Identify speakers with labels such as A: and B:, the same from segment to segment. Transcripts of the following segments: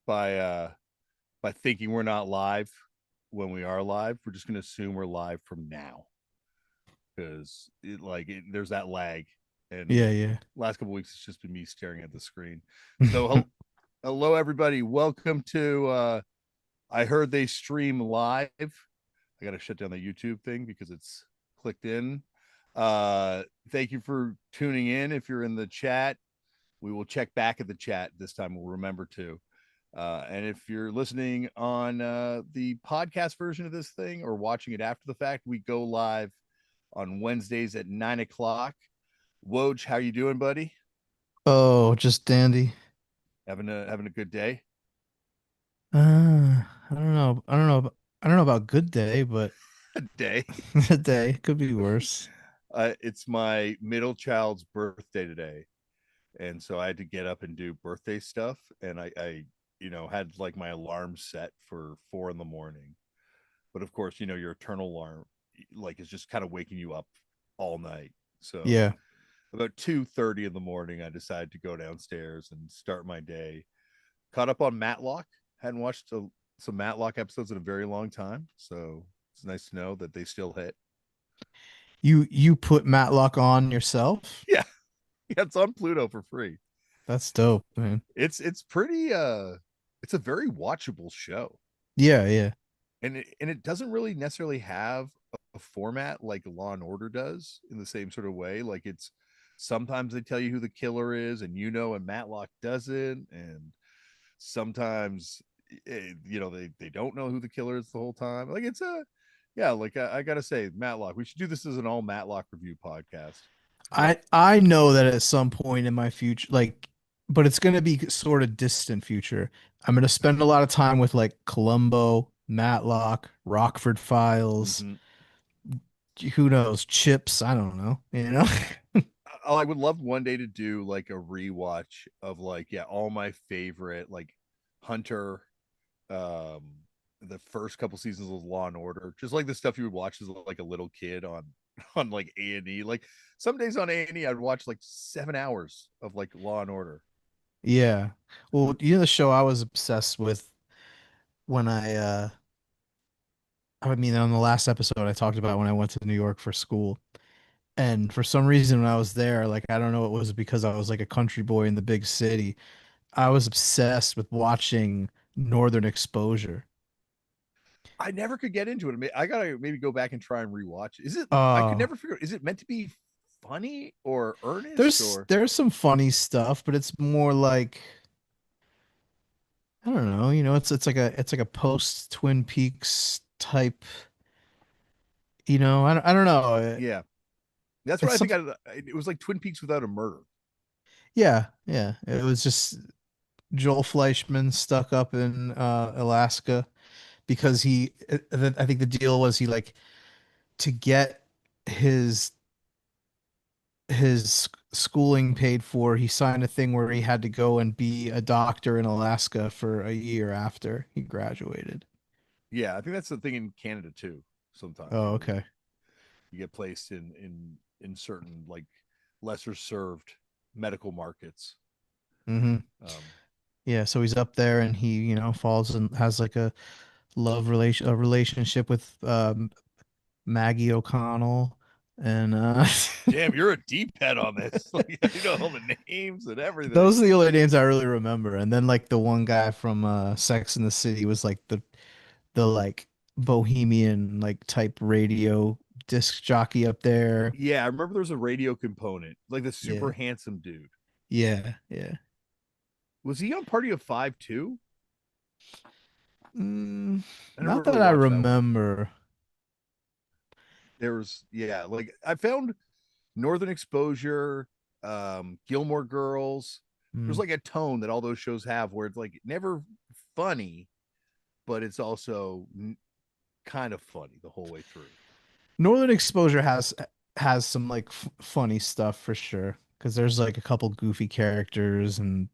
A: by thinking we're not live when we are live. We're just gonna assume we're live from now because there's that lag, and
B: Yeah, yeah.
A: last couple weeks it's just been me staring at the screen. So hello everybody, welcome to I heard they stream live. I gotta shut down the YouTube thing because it's clicked in. Thank you for tuning in. If you're in the chat, we will check back at the chat this time. We'll remember to. And if you're listening on the podcast version of this thing or watching it after the fact, we go live on Wednesdays at 9 o'clock. Woj, how you doing, buddy?
B: Oh, just dandy.
A: Having a good day?
B: I don't know. I don't know about good day, but
A: A day.
B: a day could be worse.
A: It's my middle child's birthday today, and so I had to get up and do birthday stuff, and I had like my alarm set for 4 in the morning, but of course, your eternal alarm like is just kind of waking you up all night. So
B: Yeah.
A: about 2:30 in the morning, I decided to go downstairs and start my day. Caught up on Matlock. Hadn't watched some Matlock episodes in a very long time, so it's nice to know that they still hit.
B: You put Matlock on yourself?
A: Yeah, yeah, it's on Pluto for free.
B: That's dope, man.
A: It's pretty it's a very watchable show.
B: Yeah, yeah.
A: And it doesn't really necessarily have a format like Law and Order does in the same sort of way. Like it's sometimes they tell you who the killer is, and Matlock doesn't, and sometimes they don't know who the killer is the whole time. Like it's a yeah, like I gotta say, Matlock. We should do this as an all Matlock review podcast.
B: I know that at some point in my future, like, but it's gonna be sort of distant future. I'm gonna spend a lot of time with like Columbo, Matlock, Rockford Files,
A: Mm-hmm.
B: who knows, Chips, I don't know, you know?
A: I would love one day to do like a rewatch of like all my favorite like Hunter, um, the first couple seasons of Law and Order, just like the stuff you would watch as like a little kid on on like A&E. Like some days on A&E, I'd watch like 7 hours of like Law and Order.
B: Yeah. Well, you know the show I was obsessed with when I mean on the last episode I talked about when I went to New York for school. And for some reason when I was there, like I don't know, it was because I was like a country boy in the big city. I was obsessed with watching Northern Exposure.
A: I never could get into it. I gotta maybe go back and try and rewatch. Is it? I could
B: Uh
A: never figure. Is it meant to be funny or earnest
B: there's
A: or?
B: there's some funny stuff, but it's more like I don't know, it's like a post Twin Peaks type, I don't know.
A: Yeah, that's what
B: It's
A: I think.
B: something.
A: It was like Twin Peaks without a murder.
B: Yeah, yeah. It was just Joel Fleischman stuck up in Alaska because I think the deal was he like to get his schooling paid for, he signed a thing where he had to go and be a doctor in Alaska for a year after he graduated.
A: Yeah, I think that's the thing in Canada too. Sometimes
B: Oh, okay.
A: you get placed in certain like lesser served medical markets.
B: Hmm.
A: Um,
B: Yeah, so he's up there and he, falls and has like a relationship with Maggie O'Connell and
A: Damn, you're a deep head on this. Like you know all the names and everything.
B: those are the only names I really remember. And then like the one guy from Sex and the City was like the like bohemian like type radio disc jockey up there.
A: Yeah, I remember there was a radio component, like the super
B: Yeah.
A: handsome dude.
B: Yeah, yeah.
A: Was he on Party of Five too? I never
B: Not
A: really
B: that I
A: watched that one.
B: remember.
A: There was like I found Northern Exposure, Gilmore Girls. There's
B: Mm.
A: like a tone that all those shows have where it's like never funny, but it's also kind of funny the whole way through.
B: Northern Exposure has some like funny stuff for sure because there's like a couple goofy characters and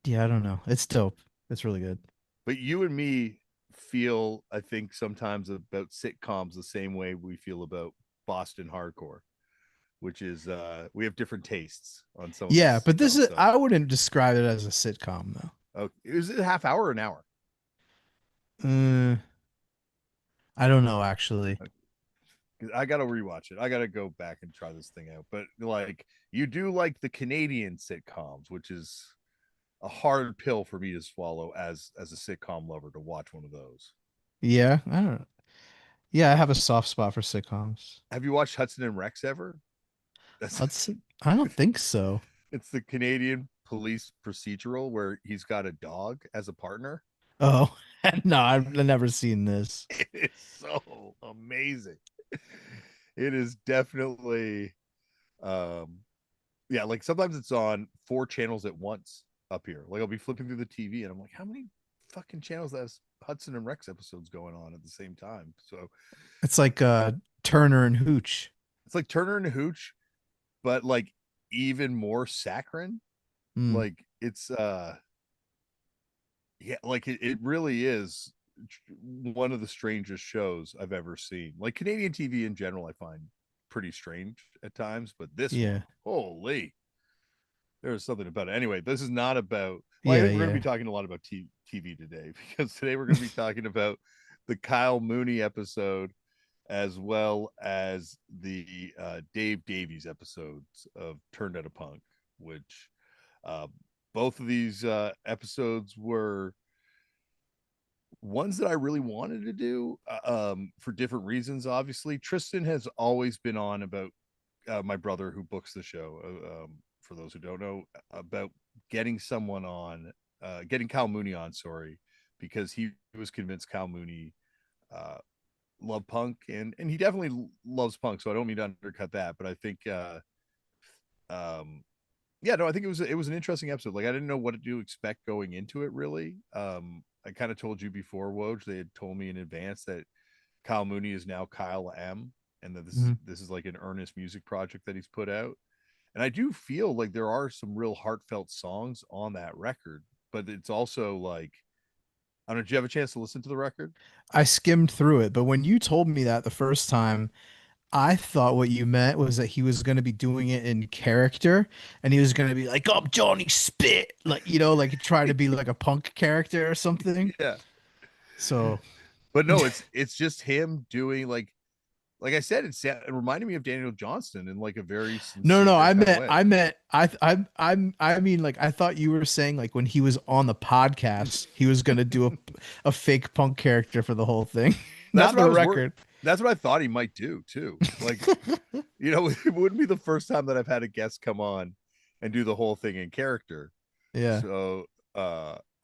B: yeah, I don't know. It's dope. It's really good.
A: But you and me feel, I think, sometimes about sitcoms the same way we feel about Boston Hardcore, which is we have different tastes on some of
B: Yeah,
A: this
B: but this
A: sitcom
B: is
A: stuff.
B: I wouldn't describe it as a sitcom though.
A: Oh, is it a half hour or an hour?
B: Uh, I don't know actually.
A: I gotta rewatch it. I gotta go back and try this thing out. But like, you do like the Canadian sitcoms, which is a hard pill for me to swallow as a sitcom lover to watch one of those.
B: Yeah, I don't. Yeah, I have a soft spot for sitcoms.
A: Have you watched Hudson and Rex ever? That's
B: I don't think so.
A: it's the Canadian police procedural where he's got a dog as a partner.
B: Oh, no, I've never seen this.
A: It is so amazing. It is definitely um yeah, like sometimes it's on four channels at once up here. Like I'll be flipping through the TV and I'm like, how many fucking channels has Hudson and Rex episodes going on at the same time? So
B: It's like Turner and Hooch.
A: it's like Turner and Hooch, but like even more saccharine.
B: Mm,
A: Like it's yeah, like it really is one of the strangest shows I've ever seen. Like Canadian TV in general, I find pretty strange at times, but this
B: yeah.
A: one, holy, there's something about it. Anyway, this is not about. Well, I
B: Yeah,
A: think we're going to
B: yeah.
A: be talking a lot about TV today because today we're going to be talking about the Kyle Mooney episode as well as the Dave Davies episodes of Turned Out a Punk, which uh, both of these episodes were ones that I really wanted to do for different reasons. Obviously, Tristan has always been on about my brother who books the show. For those who don't know, about getting someone on, getting Kyle Mooney on. Sorry, because he was convinced Kyle Mooney uh, loved punk, and he definitely loves punk. So I don't mean to undercut that, but I think um yeah, no, I think it was an interesting episode. Like I didn't know what to expect going into it really. I kind of told you before, Woj, they had told me in advance that Kyle Mooney is now Kyle M, and that
B: Mhm.
A: this is like an earnest music project that he's put out. And I do feel like there are some real heartfelt songs on that record, but it's also like I don't know. Did you have a chance to listen to the record?
B: I skimmed through it, but when you told me that the first time, I thought what you meant was that he was going to be doing it in character and he was going to be like, "I'm Johnny Spit," like like try to be like a punk character or something.
A: Yeah,
B: So,
A: but no, it's just him doing like I said, it reminded me of Daniel Johnston in like a very
B: no, no,
A: sincere kind of way.
B: I mean, like, I thought you were saying like when he was on the podcast, he was going to do a fake punk character for the whole thing,
A: That's
B: not
A: what I
B: the
A: was worried.
B: record.
A: That's what I thought he might do too. Like, it wouldn't be the first time that I've had a guest come on and do the whole thing in character.
B: Yeah.
A: So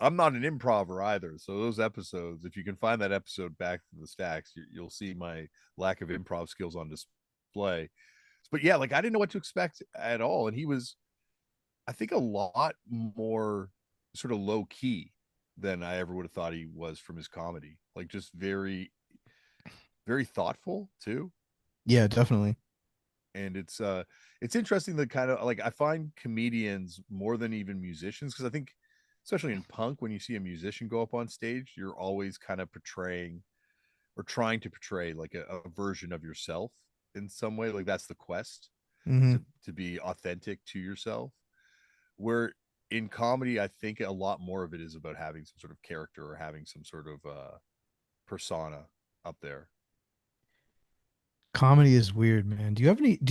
A: I'm not an improver either. So those episodes, if you can find that episode back to the stacks, you'll see my lack of improv skills on display. But yeah, like I didn't know what to expect at all. And he was, I think, a lot more sort of low key than I ever would have thought he was from his comedy. Like just very, very thoughtful too.
B: Yeah, definitely.
A: And it's interesting that kind of like I find comedians more than even musicians because I think especially in punk when you see a musician go up on stage you're always kind of portraying or trying to portray like a version of yourself in some way, like that's the quest
B: Hmm.
A: to be authentic to yourself, where in comedy I think a lot more of it is about having some sort of character or having some sort of persona up there.
B: Comedy is weird, man. Do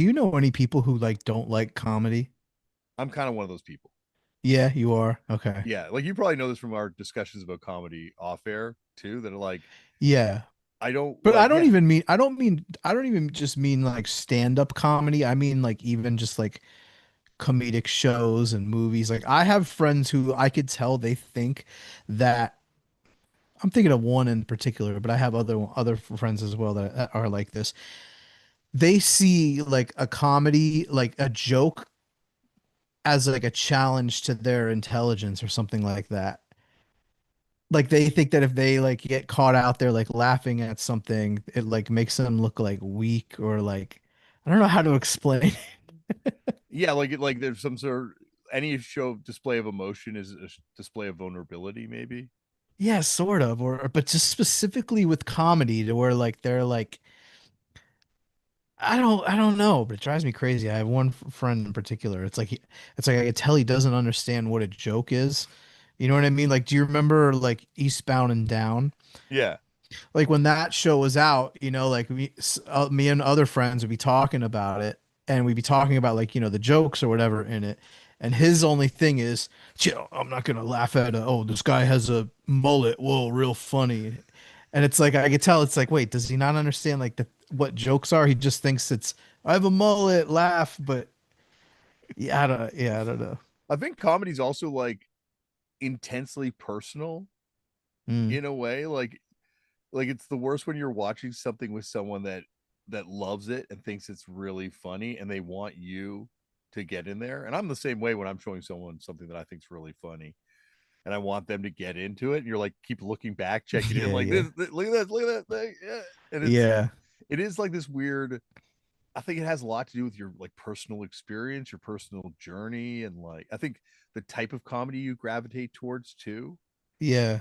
B: you know any people who like don't like comedy?
A: I'm kind of one of those people.
B: Yeah, you are. Okay.
A: Yeah, like you probably know this from our discussions about comedy off air too, that are like
B: Yeah.
A: I don't
B: But
A: like. Yeah,
B: I don't even just mean like stand-up comedy. I mean like even just like comedic shows and movies. Like I have friends who I could tell they think that I'm thinking of one in particular, but I have other friends as well that are like this. They see like a comedy, like a joke as like a challenge to their intelligence or something like that. Like they think that if they like get caught out there like laughing at something, it like makes them look like weak or like I don't know how to explain.
A: yeah, like there's some sort of any show display of emotion is a display of vulnerability, maybe.
B: Yeah, sort of, or but just specifically with comedy to where like they're like I don't know, but it drives me crazy. I have one friend in particular. It's like I can tell he doesn't understand what a joke is, You know what I mean? Like, do you remember like Eastbound and Down?
A: Yeah.
B: Like when that show was out, like me and other friends would be talking about it, and we'd be talking about like the jokes or whatever in it, and his only thing is, chill, I'm not gonna laugh at oh, this guy has a mullet, whoa, real funny, and it's like I could tell it's like, wait, does he not understand like the what jokes are? He just thinks it's I have a mullet, laugh, but yeah, I don't know.
A: I think comedy's also like intensely personal
B: Mm,
A: in a way. Like it's the worst when you're watching something with someone that loves it and thinks it's really funny and they want you to get in there. And I'm the same way when I'm showing someone something that I think's really funny and I want them to get into it. And you're like, keep looking back, checking in,
B: yeah,
A: like
B: yeah,
A: this look at this, look at that thing. Yeah. And
B: yeah,
A: it is like this weird, I think it has a lot to do with your like personal experience, your personal journey, and like I think the type of comedy you gravitate towards too.
B: yeah.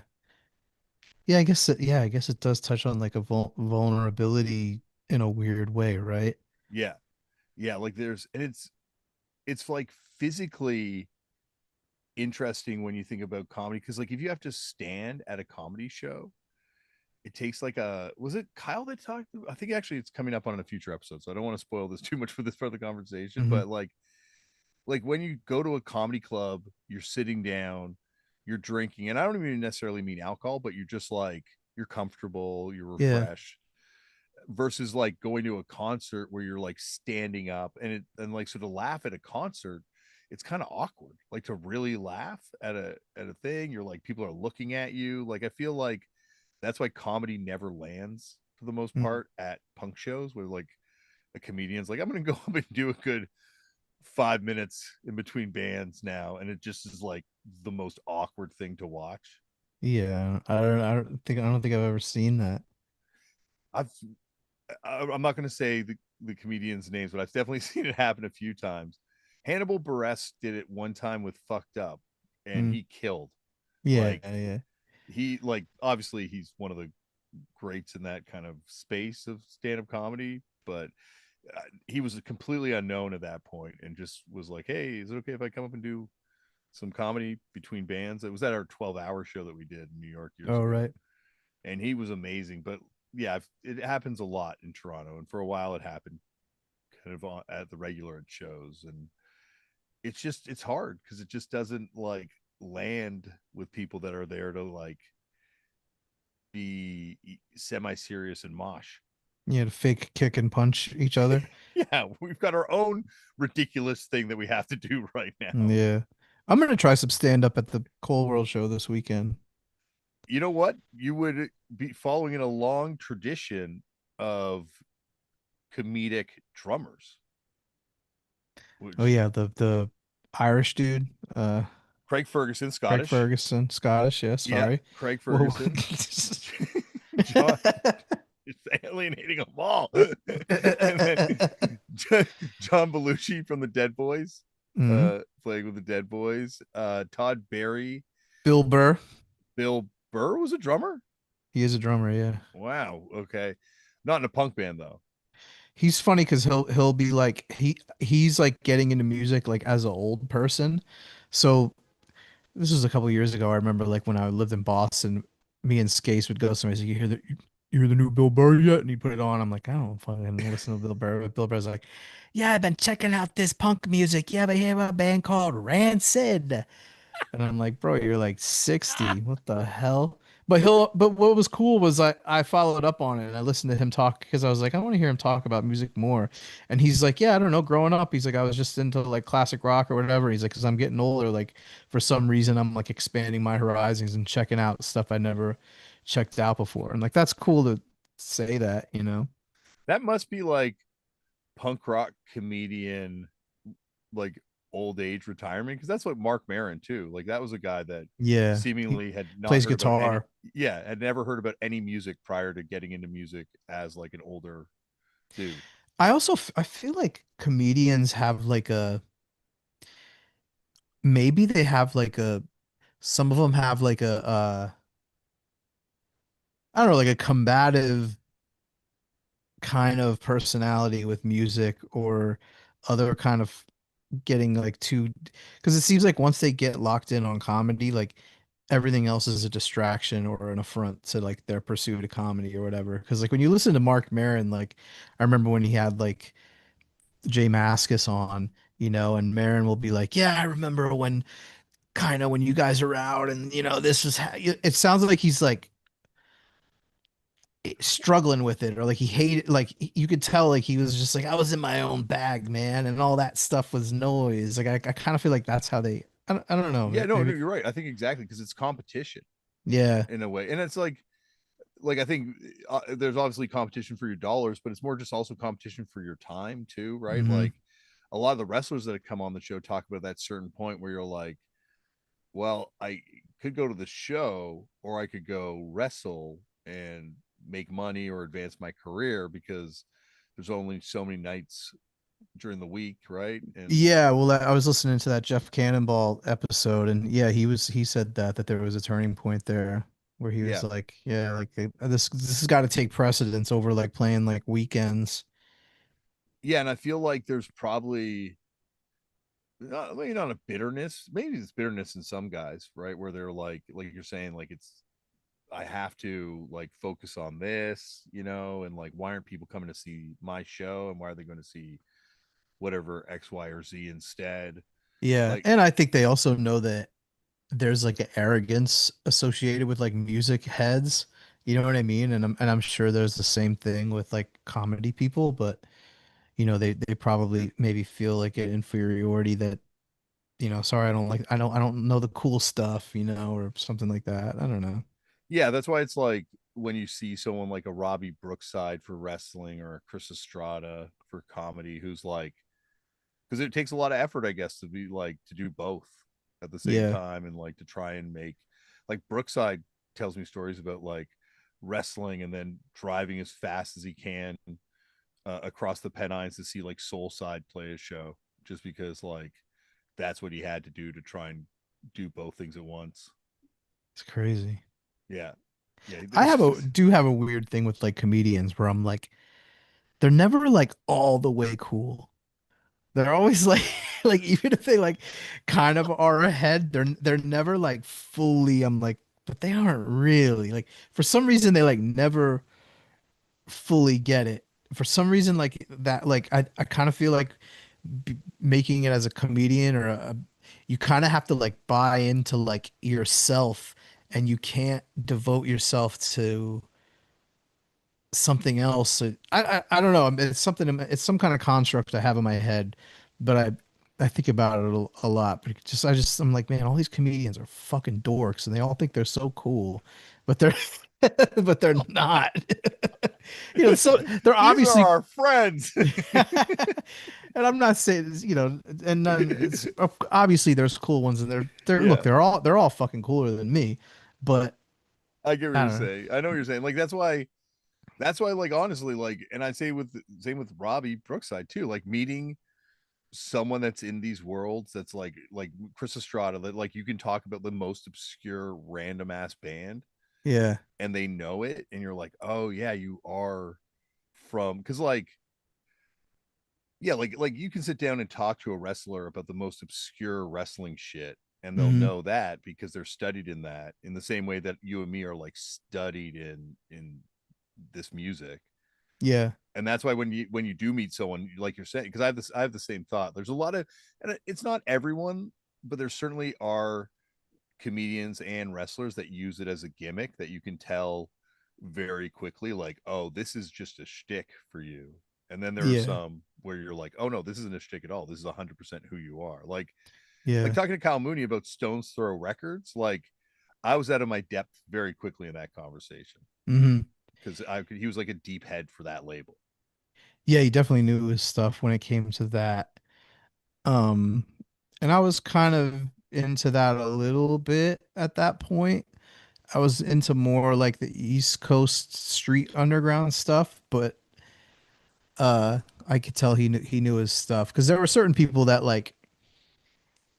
B: Yeah, I guess yeah, I guess it does touch on like a vulnerability in a weird way, right?
A: Yeah. Yeah. Like there's and it's like physically interesting when you think about comedy because like if you have to stand at a comedy show, it takes like a was it Kyle that talked, I think actually it's coming up on a future episode, so I don't want to spoil this too much for this part of the conversation,
B: Hmm.
A: but like when you go to a comedy club, you're sitting down, you're drinking, and I don't even necessarily mean alcohol, but you're just like you're comfortable, you're
B: Yeah.
A: refreshed, versus like going to a concert where you're like standing up and like so to laugh at a concert, it's kind of awkward. Like to really laugh at a thing, you're like people are looking at you. Like I feel like that's why comedy never lands for the most
B: Mm.
A: part at punk shows where like a comedian's like, I'm gonna go up and do a good 5 minutes in between bands now, and it just is like the most awkward thing to watch.
B: Yeah. I don't think I've ever seen that.
A: I've I'm not going to say the comedians' names, but I've definitely seen it happen a few times. Hannibal Buress did it one time with Fucked Up, and
B: Mm.
A: he killed.
B: Yeah,
A: Like
B: yeah.
A: he like obviously he's one of the greats in that kind of space of stand-up comedy, but he was completely unknown at that point and just was like, "Hey, is it okay if I come up and do some comedy between bands?" It was at our 12-hour show that we did in New York years
B: Oh,
A: ago,
B: right.
A: and he was amazing. But yeah, it happens a lot in Toronto, and for a while it happened kind of at the regular shows, and it's just it's hard because it just doesn't like land with people that are there to like be semi-serious and mosh.
B: Yeah, to fake kick and punch each other.
A: Yeah, we've got our own ridiculous thing that we have to do right now.
B: Yeah. I'm gonna try some stand up at the Cold World show this weekend.
A: You know what? You would be following in a long tradition of comedic drummers,
B: Oh
A: which
B: yeah, the Irish dude,
A: Craig Ferguson,
B: Craig
A: Scottish.
B: Ferguson, Scottish, yeah,
A: Yeah,
B: sorry.
A: Craig
B: Whoa.
A: Ferguson. John is alienating them all. And then John Belushi from the Dead Boys,
B: Mhm.
A: playing with the Dead Boys. Todd Barry,
B: Bill Burr.
A: Bill Burr was a drummer.
B: He is a drummer, yeah.
A: Wow. Okay. Not in a punk band though.
B: He's funny because he'll be like he's like getting into music like as an old person. So this was a couple years ago. I remember like when I lived in Boston, me and Skase would go somewhere. He's like, you hear the new Bill Burr yet? And he put it on. I'm like, I don't fucking listen to Bill Burr. But Bill Burr's like, yeah, I've been checking out this punk music. Yeah, but hear about a band called Rancid. And I'm like, bro, you're like 60. What the hell? But what was cool was I followed up on it and I listened to him talk because I was like, I want to hear him talk about music more. And he's like, yeah, I don't know, growing up, he's like, I was just into like classic rock or whatever. He's like, because I'm getting older, like for some reason, I'm like expanding my horizons and checking out stuff I never checked out before. And like, that's cool to say that.
A: That must be like punk rock comedian, like old age retirement, because that's what Mark Maron too. Like that was a guy that
B: Yeah. He
A: seemingly had not
B: plays
A: heard about any.
B: guitar.
A: Yeah, had never heard about any music prior to getting into music as like an older dude.
B: I feel like comedians have like maybe they have like some of them have like I don't know, like a combative kind of personality with music or other kind of getting like too, because it seems like once they get locked in on comedy, like everything else is a distraction or an affront to like their pursuit of comedy or whatever. Because like when you listen to Mark Maron, like I remember when he had like Jay Mascis on, and Maron will be like, "Yeah, I remember when kind of when you guys are out, and this was." It sounds like he's like struggling with it, or like he hated, like you could tell, like he was just like, "I was in my own bag, man," and all that stuff was noise. Like I kind of feel like that's how they. I don't know.
A: Yeah, no, no,
B: Maybe.
A: you're right. I think exactly because it's competition
B: Yeah.
A: in a way, and it's like I think there's obviously competition for your dollars, but it's more just also competition for your time too, right?
B: Hmm.
A: Like a lot of the wrestlers that have come on the show talk about that certain point where you're like, well, I could go to the show or I could go wrestle and make money or advance my career because there's only so many nights during the week, right? And
B: Yeah, well, I was listening to that Jeff Cannonball episode, and yeah, he said that there was a turning point there where he was
A: yeah,
B: like, yeah, like this has got to take precedence over like playing like weekends.
A: yeah, and I feel like there's probably not, maybe not a bitterness, maybe it's bitterness in some guys, right? Where they're like you're saying, like it's I have to like focus on this, and like why aren't people coming to see my show and why are they going to see whatever X, Y, or Z instead?
B: Yeah,
A: Like,
B: and I think they also know that there's like an arrogance associated with like music heads. You know what I mean? And I'm sure there's the same thing with like comedy people, but they probably maybe feel like an inferiority that sorry, I don't know the cool stuff, or something like that. I don't know.
A: yeah, that's why it's like when you see someone like a Robbie Brookside for wrestling or a Chris Estrada for comedy, who's like, because it takes a lot of effort, I guess, to be like to do both at the same
B: Yeah.
A: time and like to try and make like Brookside tells me stories about like wrestling and then driving as fast as he can across the Pennines to see like Soulside play a show just because like that's what he had to do to try and do both things at once.
B: It's crazy.
A: Yeah. Yeah.
B: I do have a weird thing with like comedians where I'm like, they're never like all the way cool. They're always like like even if they like kind of are ahead, they're never like fully, I'm like, but they aren't really. Like for some reason they like never fully get it. For some reason like that, like I kind of feel like making it as a comedian or you kind of have to like buy into like yourself, and you can't devote yourself to something else. So I don't know. It's something. It's some kind of construct I have in my head, but I think about it a lot. But I'm like, man, all these comedians are fucking dorks, and they all think they're so cool, but they're but they're not. So they're
A: These are
B: obviously.
A: our friends.
B: And I'm not saying and none. It's obviously there's cool ones, and they're look,
A: Yeah.
B: they're all fucking cooler than me, but
A: I get what
B: I
A: you're
B: don't know.
A: saying. I know what you're saying. Like that's why like honestly like and I say with same with Robbie Brookside too, like meeting someone that's in these worlds that's like Chris Estrada that like you can talk about the most obscure random ass band
B: Yeah.
A: and they know it and you're like, "Oh yeah, you are from cuz like yeah, like you can sit down and talk to a wrestler about the most obscure wrestling shit and they'll
B: Hmm.
A: know that because they're studied in that in the same way that you and me are like studied in this music.
B: Yeah.
A: And that's why when you do meet someone like you're saying, because I have the same thought. There's a lot of, and it's not everyone, but there certainly are comedians and wrestlers that use it as a gimmick that you can tell very quickly, like, oh, this is just a shtick for you. And then there are
B: Yeah.
A: some where you're like, oh no, this isn't a shtick at all. This is 100% who you are. Like
B: Yeah.
A: talking to Kyle Mooney about Stones Throw Records, like I was out of my depth very quickly in that conversation
B: Hmm.
A: because he was like a deep head for that label.
B: Yeah, he definitely knew his stuff when it came to that. Um, and I was kind of into that a little bit at that point. I was into more like the East Coast street underground stuff, but uh I could tell he knew his stuff because there were certain people that like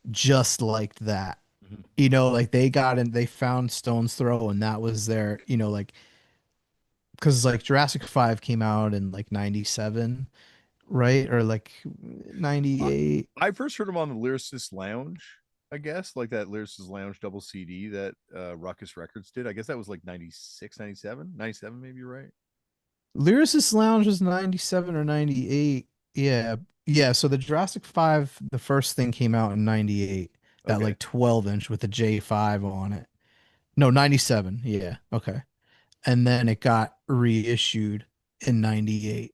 B: just liked that.
A: Mhm.
B: Like they got in, they found Stone's Throw, and that was their, like because like Jurassic 5 came out in like 97, right? Or like
A: I,
B: 98.
A: I first heard him on the Lyricist Lounge, I guess, like that Lyricist Lounge double CD that Ruckus Records did. I guess that was like 96, 97, 97. Maybe you're right.
B: Lyricist Lounge was 97 or 98. Yeah. Yeah, so the Jurassic 5, the first thing came out in 98. That
A: Okay.
B: like 12-inch with the J5 on it. No, 97. Yeah. Okay. And then it got reissued in 98.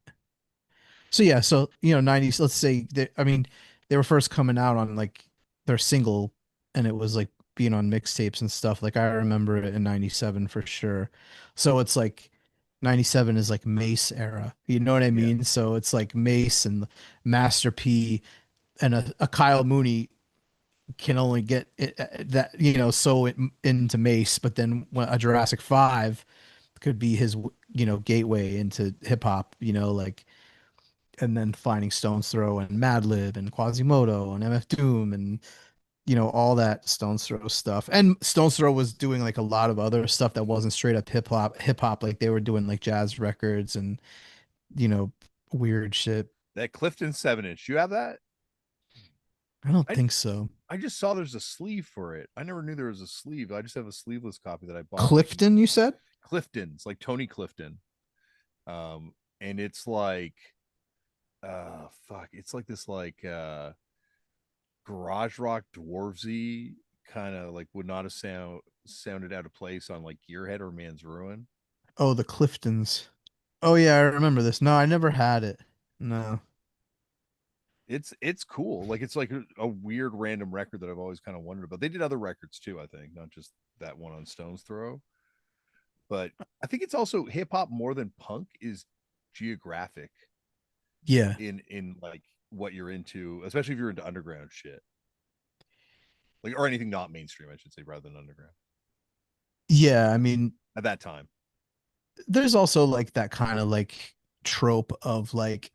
B: So yeah, so 90s, let's say that, I mean, they were first coming out on like their single, and it was like being on mixtapes and stuff. Like I remember it in 97 for sure. So it's like 97 is like Mace era. You know what I
A: Yeah.
B: mean? So it's like Mace and Master P and a Kyle Mooney can only get that, so into Mace, but then a Jurassic 5 could be his, gateway into hip hop, like, and then finding Stone's Throw and Madlib and Quasimoto and MF Doom and all that Stone's Throw stuff. And Stone's Throw was doing like a lot of other stuff that wasn't straight up hip hop. Like they were doing like jazz records and you know weird shit.
A: That Clifton 7-inch. You have that?
B: I don't
A: I
B: think so.
A: I just saw there's a sleeve for it. I never knew there was a sleeve. I just have a sleeveless copy that I bought like in
B: Clifton, you said?
A: Clifton's, like Tony Clifton. And it's like fuck, it's like this like garage rock dwarvesy kind of like would not have sounded out of place on like Gearhead or Man's Ruin.
B: Oh, the Cliftons. Oh yeah, I remember this. No, I never had it. No.
A: It's cool. Like it's like a weird random record that I've always kind of wondered about. They did other records too, I think, not just that one on Stone's Throw. But I think it's also hip hop more than punk is geographic
B: Yeah.
A: in like what you're into, especially if you're into underground shit. Like or anything not mainstream, I should say, rather than underground
B: Yeah, I mean,
A: at that time.
B: there's also like that kind of like trope of like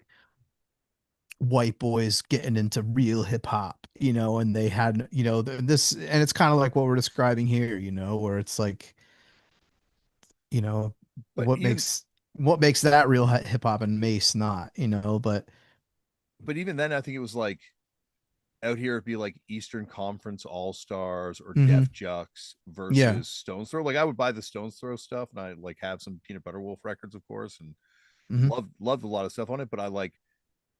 B: white boys getting into real hip hop, and they had, this, and it's kind of like what we're describing here, where it's like, you know,
A: But
B: what
A: even
B: makes what makes that real hip hop and Mace not, but
A: but even then I think it was like out here it'd be like Eastern Conference All Stars or
B: hmm
A: Def Jux
B: yeah.
A: versus Stones Throw. Like I would buy the Stones Throw stuff and I like have some Peanut Butter Wolf records, of course, and
B: hmm
A: loved a lot of stuff on it. But I like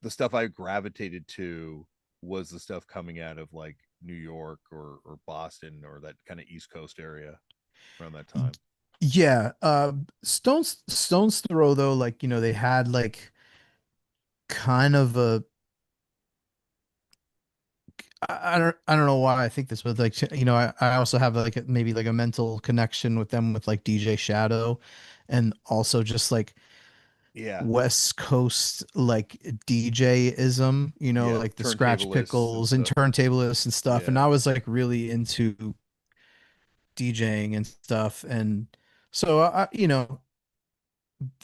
A: the stuff I gravitated to was the stuff coming out of like New York or Boston or that kind of East Coast area around that time.
B: Yeah. Stones Throw though, like, they had like kind of a I don't know why I think this, but like I also have like maybe like a mental connection with them with like DJ Shadow, and also just like
A: Yeah,
B: West Coast like DJ-ism,
A: yeah,
B: like the Scratch
A: turntablists and
B: Pickles and
A: stuff.
B: turntablists and stuff. And
A: Yeah.
B: I was like really into DJing and stuff, and so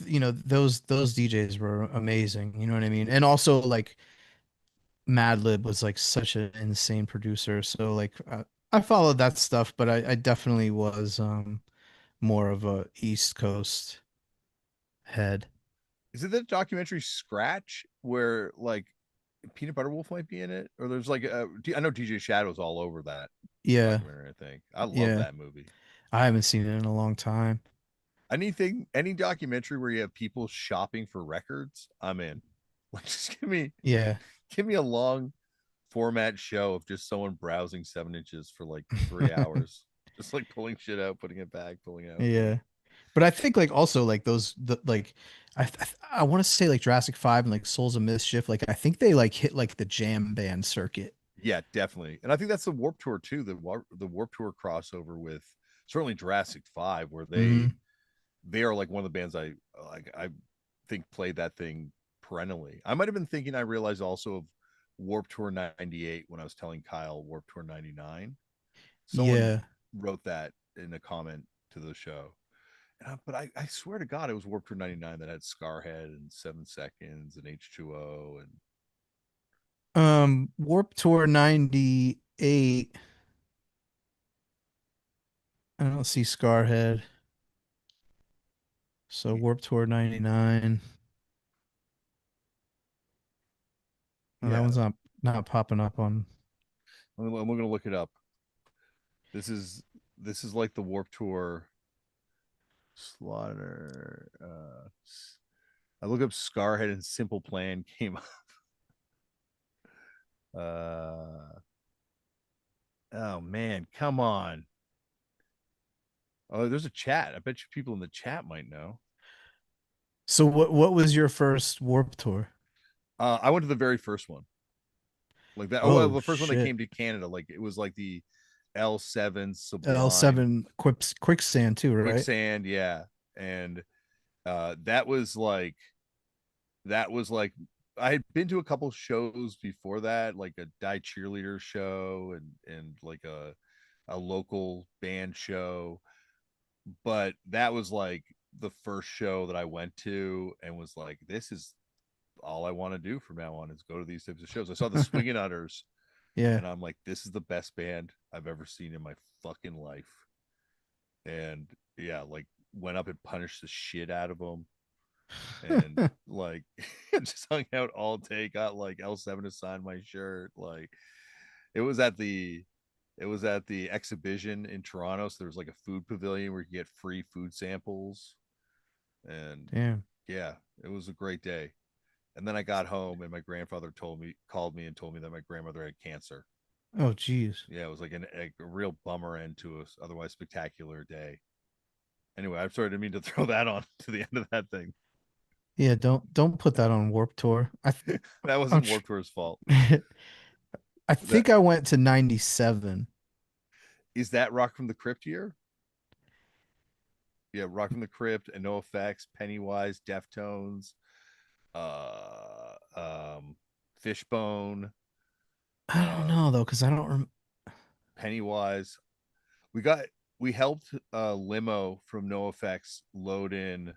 B: those DJs were amazing. You know what I mean? And also like Madlib was like such an insane producer. So like I followed that stuff, but I definitely was more of a East Coast head.
A: Is it the documentary Scratch where like Peanut Butter Wolf might be in it, or there's like I know DJ Shadow's all over that
B: Yeah,
A: documentary. I think I love
B: yeah.
A: that movie.
B: I haven't seen it in a long time.
A: Any documentary where you have people shopping for records, I'm in. Like, just
B: Yeah.
A: give me a long format show of just someone browsing 7 inches for like 3 hours, just like pulling shit out, putting it back, pulling out, pulling.
B: Yeah. But I think like also like like I want to say like Jurassic 5 and like Souls of Mischief, like I think they like hit like the jam band circuit.
A: Yeah, definitely. And I think that's the Warp Tour too. The Warp Tour crossover with certainly Jurassic 5, where
B: hmm
A: they are like one of the bands I think played that thing perennially. I might have been thinking I realized also of Warp Tour 98 when I was telling Kyle Warp Tour 99. Someone
B: Yeah.
A: wrote that in a comment to the show. But I swear to God, it was Warp Tour 99 that had Scarhead and 7 Seconds and H2O. And
B: Warp Tour 98. I don't see Scarhead. So Warp Tour 99. Oh, that
A: yeah,
B: one's not popping up on.
A: we're going to look it up. This is this is like the Warp Tour Slaughter. I look up Scarhead and Simple Plan came up. Oh man, come on. Oh, there's a chat. I bet you people in the chat might know.
B: So what was your first Warp Tour?
A: I went to the very first one, like that. Oh, well,
B: Oh
A: the first one that
B: shit.
A: came to Canada, like it was like the L7 Sublime
B: L7 quicksand too, right?
A: Quicksand, yeah, and that was like that was like I had been to a couple shows before that, like a Die Cheerleader show and like a local band show, but that was like the first show that I went to and was like, this is all I want to do from now on is go to these types of shows. I saw the Swingin' Utters
B: Yeah.
A: and I'm like, this is the best band I've ever seen in my fucking life. And yeah, like went up and punished the shit out of them and like just hung out all day, got like L7 to sign my shirt. Like it was at the it was at the exhibition in Toronto. So there was like a food pavilion where you get free food samples. And
B: Damn.
A: yeah, it was a great day. And then I got home and my grandfather called me and told me that my grandmother had cancer.
B: Oh geez.
A: Yeah, it was like a real bummer end to a otherwise spectacular day. Anyway, I'm sorry to mean to throw that on to the end of that thing.
B: Yeah, don't put that on Warp Tour.
A: That
B: I'm
A: wasn't
B: tr-
A: Warped Tour's fault.
B: I
A: That
B: think I went to 97.
A: is that Rock from the Crypt year? Yeah, Rock from the Crypt and No Effects, Pennywise, Deftones, uh, um, Fishbone,
B: I don't
A: uh,
B: know though, because I don't
A: Pennywise. We got we helped limo from No Effects load in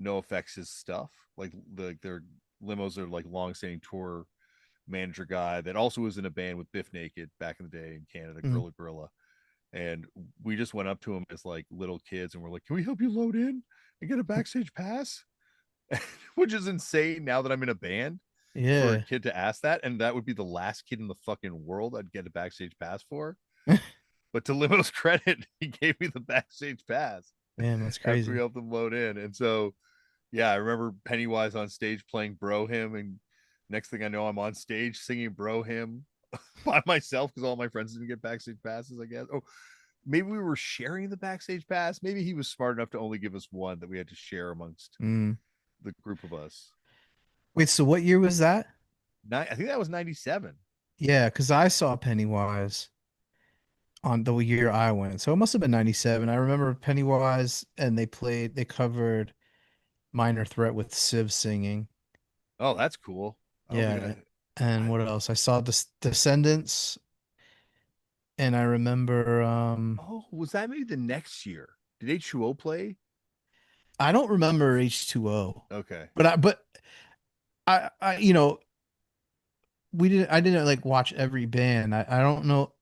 A: No Effects' stuff. Like their limos are like long-standing tour manager guy that also was in a band with Biff Naked back in the day in Canada,
B: mm,
A: Gorilla Gorilla. And we just went up to him as like little kids and we're like, can we help you load in and get a backstage pass? Which is insane now that I'm in a band for a
B: yeah.
A: kid to ask that. And that would be the last kid in the fucking world I'd get a backstage pass for. But to Limo's credit, he gave me the backstage pass
B: Man, that's
A: after we
B: crazy.
A: helped him load in. And so, yeah, I remember Pennywise on stage playing Bro Hymn. And next thing I know, I'm on stage singing Bro Hymn by myself because all my friends didn't get backstage passes, I guess. Oh, maybe we were sharing the backstage pass. Maybe he was smart enough to only give us one that we had to share amongst
B: Mm.
A: the group of us.
B: Wait, so what year was that?
A: I think that was 97.
B: Yeah, because I saw Pennywise on the year I went. So it must have been 97. I remember Pennywise and they covered Minor Threat with Civ singing.
A: Oh, that's cool. I don't think
B: Yeah. And
A: I
B: what else? I saw Descendants and I remember
A: oh, was that maybe the next year? Did H2O play?
B: I don't remember H2O.
A: Okay.
B: But I I didn't like watch every band. I don't know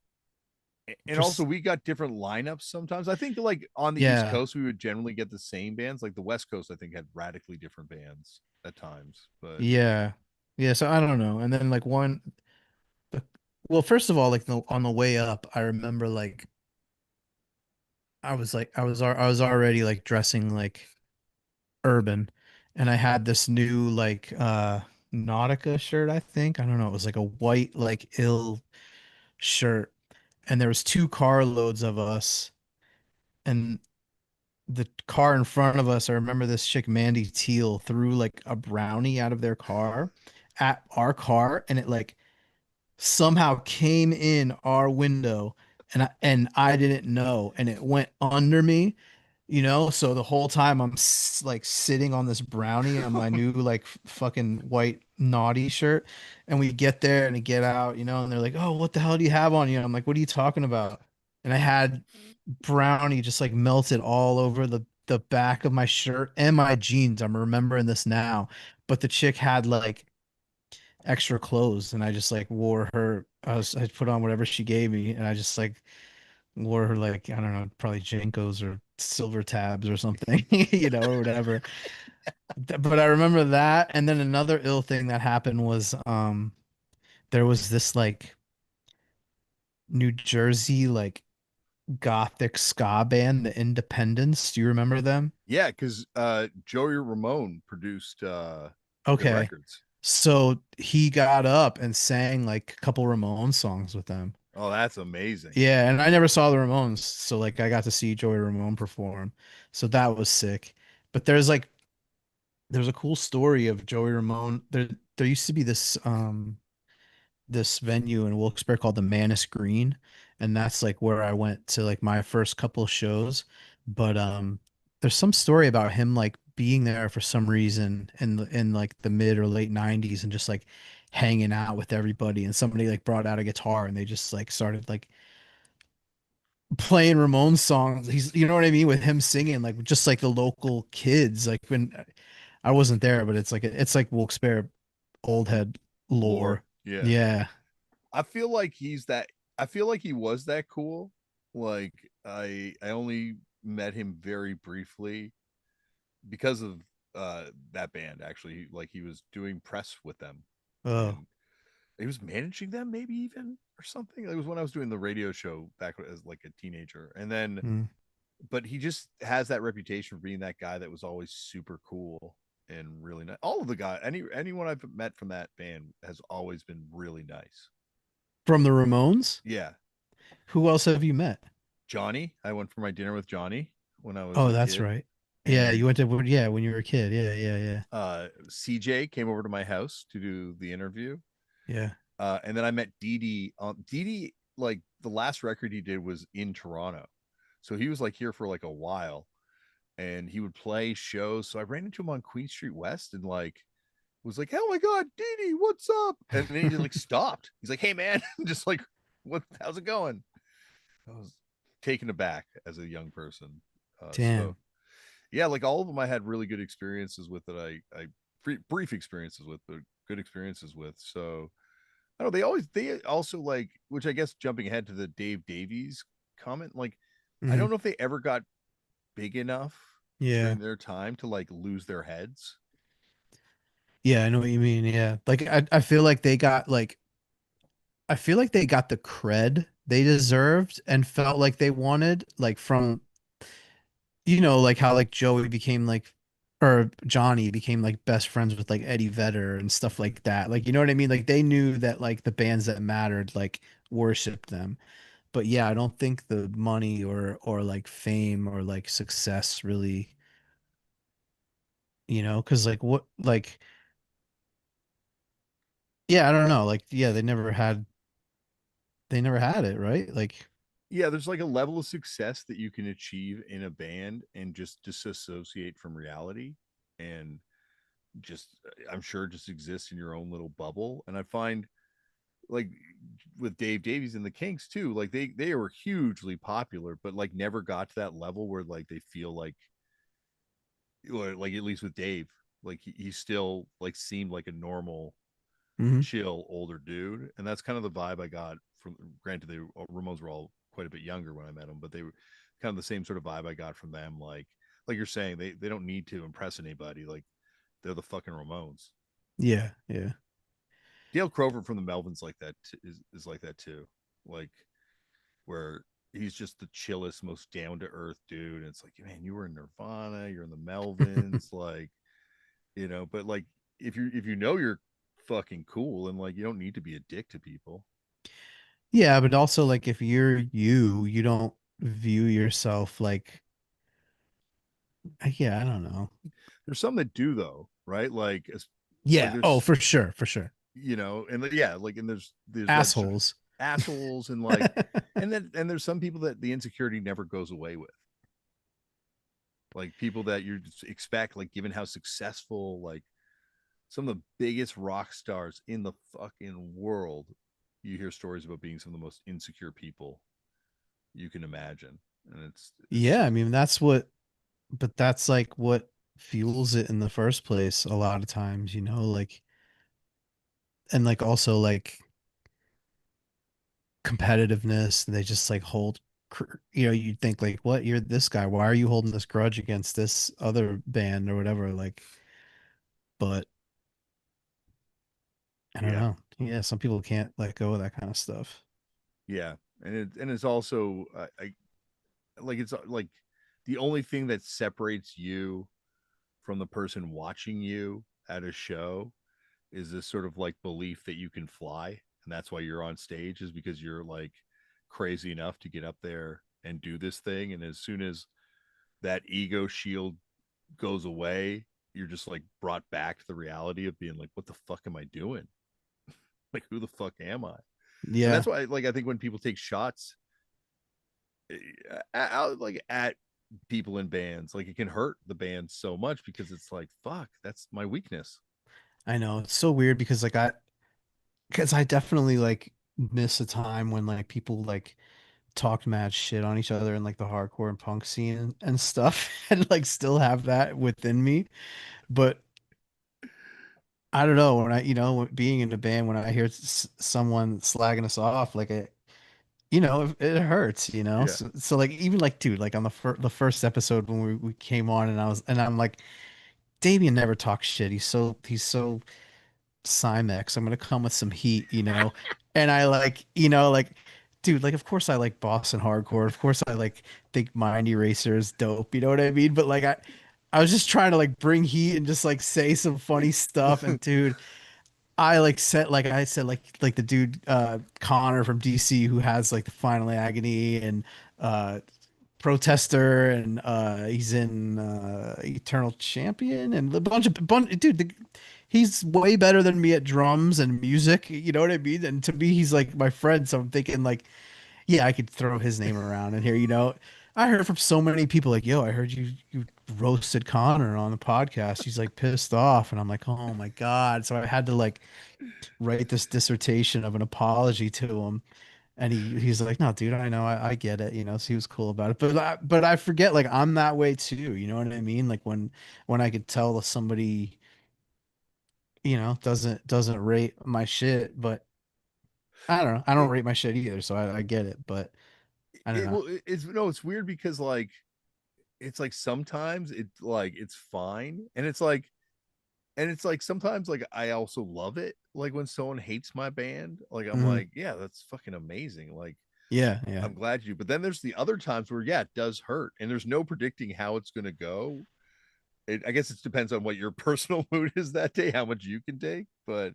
A: And
B: for
A: also we got different lineups sometimes. I think like on the East
B: yeah.
A: Coast we would generally get the same bands. Like the West Coast I think had radically different bands at times. But
B: Yeah. Yeah, so I don't know. And then like the- well, first of all, like on the way up, I remember like I was already like dressing like urban and I had this new like Nautica shirt, I think. I don't know, it was like a white like ill shirt and there was two carloads of us and the car in front of us, I remember this chick Mandy Teal threw like a brownie out of their car at our car and it like somehow came in our window and I didn't know and it went under me, so the whole time I'm like sitting on this brownie on my new like fucking white naughty shirt and we get there and we get out, and they're like, "Oh, what the hell do you have on you?" I'm like, "What are you talking about?" And I had brownie just like melted all over the back of my shirt and my jeans. I'm remembering this now. But the chick had like extra clothes and I just like wore her I put on whatever she gave me and I just like wore her like I don't know, probably Jankos or silver tabs or something, or whatever. But I remember that and then another ill thing that happened was there was this like New Jersey like gothic ska band, the Independents. Do you remember them?
A: Yeah, because Joey Ramone produced their
B: Okay.
A: records.
B: So he got up and sang like a couple Ramones songs with them.
A: Oh, that's amazing.
B: Yeah, and I never saw the Ramones, so like I got to see Joey Ramone perform. So that was sick. But there's a cool story of Joey Ramone. There used to be this venue in Wilkes-Barre called the Manus Green, and that's like where I went to like my first couple shows. But there's some story about him like being there for some reason in like the mid or late 90s and just like hanging out with everybody, and somebody like brought out a guitar and they just like started like playing Ramones songs. He's, you know what I mean, with him singing like just like the local kids. Like when I wasn't there, but it's like Wilkes-Barre old head
A: Lore.
B: lore.
A: Yeah.
B: Yeah.
A: I feel like he's that I feel like he was that cool. Like I only met him very briefly because of that band actually. Like he was doing press with them
B: Oh.
A: and he was managing them maybe even or something. It was when I was doing the radio show back as like a teenager. And then
B: Mm.
A: but he just has that reputation for being that guy that was always super cool and really nice. All of the guys, anyone I've met from that band has always been really nice.
B: From the Ramones?
A: Yeah,
B: Who else have you met?
A: Johnny. I went for my dinner with Johnny when I was
B: Oh,
A: a
B: that's
A: kid,
B: right. Yeah, you
A: and
B: went to, yeah, when you were a kid. Yeah, yeah, yeah.
A: CJ came over to my house to do the interview.
B: Yeah.
A: And then I met Dee Dee. Dee Dee, like the last record he did was in Toronto, so he was like here for like a while, and he would play shows. So I ran into him on Queen Street West, and like was like, "Oh my god, Dee Dee, what's up?" And then he just like stopped. He's like, "Hey man," just like, "What? How's it going?" I was taken aback as a young person. So
B: Damn.
A: yeah, like all of them, I had really good experiences with that. I brief experiences with, but good experiences with. So I don't know. They also like, which I guess jumping ahead to the Dave Davies comment, like I
B: Hmm.
A: don't know if they ever got big enough
B: Yeah.
A: during their time to like lose their heads.
B: Yeah, I know what you mean. Yeah. Like I feel like they got like I feel like they got the cred they deserved and felt like they wanted, like from, like how like Joey became like, or Johnny became like best friends with like Eddie Vedder and stuff like that. Like, you know what I mean? Like they knew that like the bands that mattered like worshiped them. But yeah, I don't think the money or like fame or like success really, because like what like yeah, I don't know. Like yeah, they never had it, right? Like
A: Yeah, there's like a level of success that you can achieve in a band and just disassociate from reality and just I'm sure just exists in your own little bubble. And I find like with Dave Davies and the Kinks too, like they were hugely popular, but like never got to that level where like they feel like at least with Dave, like he still like seemed like a normal,
B: mhm.
A: chill older dude, and that's kind of the vibe I got from. Granted, they Ramones were all quite a bit younger when I met them, but they were kind of the same sort of vibe I got from them. Like you're saying, they don't need to impress anybody. Like they're the fucking Ramones.
B: Yeah, yeah.
A: Dale Crover from the Melvins like that is like that too. Like where he's just the chillest, most down to earth dude. And it's like, man, you were in Nirvana, you're in the Melvins, like, but like if you know you're fucking cool and like you don't need to be a dick to people.
B: Yeah, but also like if you're you don't view yourself like yeah, I don't know.
A: There's some that do though, right? Like
B: Yeah. Oh,
A: there's
B: for sure, for sure.
A: and yeah, like and there's that
B: Assholes.
A: assholes and like and there's some people that the insecurity never goes away with. Like people that you expect, like given how successful, like some of the biggest rock stars in the fucking world, you hear stories about being some of the most insecure people you can imagine. And it's
B: Yeah, I
A: just
B: mean but that's like what fuels it in the first place a lot of times, like, and like also like competitiveness. They just like hold, you'd think like, what, you're this guy, why are you holding this grudge against this other band or whatever, like, but I don't
A: yeah,
B: know. Yeah, some people can't let go of that kind of stuff.
A: yeah. And it's also like it's like the only thing that separates you from the person watching you at a show is this sort of like belief that you can fly, and that's why you're on stage, is because you're like crazy enough to get up there and do this thing. And as soon as that ego shield goes away, you're just like brought back to the reality of being like, what the fuck am I doing? Like, who the fuck am I? And
B: Yeah,
A: that's why, like, I think when people take shots out like at people in bands, like it can hurt the band so much because it's like, fuck, that's my weakness.
B: I know. It's so weird because I definitely like miss a time when like people like talked mad shit on each other in like the hardcore and punk scene and stuff and like still have that within me. But I don't know when being in a band, when I hear someone slagging us off, like it hurts,
A: Yeah.
B: So like even like dude, like on the first episode when we came on and I'm like, Damien never talks shit. He's so Cymex. I'm gonna come with some heat, and I like, like, dude, like, of course I like Boston hardcore. Of course I like think Mind Eraser is dope. You know what I mean? But like, I was just trying to like bring heat and just like say some funny stuff. And dude, I said like the dude Connor from DC who has like the Final Agony and uh Protester and he's in Eternal Champion and a bunch dude he's way better than me at drums and music, you know what I mean? And to me he's like my friend, so I'm thinking like, yeah, I could throw his name around in here, I heard from so many people like, yo, I heard you roasted Connor on the podcast. He's like pissed off, and I'm like, oh my God. So I had to like write this dissertation of an apology to him. And he's like, no, dude, I know, I get it, so he was cool about it. But I forget, like, I'm that way too, you know what I mean? Like when I could tell somebody, doesn't rate my shit, but I don't know. I don't
A: it,
B: rate my shit either, so I get it, but I don't
A: it
B: know.
A: well it's no, it's weird because like it's like sometimes it's fine, and it's like sometimes like I also love it, like when someone hates my band, like I'm
B: Mhm.
A: like, yeah, that's fucking amazing, like
B: Yeah, yeah.
A: I'm glad you. But then there's the other times where, yeah, it does hurt, and there's no predicting how it's going to go. I guess it depends on what your personal mood is that day, how much you can take. But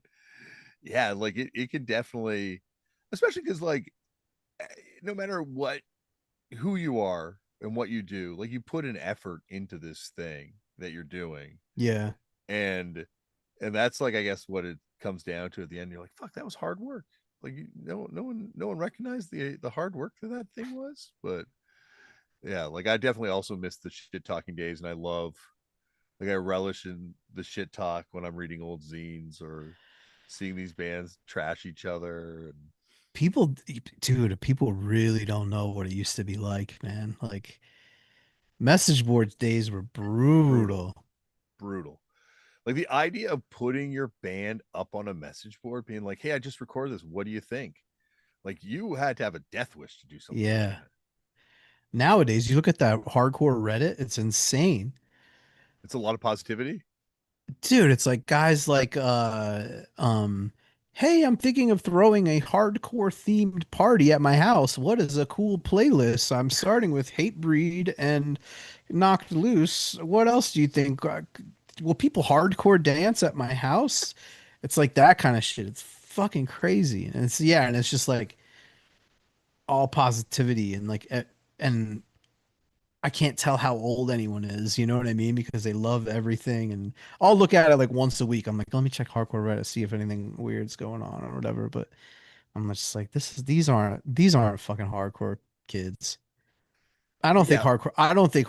A: yeah, like it can definitely, especially because like eh, no matter what, who you are and what you do, like you put an effort into this thing that you're doing,
B: Yeah.
A: and that's like I guess what it comes down to at the end. You're like, fuck, that was hard work. Like no one recognized the hard work that thing was. But yeah, like I definitely also miss the shit talking days, and I love, like, I relish in the shit talk when I'm reading old zines or seeing these bands trash each other. And
B: People, dude, people really don't know what it used to be like, man. Like message board days were
A: brutal,
B: brutal.
A: brutal. Like the idea of putting your band up on a message board, being like, "Hey, I just recorded this. What do you think?" Like you had to have a death wish to do something like
B: Yeah.
A: that.
B: Nowadays, you look at that hardcore Reddit, it's insane.
A: It's a lot of positivity.
B: Dude, it's like guys like hey, I'm thinking of throwing a hardcore themed party at my house. What is a cool playlist? I'm starting with Hatebreed and Knocked Loose. What else do you think? Will people hardcore dance at my house? It's like that kind of shit. It's fucking crazy. And it's just like all positivity and and I can't tell how old anyone is, you know what I mean? Because they love everything. And I'll look at it like once a week. I'm like, let me check hardcore Reddit, see if anything weird's going on or whatever. But I'm just like, these aren't fucking hardcore kids. I don't think
A: Yeah,
B: hardcore I don't think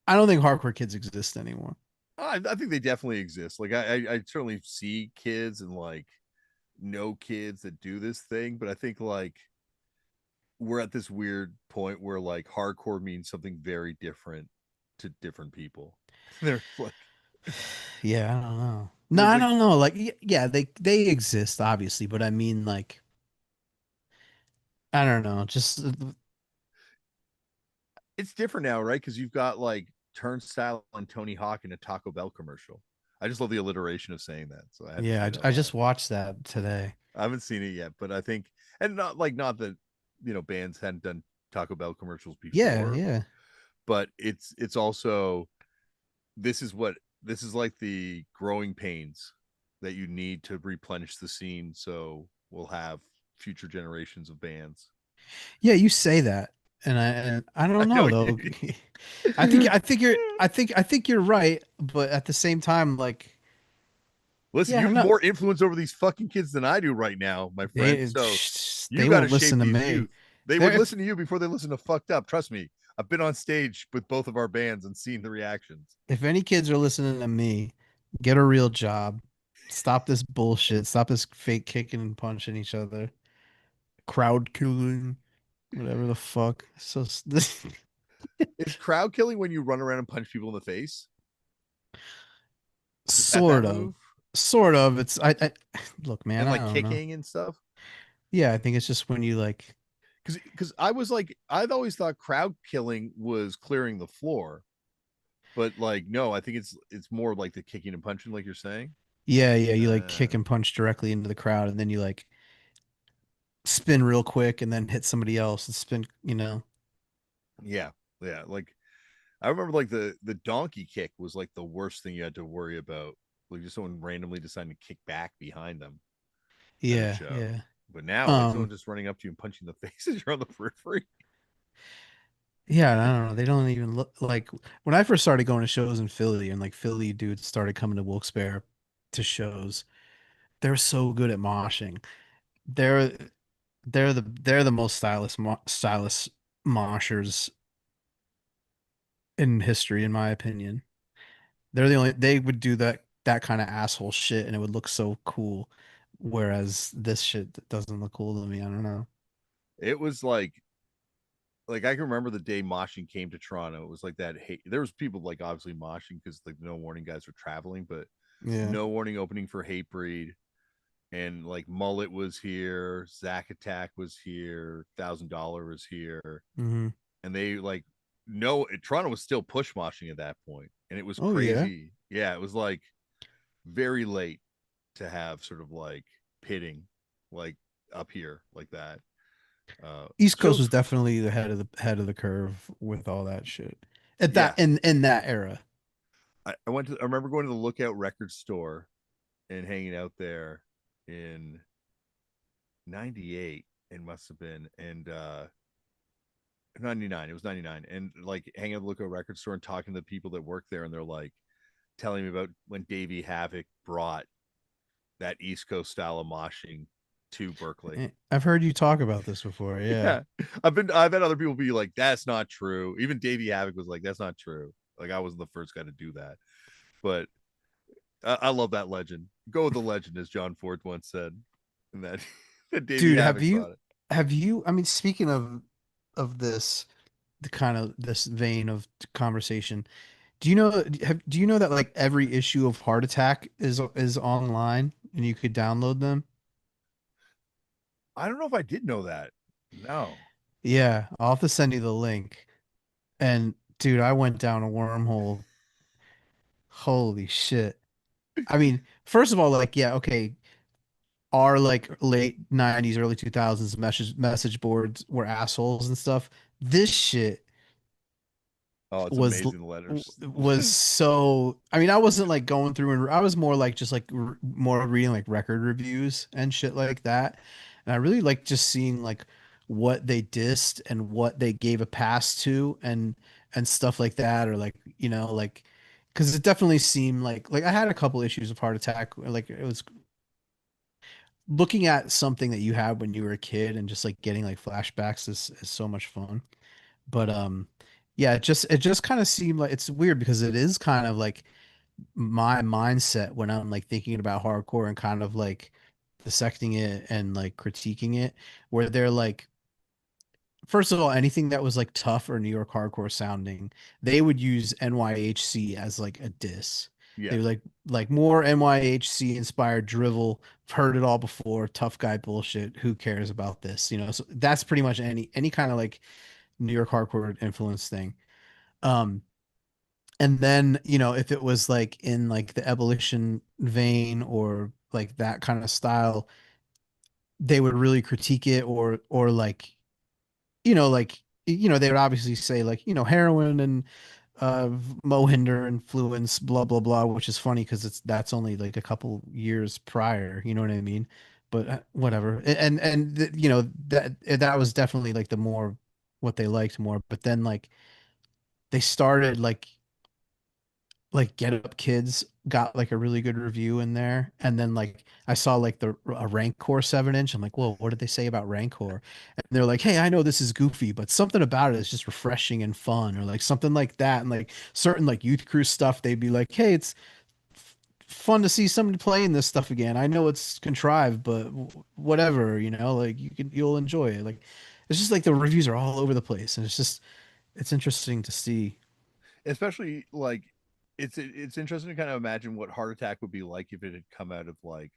B: hardcore kids exist anymore.
A: I think they definitely exist. Like I certainly see kids and like know kids that do this thing, but I think like we're at this weird point where like hardcore means something very different to different people. They're like,
B: Yeah, I don't know. No,
A: there's
B: I
A: like,
B: don't know. Like, yeah, they exist obviously, but I mean, like, I don't know. Just
A: it's different now, right? Because you've got like Turnstile and Tony Hawk in a Taco Bell commercial. I just love the alliteration of saying that, so I had to
B: yeah,
A: say that
B: I
A: loud.
B: just watched that today.
A: I haven't seen it yet, but I think, and not that bands hadn't done Taco Bell commercials
B: Yeah,
A: before,
B: yeah.
A: but it's also this is what this is like the growing pains that you need to replenish the scene so we'll have future generations of bands.
B: Yeah, you say that. And I
A: I
B: don't
A: know
B: know though. I think you're right, but at the same time, like,
A: listen, you
B: yeah,
A: have
B: no,
A: more influence over these fucking kids than I do right now, my friend, so you
B: they
A: got to
B: won't
A: shape
B: listen to
A: these
B: me.
A: youth. They
B: They're
A: would
B: if
A: listen to you before they listen to Fucked Up, trust me. I've been on stage with both of our bands and seen the reactions.
B: if any kids are listening to me, get a real job. Stop this bullshit. Stop this fake kicking and punching each other. Crowd killing, whatever the fuck. So this
A: Is crowd killing when you run around and punch people in the face? Is that
B: sort of,
A: move?
B: sort of. It's I look, man.
A: And
B: I
A: like
B: don't know.
A: kicking and stuff?
B: Yeah, I think it's just when you like.
A: Because I was like, I've always thought crowd killing was clearing the floor, but like, no, I think it's more like the kicking and punching, like you're saying.
B: Yeah, yeah, you like
A: Uh,
B: kick and punch directly into the crowd, and then you like spin real quick and then hit somebody else and spin.
A: yeah, yeah. Like I remember, like the donkey kick was like the worst thing you had to worry about, like just someone randomly deciding to kick back behind them at a
B: Yeah,
A: show.
B: yeah.
A: But now, like someone
B: Um,
A: just running up to you and punching the face as you're on the periphery.
B: yeah, I don't know. They don't even look like when I first started going to shows in Philly and like Philly dudes started coming to Wilkes-Barre to shows. They're so good at moshing. They're they're the most stylish moshers in history, in my opinion. They would do that kind of asshole shit and it would look so cool. Whereas this shit doesn't look cool to me. I don't know.
A: It was like I can remember the day moshing came to Toronto. It was like that. Hey, there was people like obviously moshing because like No Warning guys were traveling, but
B: Yeah.
A: No Warning opening for Hatebreed, and like Mullet was here, Zack Attack was here, $1,000 was here,
B: Hmm.
A: and they like no Toronto was still push moshing at that point, and it was
B: Oh yeah.
A: crazy. Yeah, it was like very late to have sort of like pitting like up here like that.
B: East Coast
A: Shows
B: was definitely the head of the curve with all that shit. At
A: yeah.
B: that in that era.
A: I remember going to the Lookout record store and hanging out there in 98. It must have been, and 99, it was 99, and like hanging at the Lookout record store and talking to the people that work there, and they're like telling me about when Davey Havoc brought that East Coast style of moshing to Berkeley.
B: I've heard you talk about this before. Yeah.
A: Yeah, I've had other people be like, that's not true. Even Davey Havoc was like, that's not true. Like I wasn't the first guy to do that, but I love that legend. Go with the legend, as John Ford once said, and that that Davey
B: Dude,
A: Havoc brought it.
B: I mean, speaking of this, the kind of this vein of conversation, do you know that like every issue of Heart Attack is online and you could download them?
A: I don't know if I did know that. No.
B: Yeah, I'll have to send you the link. And dude, I went down a wormhole. Holy shit. I mean, first of all, like, yeah, okay, our like late 90s, early 2000s message boards were assholes and stuff. This shit
A: Oh, it's
B: was
A: amazing the letters.
B: was so, I mean, I wasn't like going through and I was more like just like more reading like record reviews and shit like that. And I really like just seeing like what they dissed and what they gave a pass to and stuff like that, or like, like, because it definitely seemed like I had a couple issues of Heart Attack, like it was looking at something that you had when you were a kid and just like getting like flashbacks is so much fun. But yeah, it just kind of seemed like it's weird because it is kind of like my mindset when I'm like thinking about hardcore and kind of like dissecting it and like critiquing it, where they're like, first of all, anything that was like tough or New York hardcore sounding, they would use NYHC as like a diss. They
A: Yeah.
B: were like more NYHC inspired drivel. I've heard it all before. Tough guy bullshit. Who cares about this? So that's pretty much any kind of like New York hardcore influence thing. Um, and then, if it was like in like the Abolition vein or like that kind of style, they would really critique it or like they would obviously say like, heroin and Mohinder influence, blah blah blah, which is funny because that's only like a couple years prior, you know what I mean? But whatever. That was definitely like the more what they liked more. But then like they started like Get Up Kids got like a really good review in there, and then like I saw like the a Rancor 7 inch. I'm like, whoa, what did they say about Rancor? And they're like, hey, I know this is goofy, but something about it is just refreshing and fun, or like something like that. And like certain like Youth Crew stuff, they'd be like, hey, it's fun to see somebody playing this stuff again. I know it's contrived, but whatever, like you'll enjoy it. Like it's just like the reviews are all over the place, and it's interesting to see.
A: Especially like it's interesting to kind of imagine what Heart Attack would be like if it had come out of like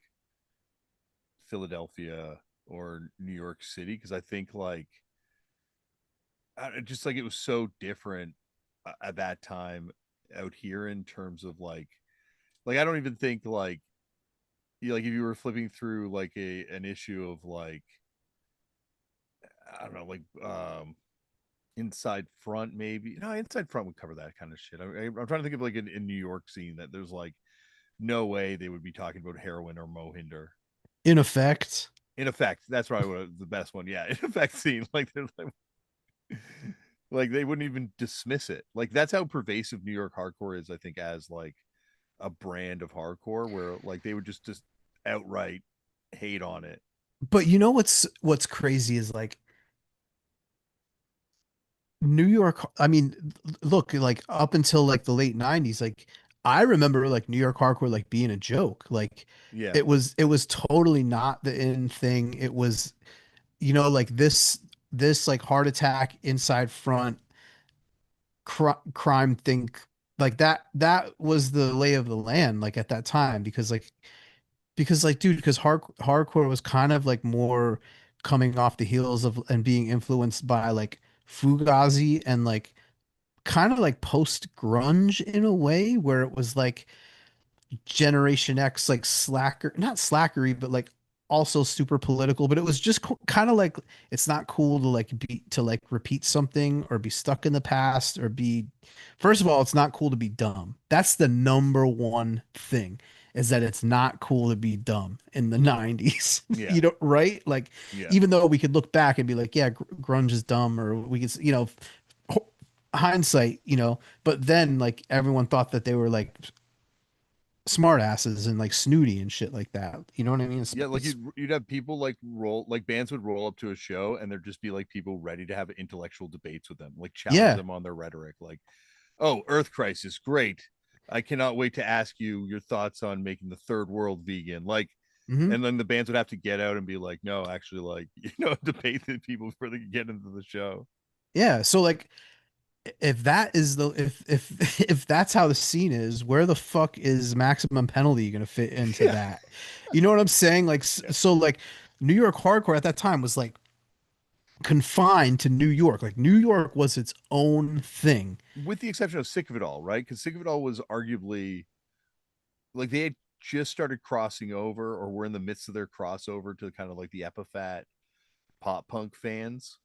A: Philadelphia or New York City, because I think like just like it was so different at that time out here in terms of like I don't even think like like if you were flipping through like a an issue of like I don't know like Inside Front, maybe. No, Inside Front would cover that kind of shit. I'm trying to think of like in New York scene that there's like no way they would be talking about heroin or Mohinder.
B: In effect,
A: In Effect, that's probably the best one. Yeah, In Effect scene, like they're like they wouldn't even dismiss it. Like that's how pervasive New York hardcore is. I think as like a brand of hardcore, where like they would just outright hate on it.
B: but you know what's crazy is like New York, I mean, look, like up until like the late 90s, like I remember like New York hardcore like being a joke. Like
A: Yeah,
B: it was totally not the in thing. It was, like this like Heart Attack, Inside Front, crime thing, like that was the lay of the land like at that time, because dude, because hardcore was kind of like more coming off the heels of and being influenced by like Fugazi and like kind of like post grunge in a way where it was like Generation X, like slacker, not slackery, but like also super political. But it was just kind of like it's not cool to like repeat something or be stuck in the past or be. First of all, it's not cool to be dumb. That's the number one thing, is that it's not cool to be dumb in the 90s.
A: yeah,
B: Right? Like
A: yeah.
B: even though we could look back and be like, yeah, grunge is dumb, or we could, hindsight, but then like everyone thought that they were like smart asses and like snooty and shit like that. You know what I mean?
A: Yeah, like you'd have people like roll like bands would roll up to a show and there'd just be like people ready to have intellectual debates with them, like challenge
B: yeah.
A: them on their rhetoric. Like, oh, Earth Crisis, great. I cannot wait to ask you your thoughts on making the third world vegan. Like,
B: Hmm.
A: and then the bands would have to get out and be like, no, actually, like, debate the people before they get into the show.
B: Yeah. So like if that is the if if that's how the scene is, where the fuck is Maximum Penalty gonna fit into
A: Yeah.
B: that? You know what I'm saying? Like
A: Yeah.
B: so like New York hardcore at that time was like confined to New York. Like New York was its own thing.
A: With the exception of Sick of It All, right? Because Sick of It All was arguably like they had just started crossing over or were in the midst of their crossover to kind of like the Epiphat pop punk fans.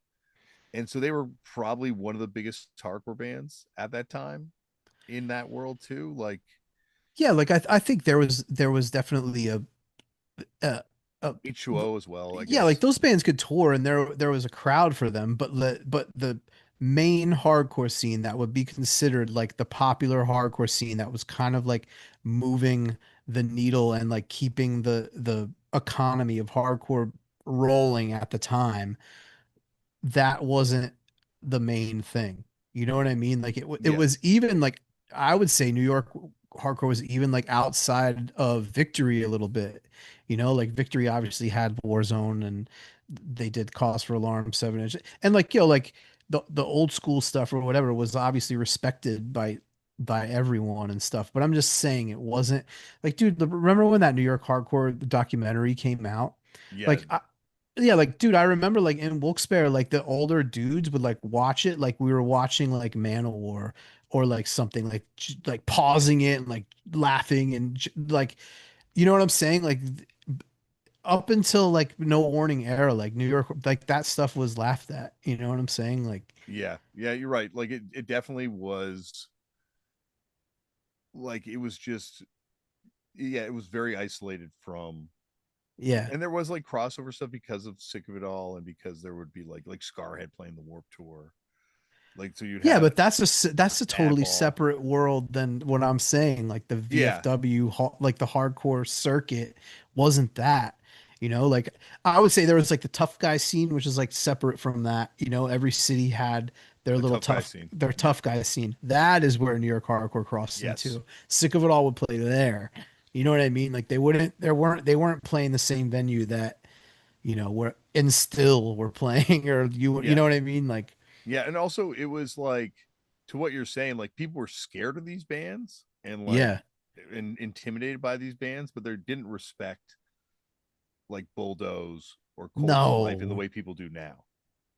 A: And so they were probably one of the biggest hardcore bands at that time in that world too. Like
B: Yeah, like I think there was definitely a, a
A: H2O as well, I
B: yeah, like
A: guess.
B: those bands could tour and there was a crowd for them, but the main hardcore scene that would be considered like the popular hardcore scene that was kind of like moving the needle and like keeping the economy of hardcore rolling at the time, that wasn't the main thing. You know what I mean? Like it
A: Yeah.
B: was even like I would say New York hardcore was even like outside of Victory a little bit. Like Victory obviously had Warzone and they did Cause for Alarm 7 inch, and like like the old school stuff or whatever was obviously respected by everyone and stuff. But I'm just saying it wasn't like, dude, remember when that New York hardcore documentary came out?
A: Yeah.
B: Like yeah, like dude, I remember like in Wilkes-Barre, like the older dudes would like watch it like we were watching like Manowar or like something, like like pausing it and like laughing and like, you know what I'm saying? Like up until like No Warning era, like New York, like that stuff was laughed at. You know what I'm saying? Like,
A: Yeah, yeah, you're right. Like it definitely was like it was just yeah, it was very isolated from
B: yeah.
A: and there was like crossover stuff because of Sick of It All and because there would be like Scarhead playing the Warp Tour. Like so you'd
B: Yeah,
A: have
B: but that's a totally
A: Madball.
B: separate world than what I'm saying. Like the
A: Yeah,
B: VFW, like the hardcore circuit wasn't that. You know, like I would say there was like the tough guy scene, which is like separate from that. You know, every city had
A: the tough guy scene.
B: their
A: Yeah.
B: tough guy scene. That is where New York hardcore crossed
A: Yes.
B: into. Sick of It All would play there. You know what I mean? Like they weren't playing the same venue that, you know, were in still were playing or you
A: Yeah.
B: know what I mean? Like,
A: Yeah, and also it was like to what you're saying, like people were scared of these bands and like
B: yeah.
A: and intimidated by these bands, but they didn't respect like Bulldoze or Cold for Life in the
B: No.
A: way people do now.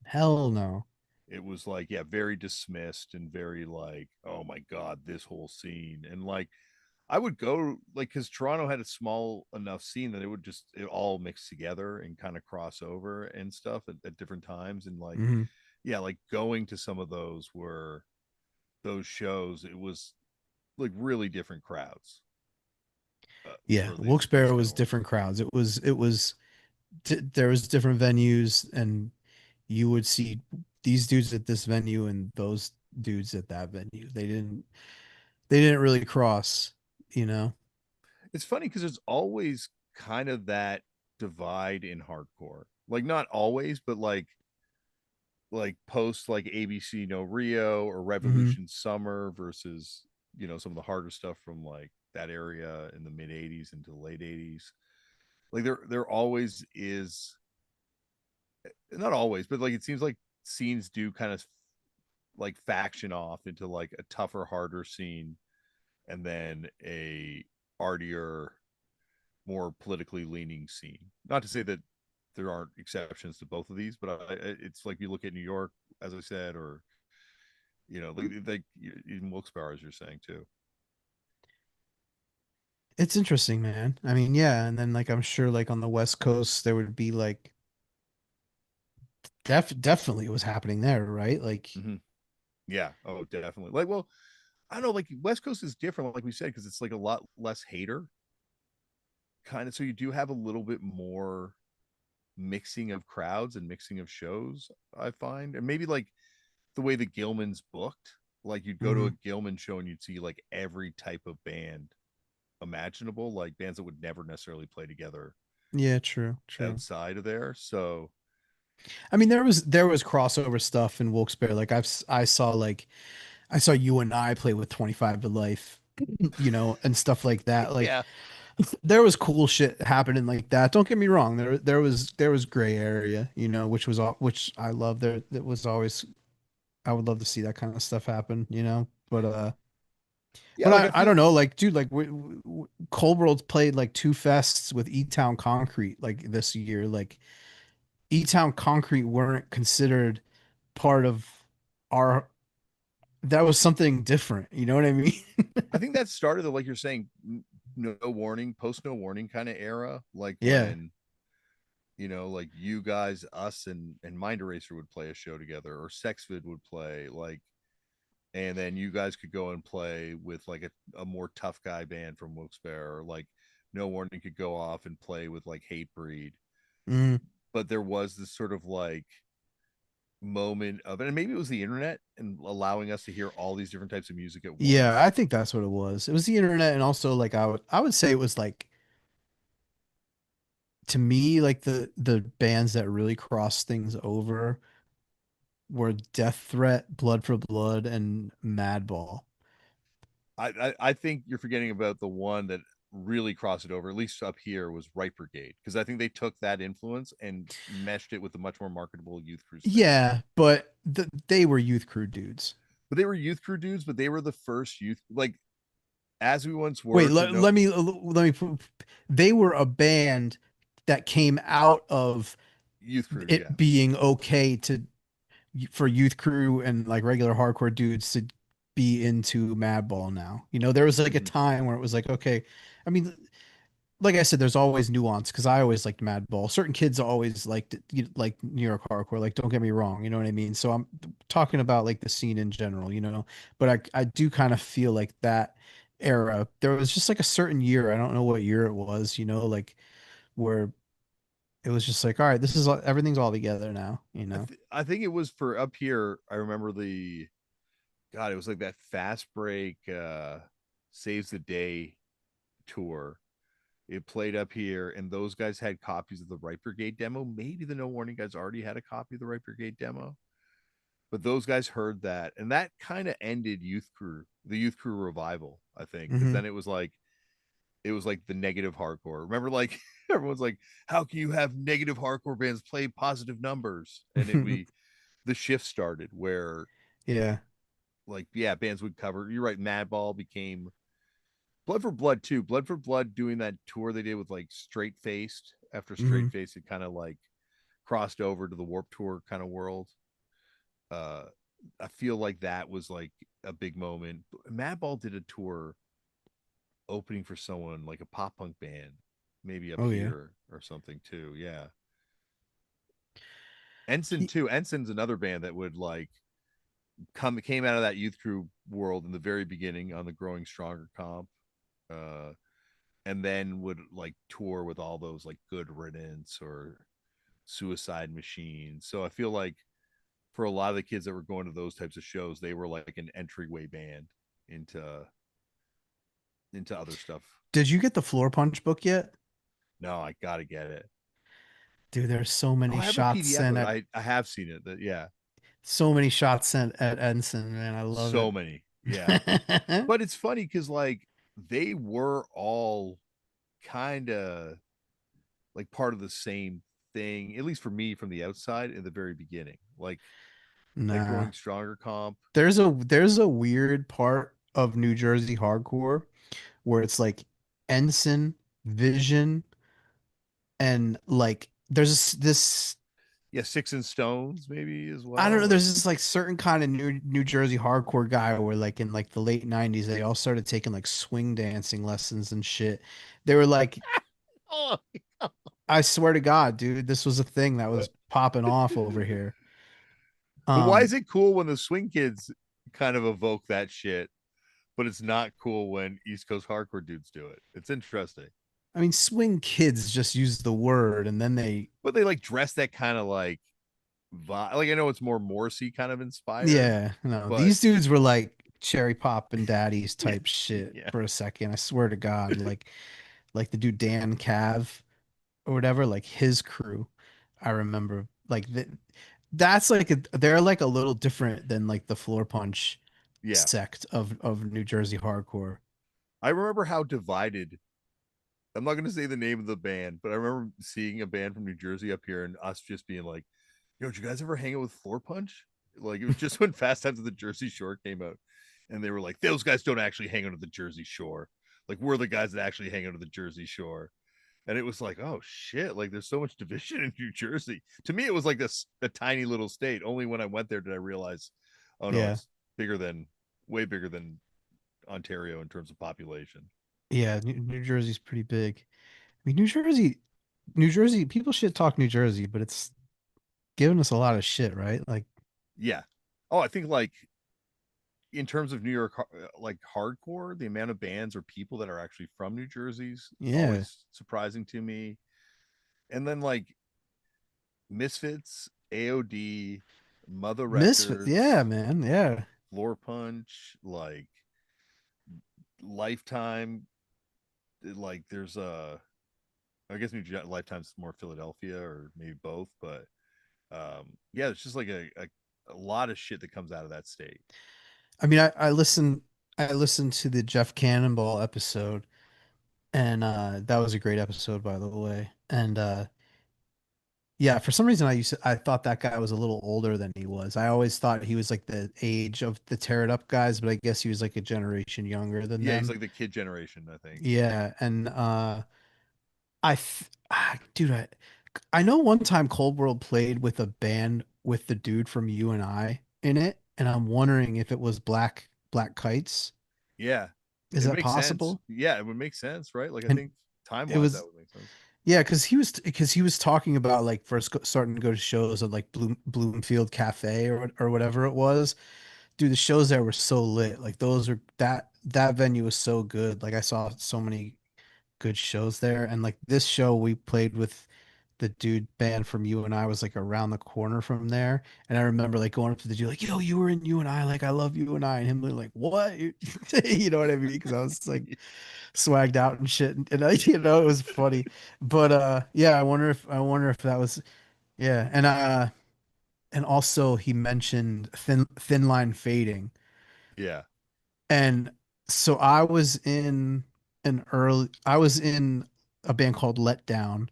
B: Hell no.
A: It was like, yeah, very dismissed and very like, oh my God, this whole scene. And like I would go like because Toronto had a small enough scene that it would just it all mix together and kind of cross over and stuff at different times. And like,
B: Hmm.
A: yeah, like going to some of those were those shows, it was like really different crowds
B: Yeah,
A: for these
B: Wilkes-Barre was
A: shows.
B: different crowds. There was different venues, and you would see these dudes at this venue and those dudes at that venue. They didn't really cross, you know.
A: It's funny because there's always kind of that divide in hardcore. Like not always, but like post like ABC No Rio or
B: Hmm.
A: Revolution Summer versus some of the harder stuff from like that area in the mid 80s into the late 80s. Like there always is, not always, but like it seems like scenes do kind of like faction off into like a tougher harder scene and then a artier more politically leaning scene. Not to say that there aren't exceptions to both of these, but it's like you look at New York, as I said, or like in Wilkes-Barre, as you're saying too.
B: It's interesting, man. I mean, yeah, and then like I'm sure like on the West Coast there would be like definitely it was happening there, right? Like,
A: Mm-hmm. Yeah. Oh, definitely. Like, well, I don't know. Like West Coast is different, like we said, because it's like a lot less hater kind of. So you do have a little bit more mixing of crowds and mixing of shows. I find, and maybe like the way the Gilman's booked. Like you'd go to a
B: mhm.
A: Gilman show and you'd see like every type of band imaginable, like bands that would never necessarily play together
B: Yeah, true, true.
A: outside of there. So
B: I mean, there was crossover stuff in Wilkes-Barre. Like I saw you and I play with 25 to Life, you know, and stuff like that. Like
A: yeah,
B: there was cool shit happening like that. Don't get me wrong. There was gray area, you know, which I love. There that was always I would love to see that kind of stuff happen, you know.
A: yeah.
B: But
A: Like I
B: I don't
A: feel
B: know, like dude, like Cold World's played like two fests with E Town Concrete like this year. Like E Town Concrete weren't considered part of our that was something different. You know what I mean?
A: I think that started the like you're saying no warning, post no warning kind of era, like
B: Yeah.
A: when like you guys, us, and Mind Eraser would play a show together, or Sexvid would play like, and then you guys could go and play with like a more tough guy band from Wilkes-Barre, or like No Warning could go off and play with like Hatebreed.
B: Mm.
A: But there was this sort of like moment of it, and maybe it was the internet and allowing us to hear all these different types of music at
B: Yeah,
A: once.
B: I think that's what it was. It was the internet, and also like I would say it was like, to me, like the bands that really crossed things over were Death Threat, Blood for Blood, and Madball.
A: I think you're forgetting about the one that really crossed it over, at least up here, was Right Brigade, because I think they took that influence and meshed it with a much more marketable Youth Crew thing.
B: Yeah, but they were youth crew dudes.
A: But they were Youth Crew dudes, but they were the first youth, like as we once
B: Wait,
A: were to know
B: they were a band that came out of
A: Youth Crew. Yeah.
B: it being okay to for youth crew and like regular hardcore dudes to be into Madball now. You know, there was like a
A: Mm-hmm.
B: time where it was like, okay, I mean, like I said, there's always nuance because I always liked Madball. Certain kids always liked like New York hardcore. Like, don't get me wrong, you know what I mean. So I'm talking about like the scene in general, you know. But I do kind of feel like that era. There was just like a certain year. I don't know what year it was, you know, like where it was just like, all right, this is everything's all together now, you know.
A: I think it was for up here. I remember the God, it was like that fast break saves the day tour. It played up here, and those guys had copies of the Right Brigade demo. Maybe the No Warning guys already had a copy of the Right Brigade demo, but those guys heard that, and that kind of ended the Youth Crew revival, I think, because
B: Hmm.
A: then it was like the negative hardcore. Remember, like everyone's like, "How can you have negative hardcore bands play positive numbers?" And it we the shift started where
B: Yeah.
A: like yeah, bands would cover. You're right. Madball became Blood for Blood too. Blood for Blood doing that tour they did with like Straight Faced. After Straight
B: Hmm.
A: Face, it kind of like crossed over to the Warp Tour kind of world. Uh, I feel like that was like a big moment. Madball did a tour opening for someone like a pop punk band, maybe up
B: Oh yeah.
A: here or something too. Yeah, Ensign
B: He,
A: too. Ensign's another band that would like came out of that youth crew world in the very beginning on the Growing Stronger comp. Uh, and then would like tour with all those like Good Riddance or Suicide Machines. So I feel like for a lot of the kids that were going to those types of shows, they were like an entryway band into other stuff.
B: did you get the Floor Punch book yet?
A: No, I gotta get it.
B: Dude, there's so
A: Oh,
B: many
A: I have the
B: shots
A: PDF
B: sent
A: of it.
B: at
A: I have seen it. That yeah,
B: so many shots sent at Ensign, man. I love
A: so
B: it.
A: many. Yeah, but it's funny because like they were all kind of like part of the same thing, at least for me from the outside in the very beginning. Like that
B: Nah.
A: Growing Stronger comp.
B: There's a weird part of New Jersey hardcore where it's like Ensign, Vision, and like this
A: Yeah, Six and Stones maybe as
B: I don't know,
A: well. Or
B: there's this like certain kind of New Jersey hardcore guy where like in like the late 90s they all started taking like swing dancing lessons and shit. They were like,
A: oh,
B: I swear to God, dude, this was a thing that was popping off over here.
A: but why
B: Um,
A: is it cool when the Swing Kids kind of evoke that shit, but it's not cool when East Coast hardcore dudes do it? It's interesting,
B: I mean, swing kids just use the word and then they,
A: but they like dress that kind of like like I know it's more Morrissey kind of inspired,
B: yeah, no,
A: but
B: these dudes were like cherry pop and daddies
A: yeah,
B: type shit
A: yeah,
B: for a second. I swear to God, like the dude Dan Cav or whatever, like his crew. I remember like that's like they're like a little different than like the Floor Punch
A: yeah.
B: sect of New Jersey hardcore.
A: I remember how divided. I'm not going to say the name of the band, but I remember seeing a band from New Jersey up here and us just being like, yo, did you guys ever hang out with Floor Punch? Like it was just when Fast Times at the Jersey Shore came out, and they were like, those guys don't actually hang out at the Jersey Shore. Like we're the guys that actually hang out at the Jersey Shore. And it was like, oh shit, like there's so much division in New Jersey. To me, it was like this a tiny little state. Only when I went there did I realize, oh no,
B: Yeah.
A: it's bigger than way bigger than Ontario in terms of population.
B: Yeah, New Jersey's pretty big. I mean, New Jersey, people shit talk New Jersey, but it's giving us a lot of shit, right? Like,
A: Yeah. Oh, I think like in terms of New York, like hardcore, the amount of bands or people that are actually from New Jersey's
B: yeah,
A: always surprising to me. And then like Misfits, AOD, Mother
B: Misfits. Yeah,
A: Records,
B: man. Yeah.
A: Floor Punch, like Lifetime. Like there's I guess Lifetime's more Philadelphia or maybe both, but yeah, it's just like a lot of shit that comes out of that state.
B: I mean, I listened to the Jeff Cannonball episode, and that was a great episode, by the way. And yeah, for some reason I thought that guy was a little older than he was. I always thought he was like the age of the Tear It Up guys, but I guess he was like a generation younger than
A: Yeah, he's
B: them.
A: like the kid generation, I think.
B: Yeah, and dude, I know one time Cold World played with a band with the dude from You and I in it, and I'm wondering if it was Black Kites.
A: Yeah,
B: Is
A: it
B: that
A: makes sense.
B: possible?
A: Yeah, it would make sense, right? Like I
B: And
A: think time
B: it
A: wise, that
B: was
A: would make sense.
B: yeah, because he was talking about like first starting to go to shows at like Bloomfield Cafe or whatever it was. Dude, the shows there were so lit. Like those were that venue was so good. Like I saw so many good shows there. And like this show we played with the dude band from You and I was like around the corner from there. And I remember like going up to the dude like, yo, you were in You and I, like I love You and I, and him being like, what? You know what I mean? Because I was like swagged out and shit. And I, it was funny. But yeah, I wonder if that was yeah. And also he mentioned thin line fading.
A: Yeah.
B: And so I was in a band called Letdown,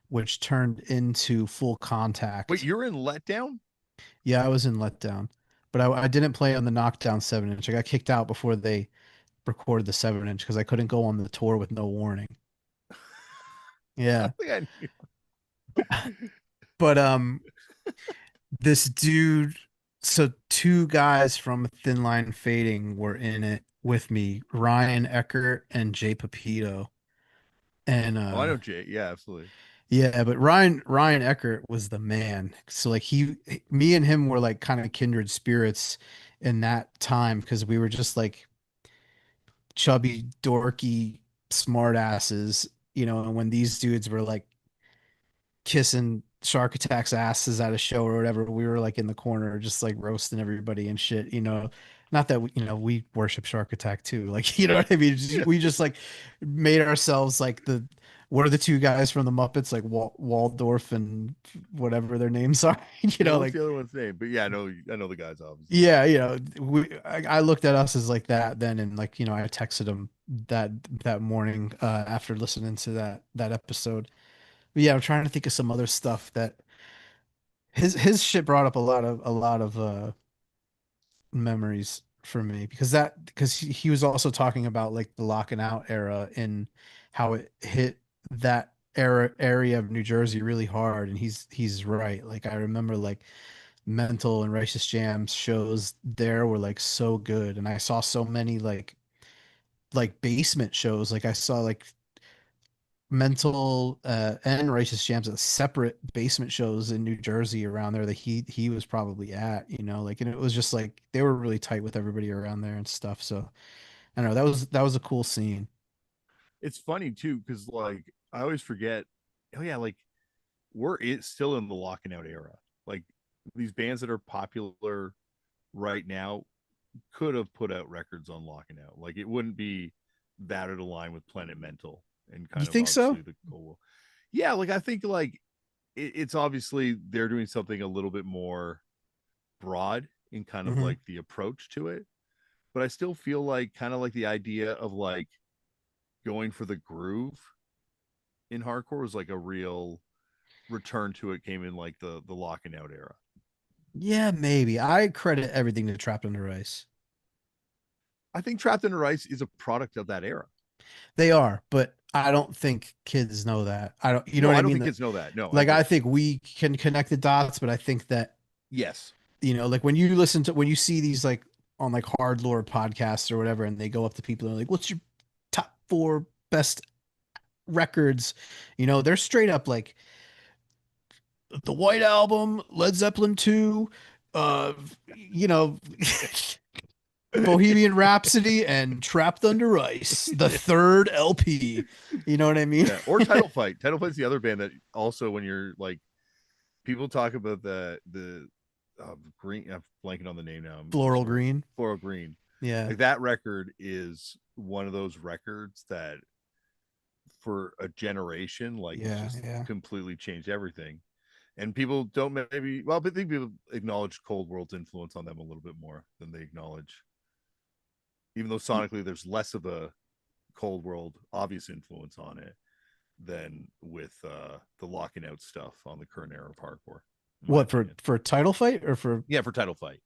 B: which turned into Full
A: Wait,
B: Contact.
A: you're in Letdown?
B: Yeah, I was in Letdown, but I didn't play on the Knockdown 7 inch. I got kicked out before they recorded the 7 inch because I couldn't go on the tour with no warning.
A: I
B: Yeah.
A: think I knew.
B: But this dude, so two guys from Thin Line Fading were in it with me, Ryan Eckert and Jay Pepito. And
A: Oh, I know Jay. Yeah, absolutely.
B: yeah, but Ryan Eckert was the man. So like me and him were like kind of kindred spirits in that time because we were just like chubby, dorky, smart asses, and when these dudes were like kissing Shark Attack's asses at a show or whatever, we were like in the corner just like roasting everybody and shit. Not that we worship Shark Attack too. Like, you know what I mean? We just like made ourselves like what are the two guys from the Muppets, like Waldorf and whatever their names are,
A: Yeah, what's
B: like
A: the other one's name? But yeah, I know the guys obviously.
B: yeah, I looked at us as like that then, and like I texted him that morning after listening to that episode. But yeah, I'm trying to think of some other stuff that his shit brought up a lot of memories for me because he was also talking about like the locking out era and how it hit that area of New Jersey really hard, and he's right. Like I remember like Mental and Righteous Jams shows there were like so good, and I saw so many like basement shows. Like I saw like Mental and Righteous Jams at separate basement shows in New Jersey around there that he was probably at, like, and it was just like they were really tight with everybody around there and stuff. So I don't know, that was a cool scene.
A: It's funny too, because like I always forget. Oh yeah, like still in the locking out era. Like these bands that are popular right now could have put out records on locking out. Like it wouldn't be that out of line with Planet Mental and
B: You
A: kind of
B: think so?
A: obviously the cool. Yeah, like I think like it's obviously they're doing something a little bit more broad in kind of
B: Hmm.
A: like the approach to it. But I still feel like kind of like the idea of like going for the groove in hardcore was like a real return to it came in like the locking out era.
B: Yeah, maybe. I credit everything to Trapped Under Ice.
A: I think Trapped Under Ice is a product of that era.
B: They are, but I don't think kids know that. I don't, you know
A: No,
B: what
A: I
B: I
A: don't
B: mean?
A: think kids know that. No, I
B: Like I
A: agree.
B: think we can connect the dots, but I think that
A: Yes.
B: like when you see these like on like hard lore podcasts or whatever, and they go up to people and they're like, "What's your top four best records?" They're straight up like the White Album, Led Zeppelin 2, uh, you know, Bohemian Rhapsody, and Trapped Under Ice, the third LP. You know what I mean?
A: Yeah. Or Title Fight. Title Fight's the other band that also when you're like people talk about the green I'm blanking on the name now. I'm so
B: Floral
A: sorry.
B: Green.
A: Floral Green.
B: Yeah.
A: Like that record is one of those records that for a generation like
B: Yeah.
A: just
B: Yeah.
A: completely changed everything. And people don't maybe well, but I think people acknowledge Cold World's influence on them a little bit more than they acknowledge, even though sonically there's less of a Cold World obvious influence on it than with the locking out stuff on the current era of hardcore, in my
B: What for
A: opinion.
B: Title Fight or for
A: Yeah, for Title Fight.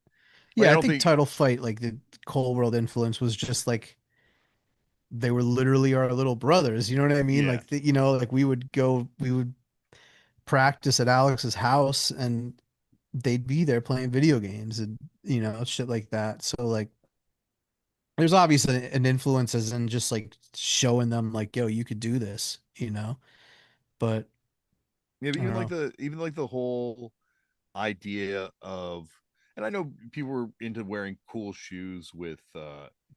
A: Like
B: yeah,
A: I
B: I
A: don't
B: think
A: think
B: Title Fight, like the Cold World influence was just like they were literally our little brothers. You know what I mean?
A: yeah.
B: Like like we would practice at Alex's house and they'd be there playing video games and shit like that. So like there's obviously an influence as in just like showing them like, yo, you could do this. you know. But
A: Yeah, but
B: I don't know.
A: even like the whole idea of, and I know people were into wearing cool shoes with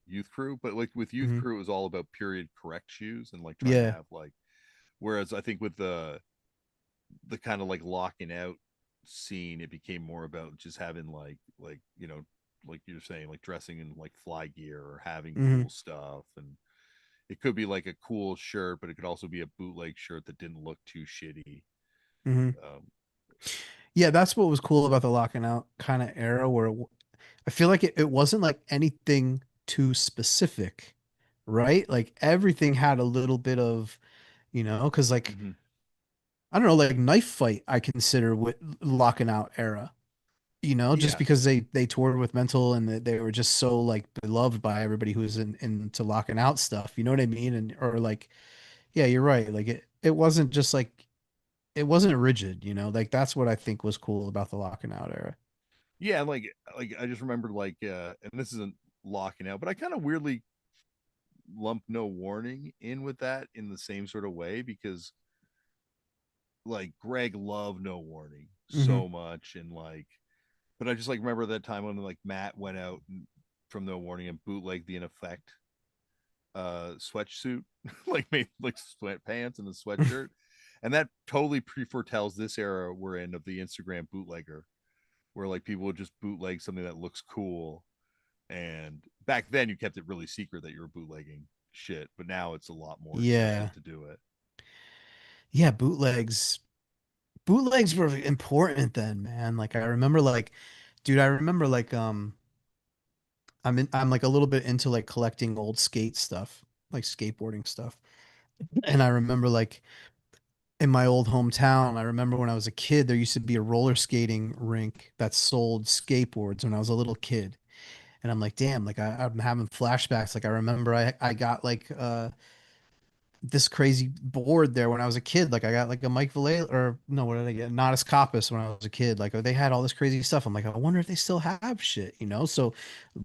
A: Youth Crew, but like with Youth
B: Mhm.
A: Crew, it was all about period correct shoes and like trying to
B: Yeah.
A: have like, whereas I think with the kind of like locking out scene, it became more about just having like you know, like you're saying, like dressing in like fly gear or having
B: Hmm.
A: cool stuff. And it could be like a cool shirt, but it could also be a bootleg shirt that didn't look too shitty.
B: Hmm.
A: um
B: Yeah, that's what was cool about the locking out kind of era, where I feel like it wasn't like anything too specific, right? Like everything had a little bit of, because like
A: mhm.
B: I don't know, like Knife Fight, I consider with locking out era, just
A: Yeah,
B: because they toured with Mental and they were just so like beloved by everybody who was into locking out stuff. You know what I mean? And or like, yeah, you're right. Like it wasn't just like it wasn't rigid, like that's what I think was cool about the locking out era.
A: yeah, like I just remembered and this isn't locking out, but I kind of weirdly lump No Warning in with that in the same sort of way, because like Greg loved No Warning
B: Hmm.
A: so much. And like, but I just like remember that time when like Matt went out from No Warning and bootlegged the In Effect sweatsuit, like made like sweatpants and a sweatshirt. And that totally pre-foretells this era we're in of the Instagram bootlegger, where like people would just bootleg something that looks cool. And back then you kept it really secret that you were bootlegging shit, but now it's a lot more
B: Yeah.
A: accepted to do it.
B: Yeah, bootlegs were important then, man. Like I remember like dude, I remember like I'm like a little bit into like collecting old skate stuff, like skateboarding stuff. And I remember like in my old hometown, I remember when I was a kid, there used to be a roller skating rink that sold skateboards when I was a little kid. And I'm like, damn, like I'm having flashbacks. Like I remember I got like this crazy board there when I was a kid. Like I got like a Mike Vallely, or no, what did I get? Natus Copus when I was a kid. Like they had all this crazy stuff. I'm like, I wonder if they still have shit. So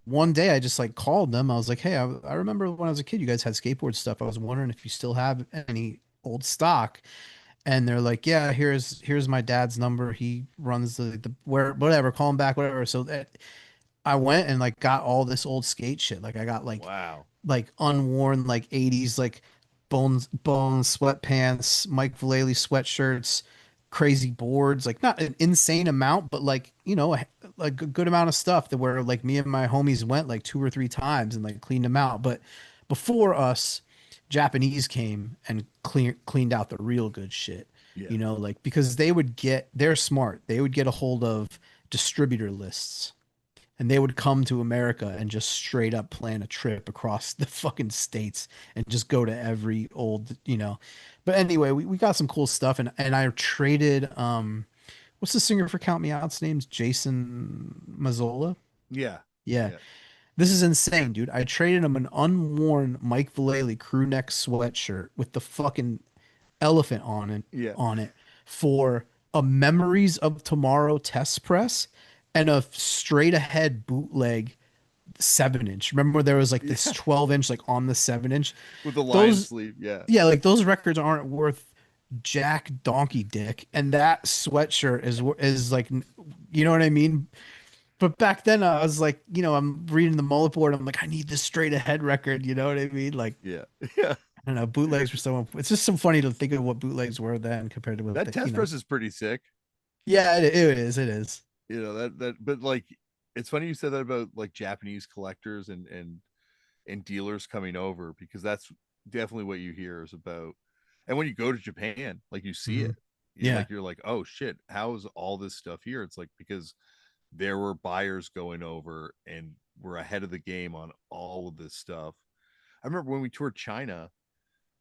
B: one day I just like called them. I was like, hey, I remember when I was a kid, you guys had skateboard stuff. I was wondering if you still have any old stock. And they're like, yeah, here's my dad's number. He runs the where whatever, call him back, whatever. So I went and like got all this old skate shit. Like I got
A: Wow.
B: like unworn like 80s like bones sweatpants, Mike Vallely sweatshirts, crazy boards, like not an insane amount, but like, like a good amount of stuff that where like me and my homies went like two or three times and like cleaned them out. But before us, Japanese came and cleaned out the real good shit.
A: Yeah.
B: Like because they're smart. They would get a hold of distributor lists and they would come to America and just straight up plan a trip across the fucking states and just go to every old. But anyway, we got some cool stuff and I traded what's the singer for Count Me Out's name's Jason Mazzola?
A: Yeah.
B: Yeah.
A: Yeah.
B: This is insane, dude. I traded him an unworn Mike Vallely crew neck sweatshirt with the fucking elephant
A: Yeah.
B: on it for a Memories of Tomorrow test press and a straight ahead bootleg 7 inch. Remember there was like this
A: Yeah.
B: 12 inch like on the 7 inch.
A: With the lion
B: Those
A: sleeve. Yeah.
B: yeah, like those records aren't worth jack donkey dick, and that sweatshirt is like, you know what I mean. But back then I was like, I'm reading the mullet board. I'm like, I need this straight ahead record. You know what I mean? Like,
A: Yeah. Yeah.
B: I don't know. Bootlegs were so. It's just so funny to think of what bootlegs were then compared to what
A: That test press is pretty sick.
B: Yeah, it is. It is.
A: You know, but like, it's funny you said that about like Japanese collectors and dealers coming over, because that's definitely what you hear is about. And when you go to Japan, like you see
B: Hmm.
A: it,
B: Yeah.
A: you're like, oh shit, how is all this stuff here? It's like because there were buyers going over and were ahead of the game on all of this stuff. I remember when we toured China,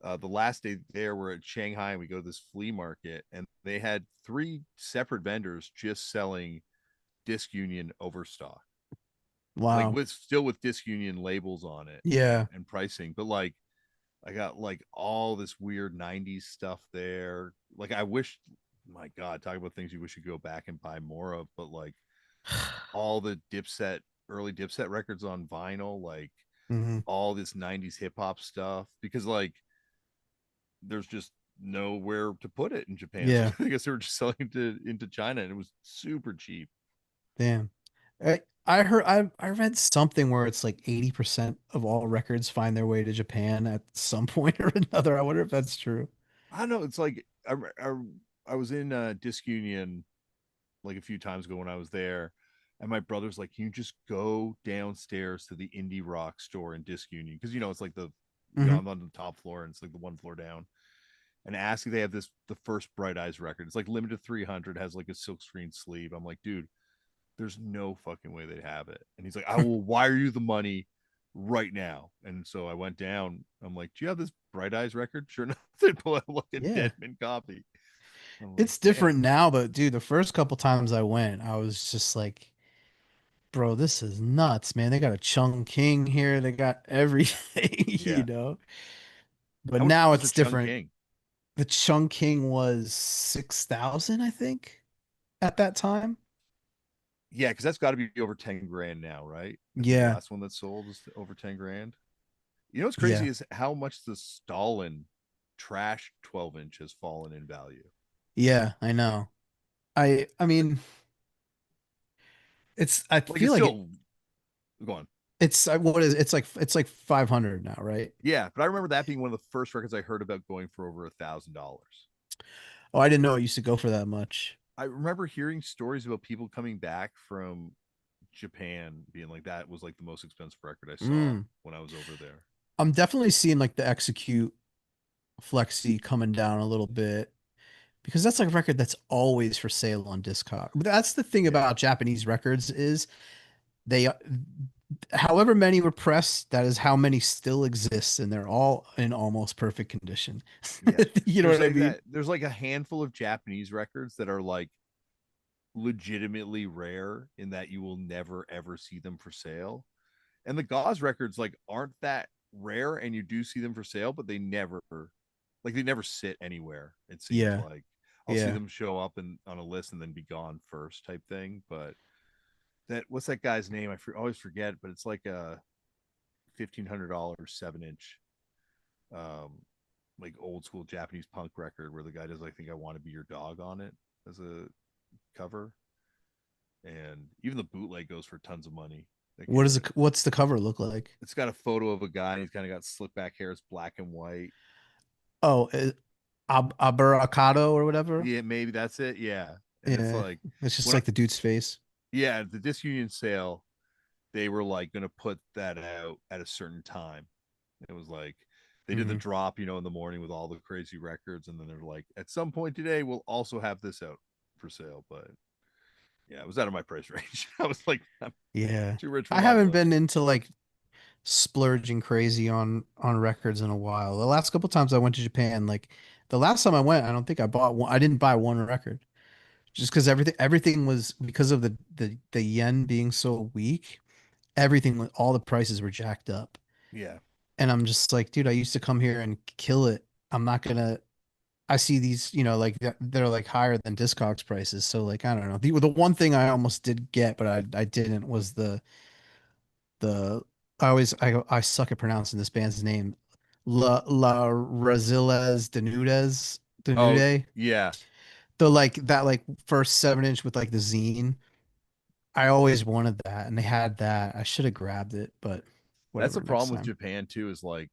A: the last day there, we're at Shanghai and we go to this flea market, and they had three separate vendors just selling Disc Union overstock, like
B: Wow.
A: with still with Disc Union labels on it
B: Yeah.
A: and pricing. But like, I got like all this weird 90s stuff there. Like, I wish, my God, talk about things you wish you could go back and buy more of, but like all the early Dipset records on vinyl, like
B: Hmm.
A: all this 90s hip hop stuff, because like there's just know where to put it in Japan. So
B: Yeah.
A: I guess they were just selling it into China, and it was super cheap.
B: Damn. I heard I read something where it's like 80% of all records find their way to Japan at some point or another. I wonder if that's true.
A: I don't know. It's like I was in Disc Union like a few times ago when I was there, and my brother's like, "Can you just go downstairs to the indie rock store in Disc Union? Because it's like
B: Hmm.
A: I'm on the top floor and it's like the one floor down." And ask if they have the first Bright Eyes record. It's like limited 300, has like a silkscreen sleeve. I'm like, dude, there's no fucking way they'd have it. And he's like, I will wire you the money right now. And so I went down. I'm like, do you have this Bright Eyes record? Sure enough, they pull out like a
B: Yeah.
A: Deadman copy. I'm like,
B: It's
A: damn.
B: different now, but dude, the first couple times I went, I was just like, bro, this is nuts, man. They got a Chung King here. They got everything,
A: Yeah.
B: But
A: How much
B: now
A: was a
B: it's
A: Chung
B: different.
A: King?
B: The Chung King was 6,000, I think, at that time.
A: Yeah, because that's got to be over 10 grand now, right? I think the
B: Yeah.
A: last one that sold is over 10 grand. You know what's crazy
B: Yeah.
A: is how much the Stalin trash 12-inch has fallen in value.
B: Yeah, I know. I mean, I
A: Like it's
B: feel like
A: still going.
B: it's what is it's like 500 now, right?
A: Yeah, but I remember that being one of the first records I heard about going for over $1,000.
B: Oh, I didn't know it used to go for that much.
A: I remember hearing stories about people coming back from Japan being like that was like the most expensive record I saw
B: Mm.
A: when I was over there.
B: I'm definitely seeing like the Execute Flexi coming down a little bit because that's like a record that's always for sale on Discog. But that's the thing
A: Yeah.
B: about Japanese records is they however many were pressed, that is how many still exist, and they're all in almost perfect condition.
A: Yeah.
B: You know
A: There's
B: what I
A: like
B: mean?
A: that there's like a handful of Japanese records that are like legitimately rare in that you will never ever see them for sale. And the Gauze records like aren't that rare and you do see them for sale, but they never sit anywhere. It seems
B: Yeah,
A: like I'll see
B: yeah.
A: them show up and on a list and then be gone first type thing. But that what's that guy's name? Always forget, but it's like a $1,500 7-inch, um, like old school Japanese punk record where the guy does I think I want to be your dog on it as a cover, and even the bootleg goes for tons of money. Like
B: What's the cover look like?
A: it's got a photo of a guy. And he's kind of got slick back hair. It's black and white.
B: Oh, Aburacado or whatever.
A: Yeah, maybe that's it. Yeah, and it's
B: Yeah,
A: like
B: it's just
A: when I,
B: like the dude's face.
A: yeah, the Disc Union sale, they were like going to put that out at a certain time. It was like they did the
B: Hmm.
A: drop, in the morning with all the crazy records, and then they're like, at some point today, we'll also have this out for sale. But yeah, it was out of my price range. I was like, I'm
B: Yeah,
A: too rich for
B: I
A: my
B: haven't
A: blood.
B: been into like splurging crazy on records in a while. The last couple times I went to Japan, like the last time I went, I don't think I bought one. I didn't buy one record just because everything was because of the yen being so weak. All the prices were jacked up,
A: Yeah,
B: and I'm just like, dude, I used to come here and kill it. I'm not gonna. I see these, like they're like higher than Discogs prices. So like, I don't know. The one thing I almost did get, but I didn't was the I suck at pronouncing this band's name. La Raziles
A: oh
B: Denude.
A: yeah,
B: The like that like first 7-inch with like the zine. I always wanted that, and they had that. I should have grabbed it, but
A: that's the
B: whatever, next
A: problem with
B: time.
A: Japan too. Is like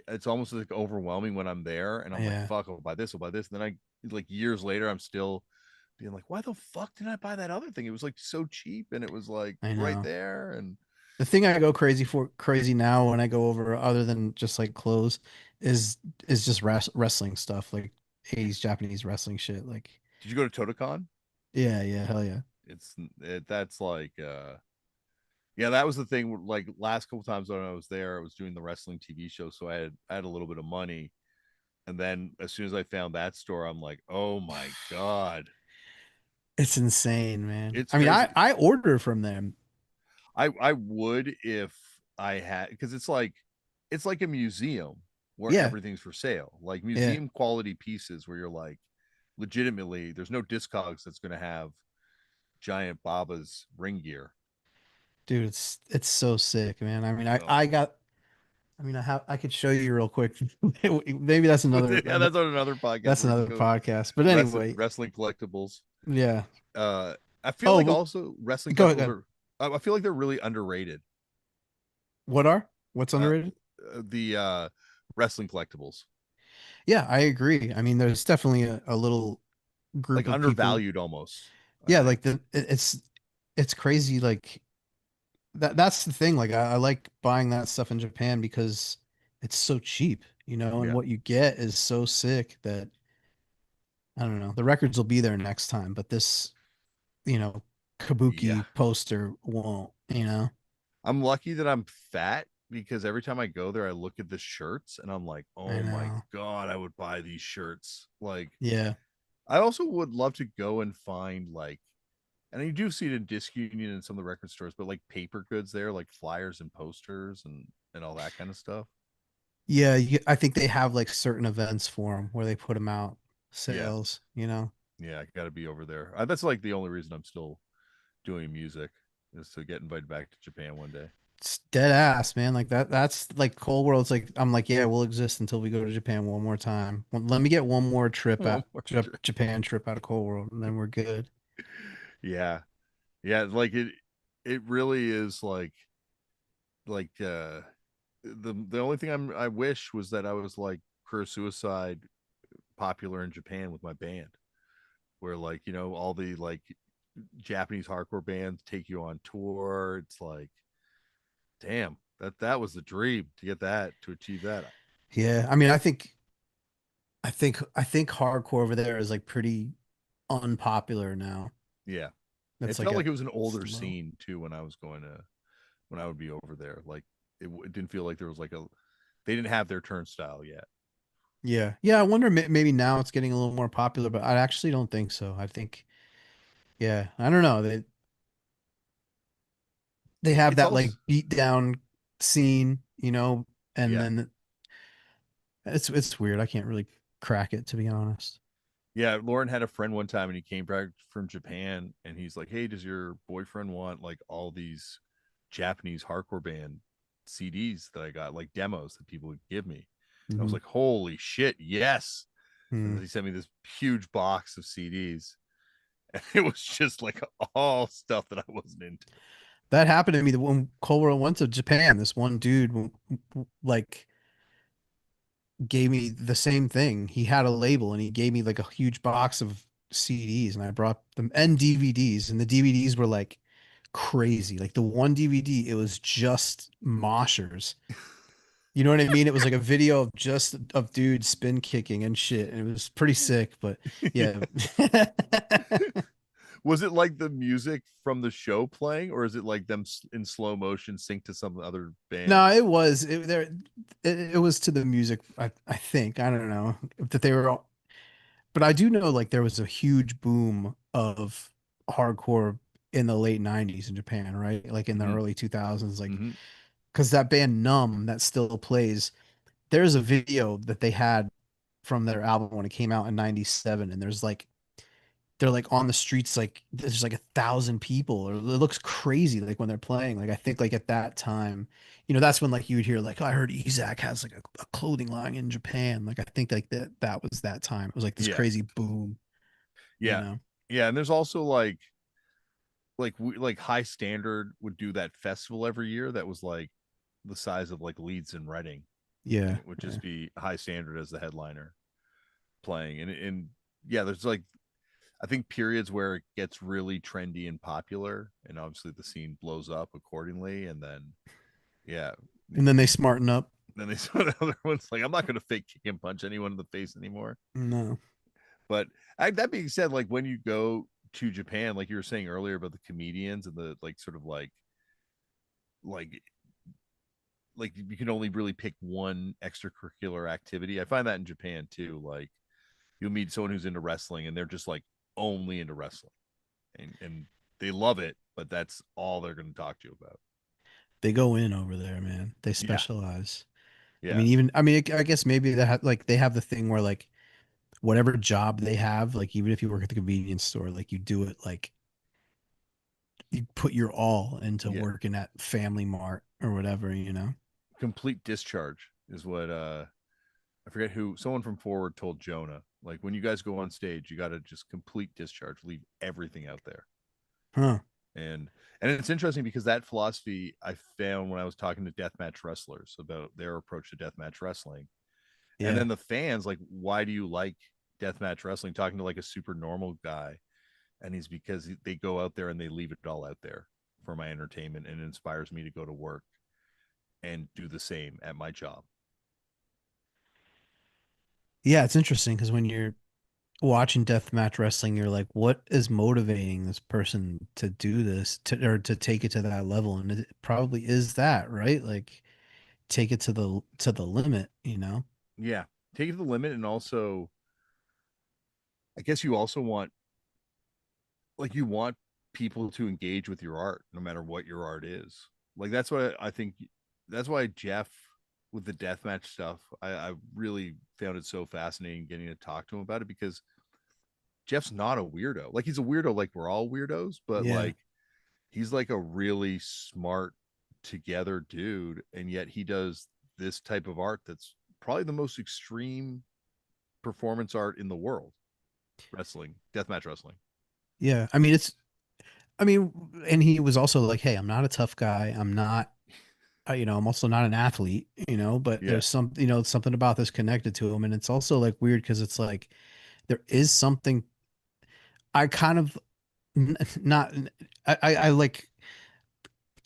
A: it's almost like overwhelming when I'm there and I'm like,
B: Yeah,
A: fuck, I'll buy this, I'll buy this. And then I like years later, I'm still being like, why the fuck did I buy that other thing? It was like so cheap and it was like
B: I
A: right
B: know.
A: there. And
B: The thing I go crazy now when I go over other than just like clothes is is just wrestling stuff, like 80s Japanese wrestling shit. Like,
A: did you go to Totocon?
B: yeah, yeah, hell yeah.
A: That's like yeah, that was the thing. Like last couple times when I was there, I was doing the wrestling TV show, so I had a little bit of money. And then as soon as I found that store, I'm like, oh my god,
B: It's insane, man.
A: it's
B: I mean,
A: crazy.
B: I order from them.
A: I would if I had, because it's like a museum where
B: Yeah,
A: everything's for sale, like
B: yeah,
A: museum quality pieces where you're like legitimately there's no Discogs that's going to have giant Baba's ring gear.
B: dude, it's so sick, man. I mean,
A: So
B: I got I mean, I could show you real quick. Maybe that's another
A: Yeah, that's on another podcast
B: that's
A: where we
B: another
A: go
B: podcast. But
A: wrestling
B: anyway,
A: wrestling collectibles.
B: yeah.
A: Uh, I feel
B: Oh,
A: like
B: but
A: also wrestling
B: go ahead. Go
A: collectibles
B: ahead.
A: are. I feel like they're really underrated.
B: What are? What's
A: Uh,
B: underrated?
A: the wrestling collectibles,
B: Yeah, I agree. I mean, there's definitely a little group
A: like
B: of people.
A: undervalued almost. I
B: Yeah,
A: think.
B: like it's crazy. Like that's the thing. Like I like buying that stuff in Japan because it's so cheap, and
A: Yeah,
B: what you get is so sick that I don't know. The records will be there next time, but this, you know,
A: yeah.
B: Kabuki poster won't.
A: I'm lucky that I'm fat because every time I go there, I look at the shirts and I'm like,
B: I
A: oh my
B: know.
A: god, I would buy these shirts. Like,
B: Yeah.
A: I also would love to go and find like, and you do see it in Disc Union and some of the record stores, but like paper goods there, like flyers and posters and all that kind of stuff.
B: Yeah, I think they have like certain events for them where they put them out
A: Yeah,
B: sales.
A: yeah, I got to be over there. That's like the only reason I'm still doing music is to get invited back to Japan one day.
B: It's dead ass, man. Like that's like Cold World's like I'm like, yeah, we'll exist until we go to Japan one more time. Let me get one more trip
A: One
B: out
A: more
B: Japan trip out of Cold World and then we're good.
A: Yeah, yeah, like it really is like the only thing I wish was that I was like Career Suicide popular in Japan with my band, where like all the like Japanese hardcore bands take you on tour. It's like, damn, that was the dream to get that to achieve that.
B: Yeah, I mean, I think hardcore over there is like pretty unpopular now.
A: Yeah, it
B: That's like
A: felt
B: a
A: like it was an
B: it's
A: older
B: low.
A: scene too when I was going to when I would be over there. Like it didn't feel like there was like a they didn't have their turnstile yet.
B: Yeah, yeah. I wonder maybe now it's getting a little more popular, but I actually don't think so. I think, yeah, I don't know. They have
A: It's
B: that
A: also
B: like beat down scene, and
A: yeah.
B: then it's weird. I can't really crack it to be honest.
A: Yeah, Lauren had a friend one time and he came back from Japan and he's like, "Hey, does your boyfriend want like all these Japanese hardcore band CDs that I got, like demos that people would give me?" And I was
B: Hmm.
A: like, "Holy shit, yes!" And
B: Hmm.
A: he sent me this huge box of CDs, and it was just like all stuff that I wasn't into.
B: That happened to me when Cole went to Japan. This one dude like gave me the same thing. He had a label and he gave me like a huge box of CDs and I brought them and DVDs and the DVDs were like crazy. Like the one DVD, it was just moshers. You know what I mean? It was like a video of just of dudes spin kicking and shit. And it was pretty sick, but yeah.
A: Was it like the music from the show playing, or is it like them in slow motion sync to some other band?
B: No, it was to the music, I think. I don't know that they were all, but I do know like there was a huge boom of hardcore in the late 90s in Japan, right? Like in the
A: Mm-hmm.
B: early 2000s, like
A: Mm-hmm.
B: because that band Numb that still plays, there's a video that they had from their album when it came out in 97, and there's like they're like on the streets, like there's like 1,000 people, or it looks crazy like when they're playing. Like I think like at that time, that's when like you would hear like, oh, I heard Ezak has like a clothing line in Japan. Like I think like that was that time. It was like this
A: Yeah,
B: crazy boom, you
A: yeah,
B: know.
A: yeah. And there's also like High Standard would do that festival every year that was like the size of like Leeds and Reading, and
B: Yeah,
A: it would
B: yeah.
A: just be High Standard as the headliner playing. And yeah, there's like I think periods where it gets really trendy and popular, and obviously the scene blows up accordingly, and then yeah,
B: And then they smarten up.
A: then they saw the other ones like I'm not going to fake kick and punch anyone in the face anymore.
B: No.
A: But that being said, like when you go to Japan, like you were saying earlier about the comedians and the like sort of like like you can only really pick one extracurricular activity. I find that in Japan too. Like you'll meet someone who's into wrestling and they're just like only into wrestling and they love it, but that's all they're going to talk to you about.
B: They go in over there, man. They
A: Yeah,
B: specialize.
A: yeah,
B: I mean, I guess maybe like they have the thing where like whatever job they have, like even if you work at the convenience store, like you do it like you put your all into
A: yeah,
B: working at Family Mart or whatever.
A: complete discharge is what I forget who, someone from Forward told Jonah. Like when you guys go on stage, you got to just complete discharge, leave everything out there.
B: Huh.
A: And it's interesting because that philosophy I found when I was talking to deathmatch wrestlers about their approach to deathmatch wrestling. And
B: Yeah.
A: then the fans like, why do you like deathmatch wrestling? Talking to like a super normal guy, and he's because they go out there and they leave it all out there for my entertainment, and it inspires me to go to work and do the same at my job.
B: Yeah, it's interesting because when you're watching deathmatch wrestling, you're like, what is motivating this person to do this to or to take it to that level? And it probably is that, right? Like take it to the limit, you know?
A: Yeah, take it to the limit, and also, I guess you also want like you want people to engage with your art, no matter what your art is. Like that's what I think. That's why Jeff with the deathmatch stuff, I really found it so fascinating getting to talk to him about it because Jeff's not a weirdo. Like he's a weirdo, like we're all weirdos, but
B: Yeah.
A: like he's like a really smart together dude, and yet he does this type of art that's probably the most extreme performance art in the world. Wrestling, deathmatch wrestling.
B: Yeah. I mean, and he was also like, hey, I'm not a tough guy. I'm not, I'm also not an athlete, but
A: Yeah.
B: there's something about this connected to him. And it's also like weird because it's like there is something I kind of not, I like,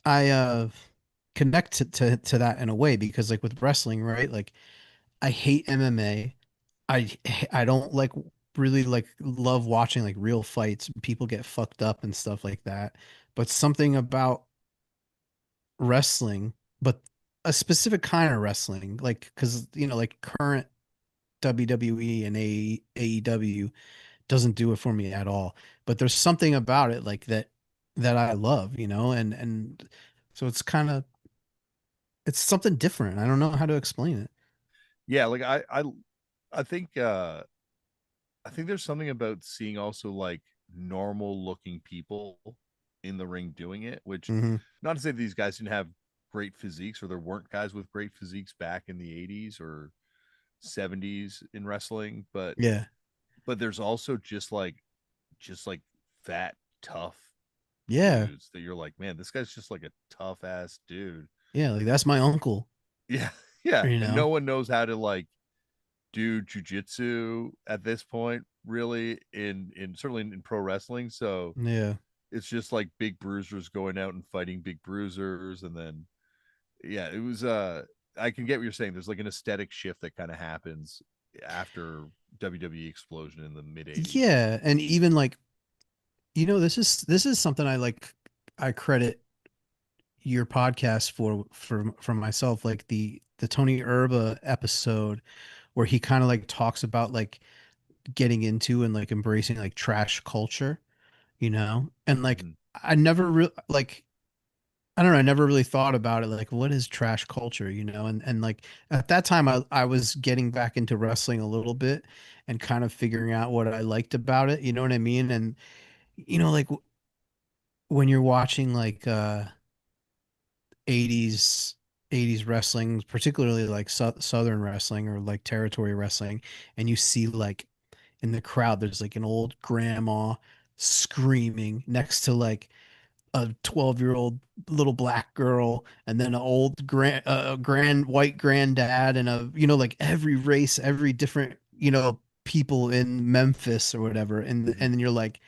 B: I connect to that in a way because like with wrestling, right? Like I hate MMA. I I don't like really like love watching like real fights. People get fucked up and stuff like that. But something about wrestling, but a specific kind of wrestling, like because like current WWE and AEW doesn't do it for me at all. But there's something about it like that I love, and so it's something different. I don't know how to explain it.
A: Yeah, like I think I think there's something about seeing also like normal looking people in the ring doing it, which
B: Hmm.
A: not to say these guys didn't have great physiques or there weren't guys with great physiques back in the 80s or 70s in wrestling,
B: Yeah.
A: but there's also just like fat tough
B: Yeah.
A: dudes that you're like, man, this guy's just like a tough ass dude.
B: Yeah. Like that's my uncle,
A: Yeah. Yeah,
B: you
A: and
B: know?
A: no one knows how to like do jujitsu at this point, really, in certainly in pro wrestling. So
B: Yeah.
A: it's just like big bruisers going out and fighting big bruisers, and then yeah, it was I can get what you're saying. There's like an aesthetic shift that kind of happens after WWE explosion in the mid 80s.
B: Yeah. And even like, this is something I credit your podcast for myself, like the Tony Erba episode where he kind of like talks about like getting into and like embracing like trash culture, and like
A: Mm-hmm.
B: I never really like I don't know, I never really thought about it like what is trash culture, and like at that time I was getting back into wrestling a little bit and kind of figuring out what I liked about it, you know what I mean? And like when you're watching like 80s 80s wrestling, particularly like southern wrestling or like territory wrestling, and you see like in the crowd there's like an old grandma screaming next to like a 12-year-old little black girl and then an old grand white granddad and like every race, every different people in Memphis or whatever, and then you're like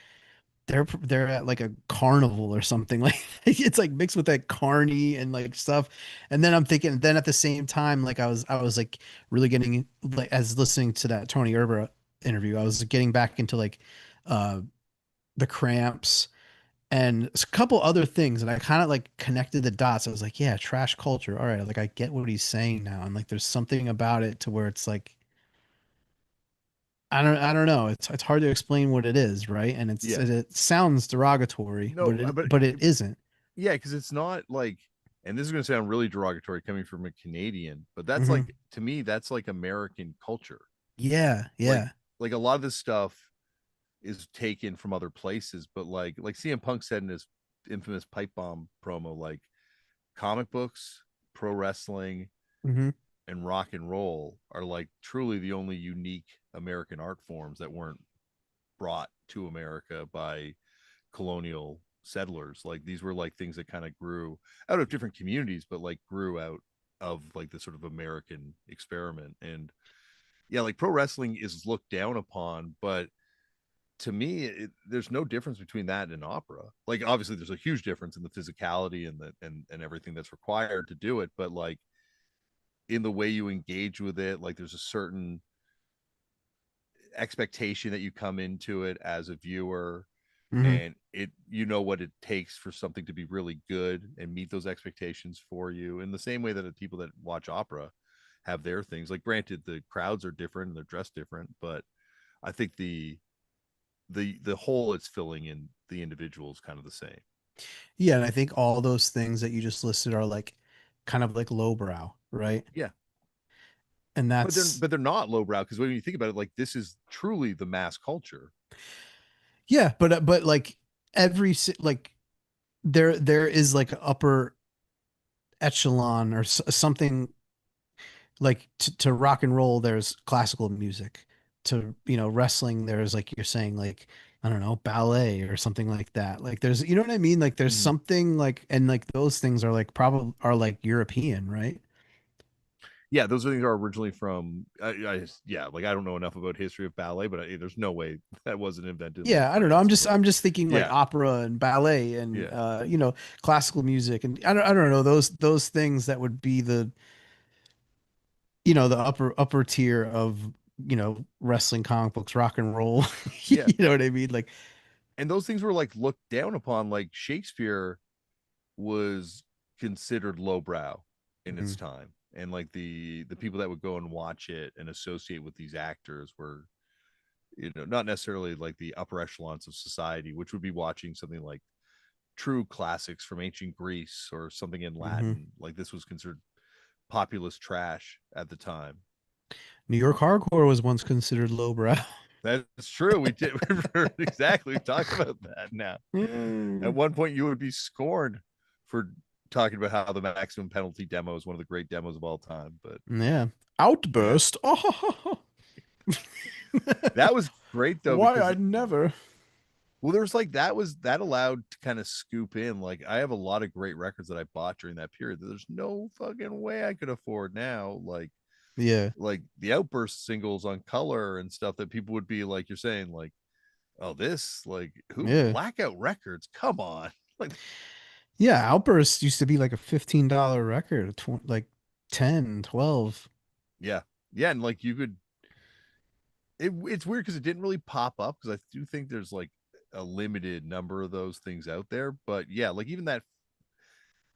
B: they're at like a carnival or something like it's like mixed with that carny and like stuff. And then I'm thinking, then at the same time, like I was like really getting like as listening to that Tony Erber interview, I was getting back into like uh the Cramps and a couple other things, and I kind of like connected the dots. I was like, yeah, trash culture. All right, like I get what he's saying now, and like there's something about it to where it's like I don't know. It's hard to explain what it is, right? And
A: Yeah.
B: it sounds derogatory,
A: No,
B: but it isn't.
A: yeah, because it's not like, and this is going to sound really derogatory coming from a Canadian, but that's
B: Hmm.
A: like to me, that's like American culture.
B: Yeah,
A: Like,
B: yeah,
A: like a lot of this stuff is taken from other places, but like CM Punk said in his infamous pipe bomb promo, like comic books, pro wrestling
B: Hmm.
A: and rock and roll are like truly the only unique American art forms that weren't brought to America by colonial settlers. Like these were like things that kind of grew out of different communities, but like grew out of like the sort of American experiment. And yeah, like pro wrestling is looked down upon, but to me, there's no difference between that and opera. Like obviously there's a huge difference in the physicality and and everything that's required to do it, but like in the way you engage with it, like there's a certain expectation that you come into it as a viewer,
B: Hmm.
A: and it you know what it takes for something to be really good and meet those expectations for you in the same way that the people that watch opera have their things. Like granted the crowds are different and they're dressed different, but I think the whole it's filling in the individual is kind of the same.
B: Yeah, and I think all those things that you just listed are like kind of like lowbrow, right?
A: Yeah,
B: And
A: but they're
B: that's
A: not lowbrow because when you think about it, like this is truly the mass culture.
B: yeah, but like like there is like an upper echelon or something like to rock and roll there's classical music, to wrestling there's like you're saying like I don't know, ballet or something like that, like there's what I mean, like there's
A: Mhm.
B: something like, and like those things are like probably are like European, right?
A: Yeah, those things are originally from yeah, like I don't know enough about history of ballet, but there's no way that wasn't invented in like
B: Yeah, I don't know,
A: France. But
B: I'm just thinking like
A: yeah,
B: opera and ballet and
A: yeah,
B: classical music, and I don't know, those things that would be the the upper tier of wrestling, comic books, rock and roll.
A: yeah.
B: You know what I mean? Like,
A: And those things were like looked down upon. Like Shakespeare was considered lowbrow in its
B: mhm,
A: time, and like the people that would go and watch it and associate with these actors were, not necessarily like the upper echelons of society, which would be watching something like true classics from ancient Greece or something in
B: mhm.
A: Latin. Like this was considered populist trash at the time.
B: New York hardcore was once considered lowbrow.
A: That's true. We did exactly. We talked about that now. At
B: Mm.
A: one point, you would be scorned for talking about how the maximum penalty demo is one of the great demos of all time. But
B: Yeah.
A: yeah,
B: Outburst. Oh.
A: that was great though
B: Why
A: because
B: I never.
A: well, there's like that allowed to kind of scoop in. Like I have a lot of great records that I bought during that period that there's no fucking way I could afford now.
B: Yeah.
A: Like the outburst singles on color and stuff that people would be like you're saying like, oh, this like who
B: Yeah.
A: blackout records, come on. Like
B: Yeah. Outburst used to be like a $15 record, like 10, 12.
A: yeah, yeah, and like you could it's weird because it didn't really pop up because I do think there's like a limited number of those things out there, but yeah, like even that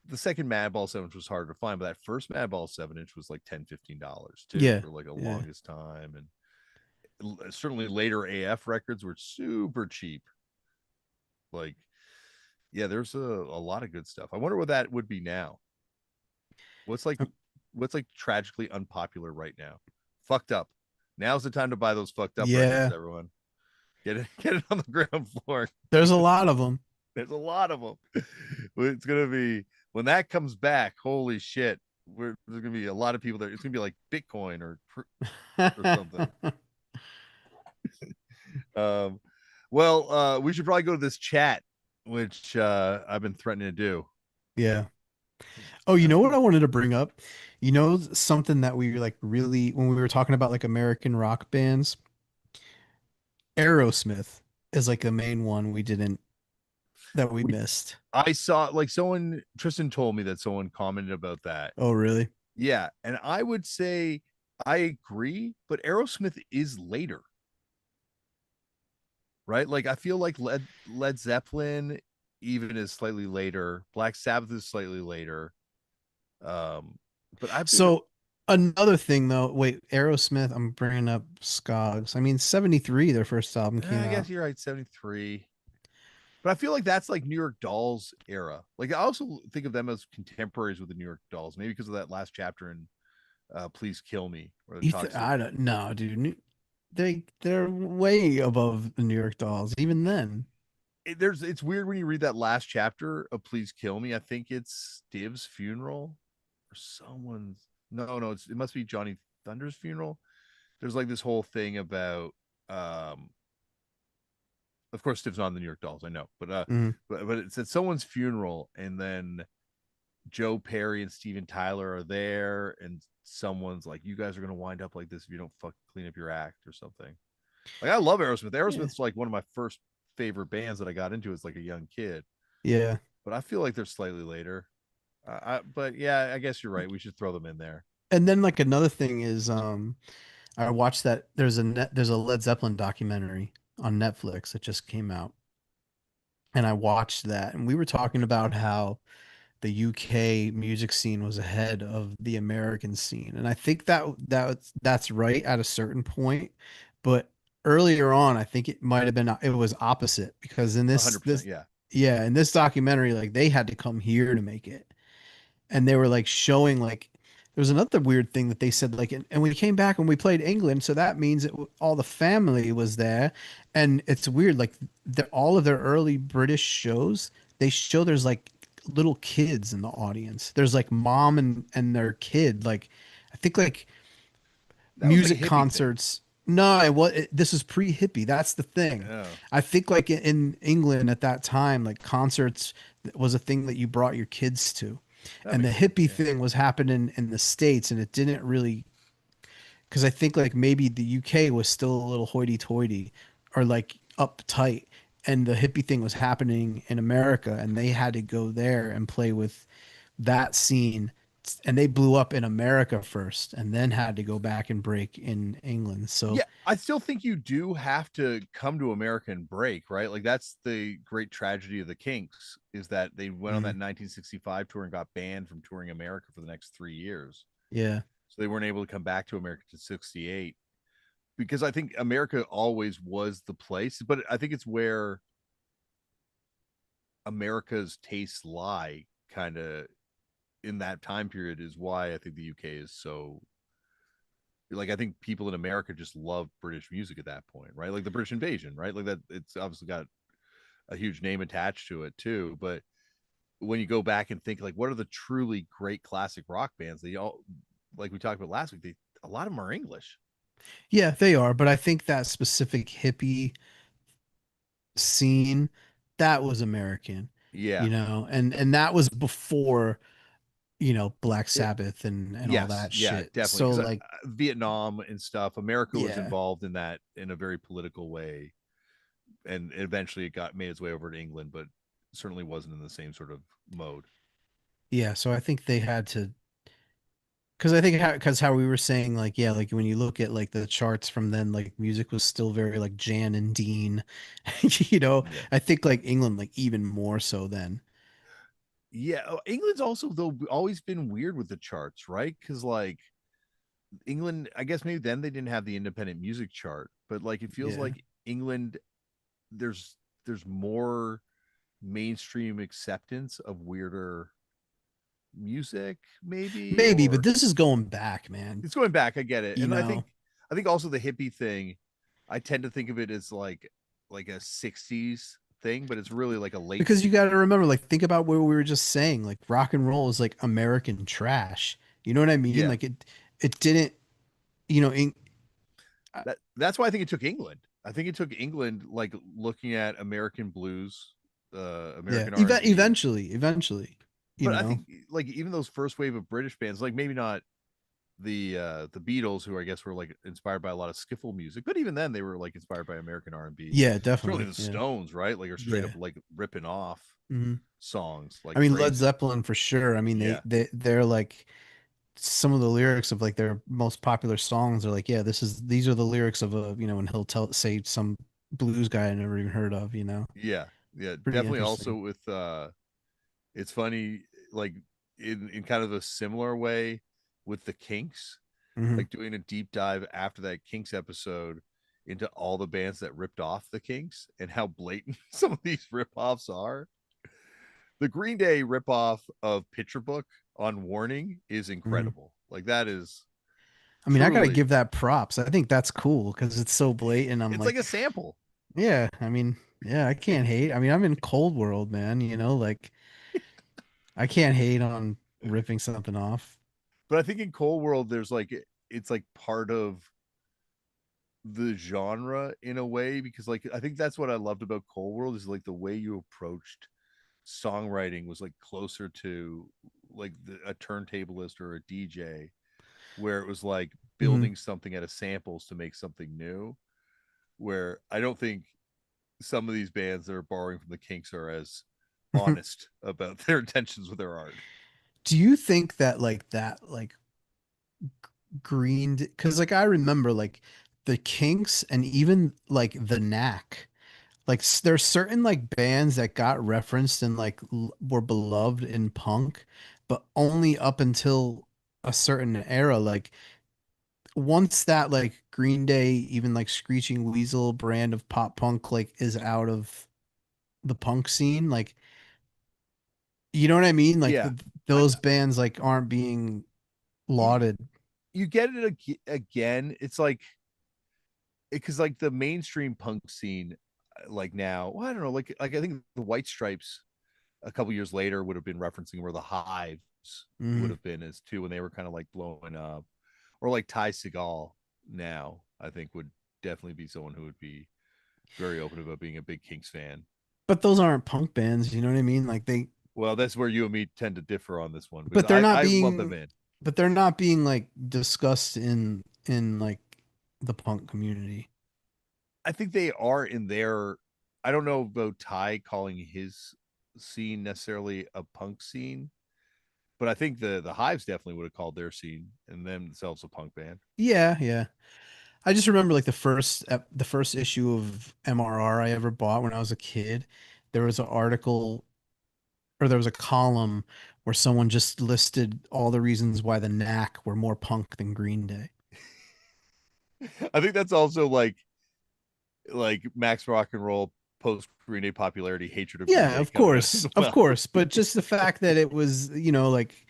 A: the second Madball 7 inch was harder to find, but that first Madball 7 inch was like $10-15 too
B: Yeah.
A: for like a
B: Yeah.
A: longest time. And certainly later AF records were super cheap. Like, yeah, there's a lot of good stuff. I wonder what that would be now. What's like what's like tragically unpopular right now? Fucked up. Now's the time to buy those fucked up records,
B: Yeah.
A: everyone. Get it on the ground floor.
B: There's a lot of them.
A: There's a lot of them. It's gonna be when that comes back. Holy shit! There's gonna be a lot of people there. It's gonna be like Bitcoin or something. Um, well, we should probably go to this chat, which I've been threatening to do.
B: Yeah. Oh, you know what I wanted to bring up? Something that we like really, when we were talking about like American rock bands, Aerosmith is like the main one that we
A: We
B: missed.
A: I saw like someone Tristan told me that someone commented about that.
B: Oh, really?
A: Yeah, and I would say I agree, but Aerosmith is later, right? Like I feel like Led Zeppelin even is slightly later. Black Sabbath is slightly later. Um, but I've been
B: So another thing though, wait, Aerosmith, I'm bringing up Skogs. I mean, 73, their first album came
A: I guess
B: out.
A: you're right, 73. But I feel like that's like New York Dolls era. Like I also think of them as contemporaries with the New York Dolls, maybe because of that last chapter in Please Kill Me, where it talks to
B: I don't know, dude. They're way above the New York Dolls, even then.
A: it's weird when you read that last chapter of Please Kill Me. I think it's Div's funeral someone's. No, it must be Johnny Thunder's funeral. There's like this whole thing about um of course Stiff's not on the New York Dolls, I know,
B: Mhm.
A: but it's at someone's funeral, and then Joe Perry and Steven Tyler are there, and someone's like, "You guys are gonna wind up like this if you don't fucking clean up your act or something." Like I love Aerosmith.
B: Yeah.
A: Aerosmith's like one of my first favorite bands that I got into as like a young kid,
B: Yeah.
A: but I feel like they're slightly later. But yeah, I guess you're right. We should throw them in there.
B: And then like another thing is I watched that there's a Led Zeppelin documentary on Netflix that just came out. And I watched that and we were talking about how the UK music scene was ahead of the American scene. And I think that's right at a certain point, but earlier on I think it was opposite because in this
A: 100%.
B: this
A: Yeah,
B: yeah, in this documentary like they had to come here to make it. And they were like showing like there was another weird thing that they said like and we came back and we played England, so that means all the family was there. And it's weird like all of their early British shows they show there's like little kids in the audience. There's like mom and their kid, like I think like
A: that was like a
B: music
A: hippie thing.
B: concerts. No, this is pre-hippie. That's the thing.
A: Oh,
B: I think like in England at that time, like concerts was a thing that you brought your kids to.
A: that
B: And the
A: makes sense.
B: hippie
A: Yeah.
B: thing was happening in the States, and it didn't really, because I think like maybe the UK was still a little hoity-toity or like uptight, and the hippie thing was happening in America, and they had to go there and play with that scene, and they blew up in America first, and then had to go back and break in England. So
A: Yeah, I still think you do have to come to America and break, right? Like that's the great tragedy of the Kinks is that they went on
B: mhm,
A: that 1965 tour and got banned from touring America for the next 3 years.
B: yeah,
A: So they weren't able to come back to America to 68 because I think America always was the place, but I think it's where America's tastes lie kind of in that time period is why I think the UK is so like I think people in America just love British music at that point, right? Like the British invasion, right? Like that it's obviously got a huge name attached to it too. But when you go back and think like what are the truly great classic rock bands, they all like we talked about last week, they a lot of them are English.
B: yeah, they are. But I think that specific hippie scene that was American,
A: Yeah.
B: and that was before Black
A: It,
B: Sabbath and all
A: yes,
B: that
A: yeah,
B: shit.
A: definitely.
B: So
A: Because
B: like,
A: Vietnam and stuff, America was
B: yeah,
A: involved in that in a very political way, and eventually it got made its way over to England, but certainly wasn't in the same sort of mode.
B: yeah. So I think they had to, because I think because how we were saying like, yeah, like when you look at like the charts from then, like music was still very like Jan and Dean,
A: Yeah.
B: I think like England like even more so then.
A: Yeah, England's also though always been weird with the charts, right? Because like England, I guess maybe then they didn't have the independent music chart, but like it feels
B: Yeah.
A: like England, there's more mainstream acceptance of weirder music, maybe,
B: Maybe, but
A: or
B: this is going back, man.
A: it's going back. I get it,
B: You
A: and
B: know,
A: I think also the hippie thing. I tend to think of it as like a '60s thing, but it's really like a late.
B: because you got to remember, like, think about what we were just saying. Like, rock and roll is like American trash. You know what I mean?
A: Yeah,
B: Like, it didn't, you know, in,
A: that's why I think it took England. I think it took England like looking at American blues,
B: yeah,
A: American R&B.
B: eventually,
A: But I think like even those first wave of British bands, like maybe not the Beatles, who I guess were like inspired by a lot of skiffle music, but even then they were like inspired by American R&B.
B: yeah,
A: Certainly
B: definitely,
A: the
B: yeah,
A: Stones, right? Like are straight up
B: yeah.
A: like ripping off
B: Hmm.
A: songs
B: I
A: like
B: mean, Led
A: crazy.
B: Zeppelin for sure. I mean,
A: Yeah.
B: they're like some of the lyrics of like their most popular songs are like, yeah, these are the lyrics of a, and he'll say some blues guy I never even heard of,
A: Yeah. Yeah.
B: pretty
A: Definitely also
B: interesting.
A: with it's funny, like in kind of a similar way with the Kinks,
B: Hmm.
A: like doing a deep dive after that Kinks episode into all the bands that ripped off the Kinks and how blatant some of these rip-offs are. The Green Day ripoff of Picture Book on Warning is
B: Hmm.
A: incredible. Like that is
B: I mean, I gotta
A: truly
B: give that props. I think that's cool because it's so blatant. I'm
A: it's like
B: like,
A: a sample.
B: yeah, I mean, yeah, I can't hate. I mean, I'm in Cold World, man, like I can't hate on ripping something off.
A: but I think in Cold World, there's like it's like part of the genre in a way, because like I think that's what I loved about Cold World is like the way you approached songwriting was like closer to like a turntablist or a DJ, where it was like
B: Hmm.
A: building something out of samples to make something new. Where I don't think some of these bands that are borrowing from the Kinks are as honest about their intentions with their art.
B: Do you think that like Green, because like I remember like the Kinks and even like the Knack, like there's certain like bands that got referenced and like were beloved in punk, but only up until a certain era. Like once that like Green Day, even like Screeching Weasel brand of pop punk like is out of the punk scene, like you know what I mean? Like
A: Yeah, I,
B: those bands like aren't being
A: you,
B: lauded.
A: you get it again. It's like because like the mainstream punk scene, like now, well, I don't know, like I think the White Stripes a couple years later would have been referencing where the Hives would
B: Mm.
A: have been as too when they were kind of like blowing up, or like Ty Segall now I think would definitely be someone who would be very open about being a big Kinks fan.
B: But those aren't punk bands, you know what I mean? Like they,
A: Well, that's where you and me tend to differ on this one because
B: but they're not
A: I love them
B: being,
A: in.
B: but they're not being like discussed in like the punk community.
A: I think they are in their. I don't know about Ty calling his scene necessarily a punk scene, but I think the Hives definitely would have called their scene and themselves a punk band.
B: Yeah, yeah. I just remember like the first issue of MRR I ever bought when I was a kid. There was an article or there was a column where someone just listed all the reasons why the Knack were more punk than Green Day.
A: I think that's also like Max Rock and Roll post Green Day popularity, hatred of Green
B: Yeah,
A: Day coming out as
B: of
A: well.
B: course. But just the fact that it was, like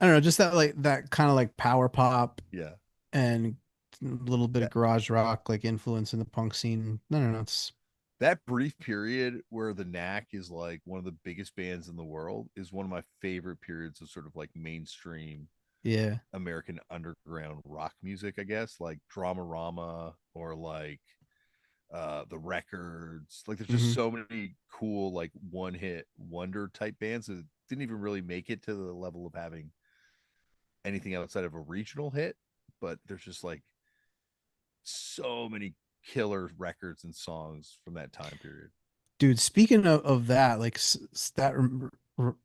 B: I don't know, just that like that kind of like power pop
A: Yeah.
B: and a little bit of
A: That
B: garage rock like influence in the punk scene. No, no, no. It's
A: that brief period where the Knack is like one of the biggest bands in the world is one of my favorite periods of sort of like mainstream
B: yeah.
A: American underground rock music, I guess, like Dramarama or like the Records. Like there's just
B: Hmm.
A: so many cool like one hit wonder type bands that didn't even really make it to the level of having anything outside of a regional hit, but there's just like so many killer records and songs from that time period.
B: Dude, speaking of that, like that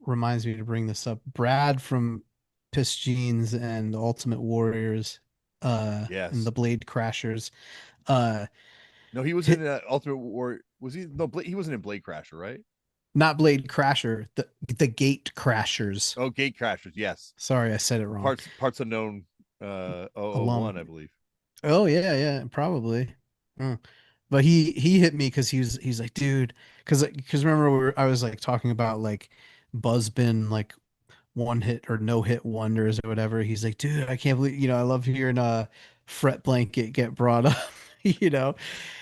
B: reminds me to bring this up. Brad from Piss Jeans and the Ultimate Warriors, and
A: Yes.
B: the Blade Crashers, uh,
A: No, he was
B: hit,
A: in Ultimate War. Was he? No, he wasn't in Blade Crasher, right?
B: not Blade Crasher, the Gate Crashers.
A: Oh, Gate Crashers. Yes.
B: Sorry, I said it wrong.
A: Parts unknown. 001,
B: Alum.
A: I believe.
B: Oh yeah, yeah, probably. Mm. But he hit me because he's like, dude, because remember I was like talking about like Buzzbin like one hit or no hit wonders or whatever. He's like, dude, I can't believe I love hearing Fret Blanket get brought up. you know,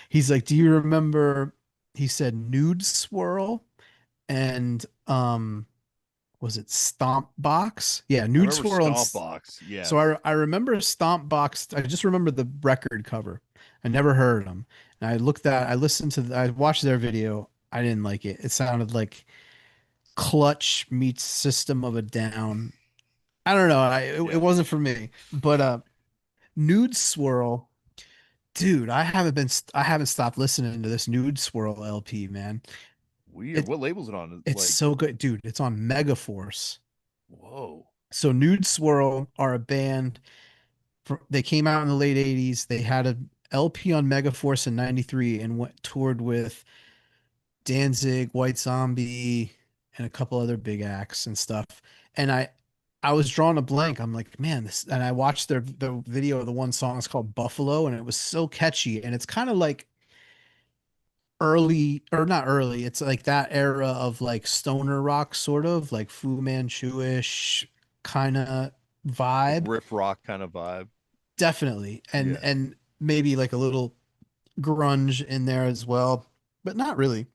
B: he's like, do you remember? He said Nude Swirl and was it Stomp Box? Yeah,
A: I
B: Nude
A: remember
B: Swirl and
A: Stomp Box.
B: so
A: Yes.
B: I remember Stomp Box. I just remember the record cover. I never heard them. And I listened to, I watched their video. I didn't like it. It sounded like Clutch meets System of a Down. I don't know. It
A: Yeah.
B: wasn't for me. But Nude Swirl, dude, I haven't stopped listening to this Nude Swirl LP, man.
A: Weird.
B: It
A: What label's it on?
B: it's
A: Like,
B: so good, dude. It's on Megaforce.
A: whoa.
B: So Nude Swirl are a band. They came out in the late 80s. They had a LP on Megaforce in 93 and went toured with Danzig, White Zombie, and a couple other big acts and stuff. And I was drawing a blank. I'm like, man, this, and I watched the video of the one song. It's called Buffalo, and it was so catchy. And it's kind of like early or not early. It's like that era of like stoner rock, sort of like Fu Manchu-ish kind of
A: Like
B: vibe.
A: riff rock kind of vibe.
B: Definitely.
A: Yeah.
B: And maybe like a little grunge in there as well, but not really.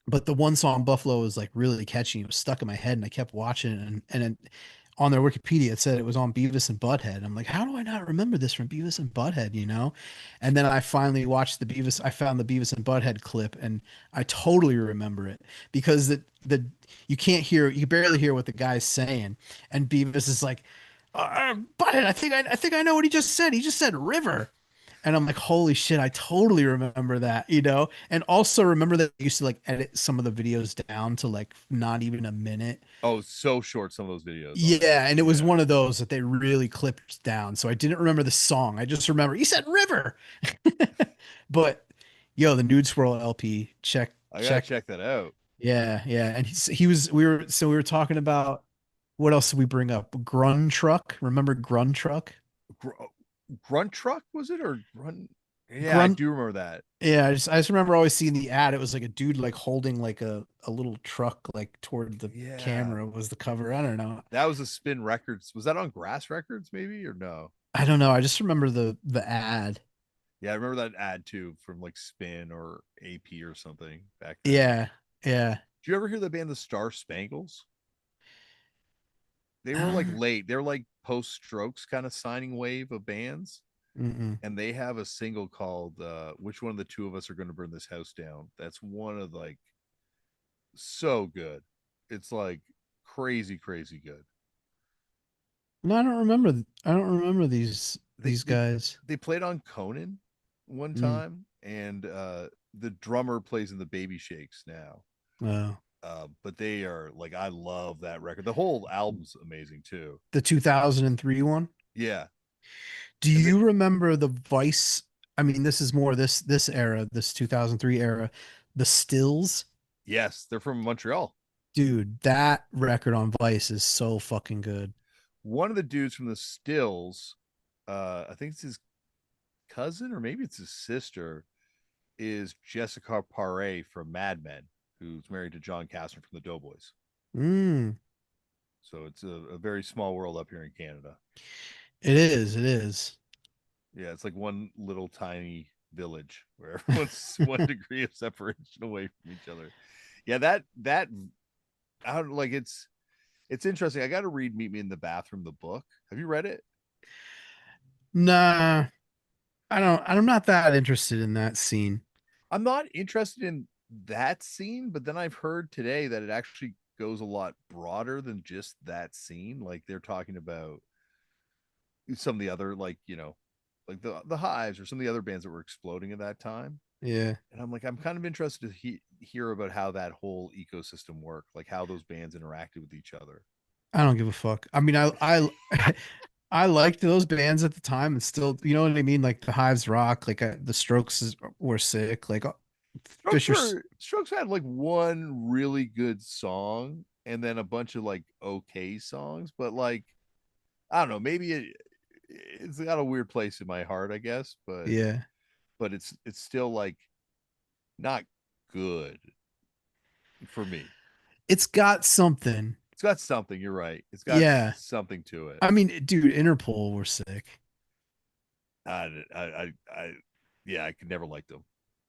B: But the one song Buffalo was like really catchy. It was stuck in my head and I kept watching it and on their Wikipedia, it said it was on Beavis and Butthead. I'm like, how do I not remember this from Beavis and Butthead, you know? And then I finally watched I found the Beavis and Butthead clip, and I totally remember it because you can't hear, you barely hear what the guy's saying. And Beavis is like, Butthead, I think I know what he just said. He just said river. And I'm like, holy shit, I totally remember that, you know? And also remember that I used to like edit some of the videos down to like not even a minute.
A: Oh, so short, some of those videos on there.
B: Yeah, and it was
A: Yeah.
B: one of those that they really clipped down. So I didn't remember the song. I just remember he said river. But yo, the Nude Swirl LP,
A: I gotta
B: check.
A: check that out.
B: Yeah, yeah. And he was we were talking about what else did we bring up? Grun Truck. Remember Grun Truck?
A: Gr- Grunt Truck was it or Grunt? Yeah, I
B: Grunt.
A: do remember that.
B: Yeah, I just remember always seeing the ad. It was like a dude like holding like a little truck like toward the
A: Yeah,
B: camera was the cover. I don't know.
A: that was a Spin Records. Was that on Grass Records maybe or no?
B: I don't know. I just remember the ad.
A: Yeah, I remember that ad too from like Spin or AP or something back then.
B: Yeah, yeah.
A: Did you ever hear the band the Star Spangles? They were like
B: Uh,
A: late. They're like post Strokes kind of signing wave of bands.
B: mm-mm.
A: And they have a single called Which One of the Two of Us Are Going to Burn This House Down. That's one of like so good. It's like crazy, crazy good.
B: No, I don't remember. I don't remember
A: They
B: these
A: they
B: guys.
A: they played on Conan one
B: Mm.
A: time, and the drummer plays in the Baby Shakes now.
B: Oh.
A: But they are like I love that record. The whole album's amazing too.
B: The 2003 one.
A: Yeah,
B: Do
A: and
B: you remember the Vice? I mean, this is more this era, this 2003 era. The Stills,
A: yes, they're from Montreal.
B: dude. That record on Vice is so fucking good.
A: One of the dudes from the Stills, I think it's his cousin or maybe it's his sister, is Jessica Paré from Mad Men, who's married to John Castner from the Doughboys.
B: Mm,
A: So it's a very small world up here in Canada.
B: it is. It is.
A: Yeah, it's like one little tiny village where everyone's 1 degree of separation away from each other. Yeah, that I don't like it's interesting. I got to read Meet Me in the Bathroom, the book. Have you read it?
B: Nah, I don't. I'm not that interested in that scene.
A: I'm not interested in that scene, but then I've heard today that it actually goes a lot broader than just that scene. Like they're talking about some of the other like the Hives or some of the other bands that were exploding at that time.
B: Yeah,
A: And I'm like, I'm kind of interested to hear about how that whole ecosystem worked, like how those bands interacted with each other.
B: I don't give a fuck. I mean, I liked those bands at the time, and still, you know what I mean. Like the Hives rock, like the were sick. Like Fisher.
A: Strokes had like one really good song and then a bunch of like okay songs, but like I don't know, maybe it's got a weird place in my heart, I guess,
B: Yeah,
A: but it's still like not good for me.
B: it's got something.
A: It's got something, you're right. It's got
B: Yeah,
A: something to it.
B: I mean, dude, Interpol were sick.
A: I yeah, I could never like them.